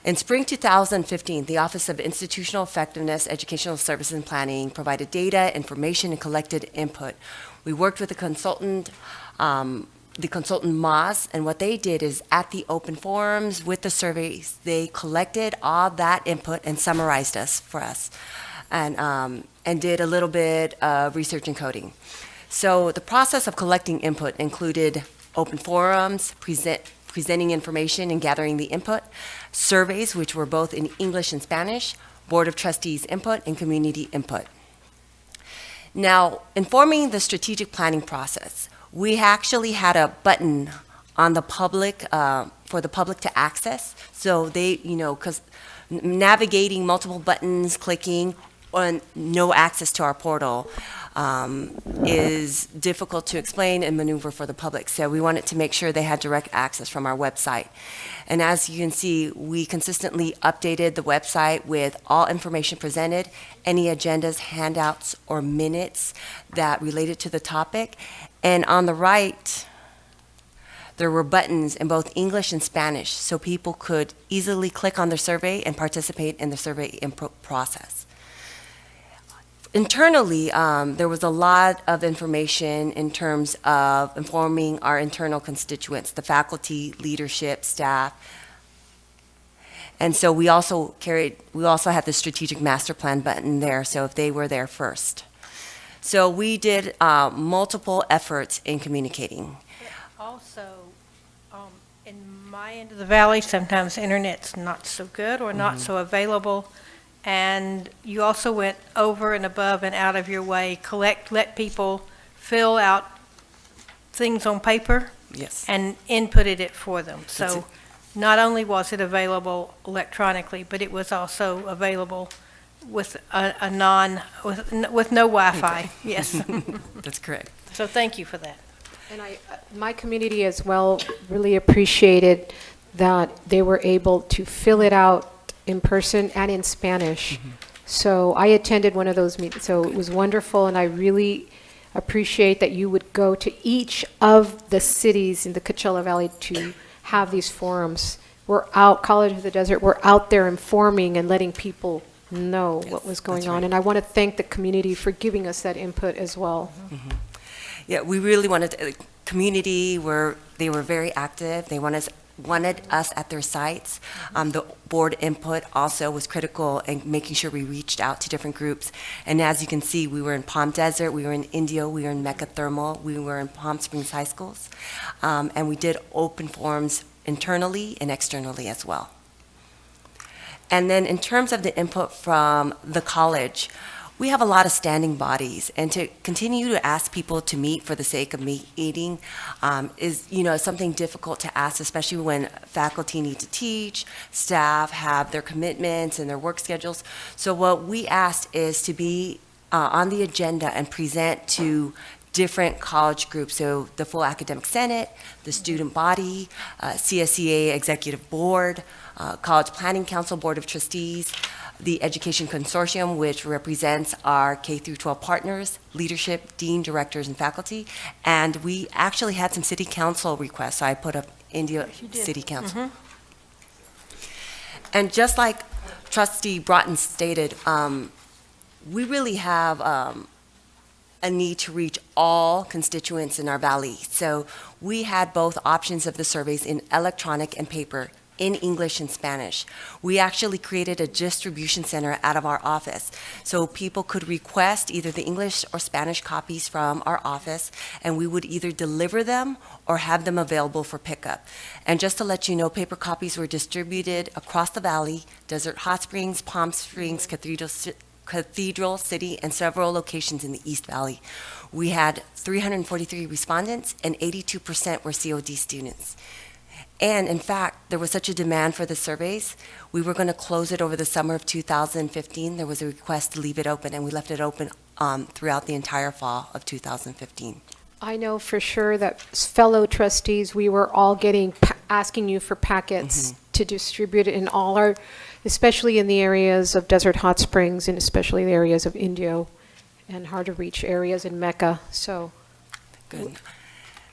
In spring 2015, the Office of Institutional Effectiveness, Educational Services and Planning provided data, information, and collected input. We worked with the consultant Moz, and what they did is at the open forums with the surveys, they collected all that input and summarized for us. And did a little bit of research and coding. So the process of collecting input included open forums, presenting information and gathering the input, surveys, which were both in English and Spanish, Board of Trustees input, and community input. Now, informing the strategic planning process, we actually had a button on the public, for the public to access. So they, because navigating multiple buttons, clicking, on no access to our portal is difficult to explain and maneuver for the public. So we wanted to make sure they had direct access from our website. And as you can see, we consistently updated the website with all information presented, any agendas, handouts, or minutes that related to the topic. And on the right, there were buttons in both English and Spanish, so people could easily click on their survey and participate in the survey input process. Internally, there was a lot of information in terms of informing our internal constituents, the faculty, leadership, staff. And so we also had the strategic master plan button there, so if they were there first. So we did multiple efforts in communicating. Also, in my end of the valley, sometimes the internet's not so good or not so available. And you also went over and above and out of your way, let people fill out things on paper. Yes. And inputted it for them. So not only was it available electronically, but it was also available with with no Wi-Fi. Yes. That's correct. So thank you for that. And my community as well really appreciated that they were able to fill it out in person and in Spanish. So I attended one of those meetings, so it was wonderful, and I really appreciate that you would go to each of the cities in the Coachella Valley to have these forums. We're out, College of the Desert, we're out there informing and letting people know what was going on. And I want to thank the community for giving us that input as well. Yeah, we really wanted community they were very active. They wanted wanted us at their sites. The board input also was critical in making sure we reached out to different groups. And as you can see, we were in Palm Desert, we were in Indio, we were in Mecca Thermal, we were in Palm Springs High Schools. And we did open forums internally and externally as well. And then in terms of the input from the college, we have a lot of standing bodies, and to continue to ask people to meet for the sake of meeting is, something difficult to ask, especially when faculty need to teach, staff have their commitments and their work schedules. So what we asked is to be on the agenda and present to different college groups, so the full academic senate, the student body, CSEA executive board, college planning council board of trustees, the Education Consortium, which represents our K through 12 partners, leadership, dean, directors, and faculty. And we actually had some city council requests, so I put up India City Council. And just like Trustee Broughton stated, we really have a need to reach all constituents in our valley. So we had both options of the surveys in electronic and paper, in English and Spanish. We actually created a distribution center out of our office, so people could request either the English or Spanish copies from our office, and we would either deliver them or have them available for pickup. And just to let you know, paper copies were distributed across the valley, Desert Hot Springs, Palm Springs, Cathedral City, and several locations in the East Valley. We had 343 respondents, and 82% were COD students. And in fact, there was such a demand for the surveys, we were going to close it over the summer of 2015. There was a request to leave it open, and we left it open throughout the entire fall of 2015. I know for sure that fellow trustees, we were all asking you for packets to distribute in all our, especially in the areas of Desert Hot Springs and especially the areas of Indio and hard to reach areas in Mecca, so. Good.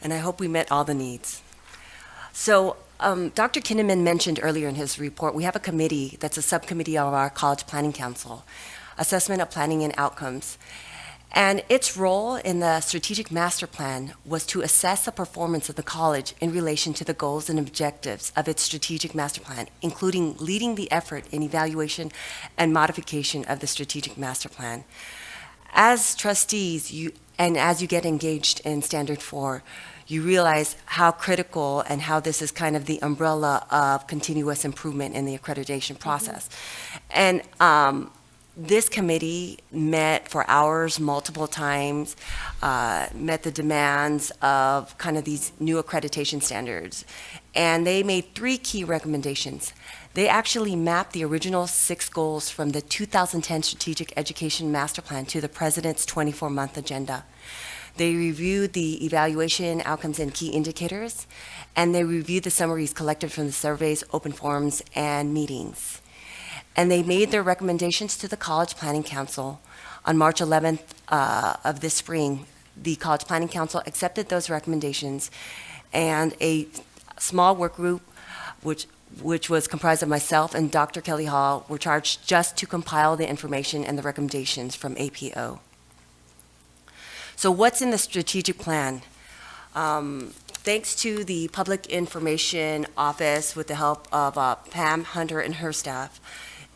And I hope we met all the needs. So Dr. Kinnaman mentioned earlier in his report, we have a committee that's a subcommittee of our College Planning Council, Assessment of Planning and Outcomes. And its role in the strategic master plan was to assess the performance of the college in relation to the goals and objectives of its strategic master plan, including leading the effort in evaluation and modification of the strategic master plan. As trustees, as you get engaged in Standard 4, you realize how critical and how this is kind of the umbrella of continuous improvement in the accreditation process. And this committee met for hours multiple times, met the demands of kind of these new accreditation standards. And they made 3 key recommendations. They actually mapped the original 6 goals from the 2010 Strategic Education Master Plan to the President's 24-month agenda. They reviewed the evaluation, outcomes, and key indicators, and they reviewed the summaries collected from the surveys, open forums, and meetings. And they made their recommendations to the College Planning Council. On March 11th of this spring, the College Planning Council accepted those recommendations, and a small work group, which was comprised of myself and Dr. Kelly Hall, were charged just to compile the information and the recommendations from APO. So what's in the strategic plan? Thanks to the Public Information Office with the help of Pam Hunter and her staff,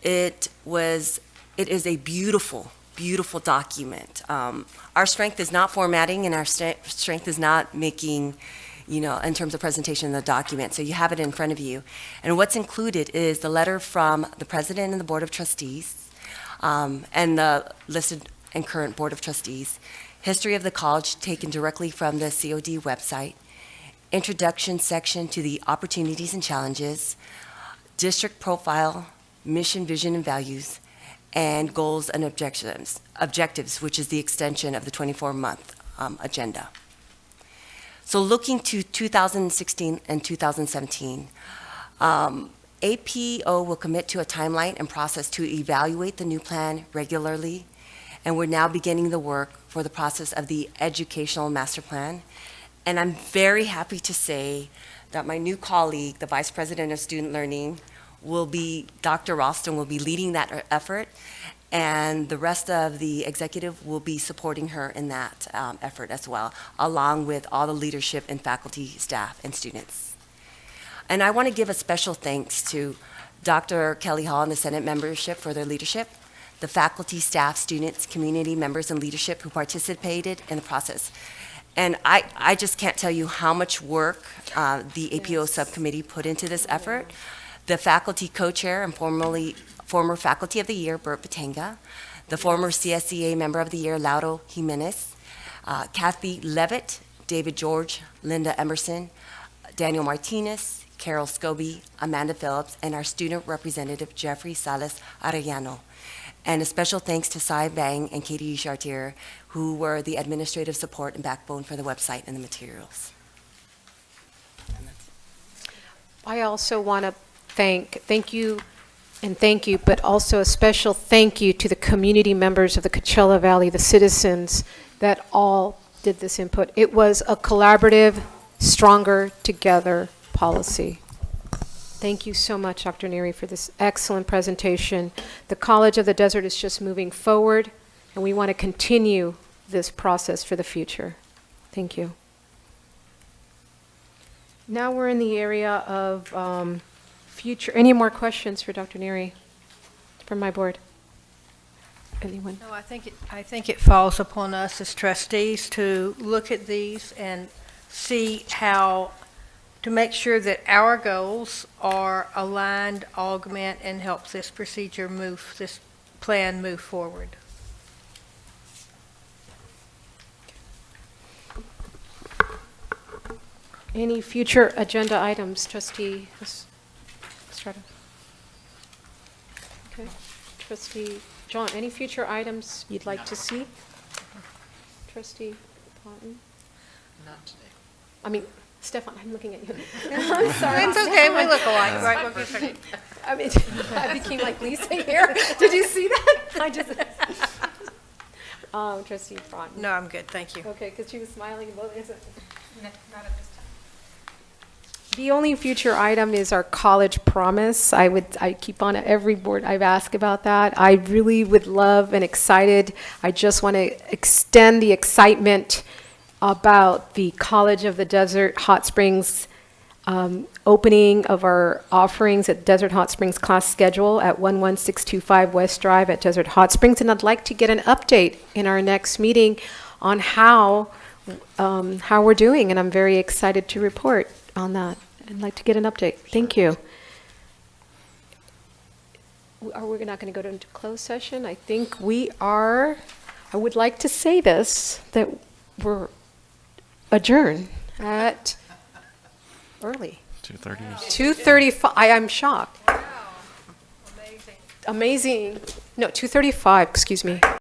it is a beautiful, beautiful document. Our strength is not formatting, and our strength is not making, in terms of presentation of the document. So you have it in front of you. And what's included is the letter from the President and the Board of Trustees, and the listed and current Board of Trustees, history of the college taken directly from the COD website, introduction section to the opportunities and challenges, district profile, mission, vision, and values, and goals and objectives, which is the extension of the 24-month agenda. So looking to 2016 and 2017, APO will commit to a timeline and process to evaluate the new plan regularly, and we're now beginning the work for the process of the educational master plan. And I'm very happy to say that my new colleague, the Vice President of Student Learning, Dr. Ralston will be leading that effort, and the rest of the executive will be supporting her in that effort as well, along with all the leadership and faculty, staff, and students. And I want to give a special thanks to Dr. Kelly Hall and the Senate membership for their leadership, the faculty, staff, students, community members, and leadership who participated in the process. And I just can't tell you how much work the APO subcommittee put into this effort. The faculty co-chair and former Faculty of the Year, Bert Batanga, the former CSEA Member of the Year, Lauro Jimenez, Kathy Levitt, David George, Linda Emerson, Daniel Martinez, Carol Scobie, Amanda Phillips, and our student representative, Jeffrey Salas Arellano. And a special thanks to Cy Bang and Katie Chartier, who were the administrative support and backbone for the website and the materials. I also want to thank you, but also a special thank you to the community members of the Coachella Valley, the citizens that all did this input. It was a collaborative, stronger together policy. Thank you so much, Dr. Neary, for this excellent presentation. The College of the Desert is just moving forward, and we want to continue this process for the future. Thank you. Now we're in the area of future. Any more questions for Dr. Neary from my board? Anyone? No, I think it falls upon us as trustees to look at these and see how to make sure that our goals are aligned, augment, and help this procedure move, this plan move forward. Any future agenda items, Trustee Estrada? Okay. Trustee John, any future items you'd like to see? Trustee Plotton? Not today. I mean, Stefan, I'm looking at you. I'm sorry. It's okay, we look alike, right? We'll get started. I mean, I became like Lisa here. Did you see that? I just. Trustee Broughton. No, I'm good, thank you. Okay, because she was smiling. Not at this time. The only future item is our college promise. I keep on at every board I've asked about that. I really would love and excited. I just want to extend the excitement about the College of the Desert Hot Springs opening of our offerings at Desert Hot Springs class schedule at 11625 West Drive at Desert Hot Springs. And I'd like to get an update in our next meeting on how we're doing. And I'm very excited to report on that. I'd like to get an update. Thank you. Are we not going to go into closed session? I think we are. I would like to say this, that we're adjourned at early. 2:30. 2:35. I'm shocked. Wow. Amazing. Amazing. No, 2:35, excuse me.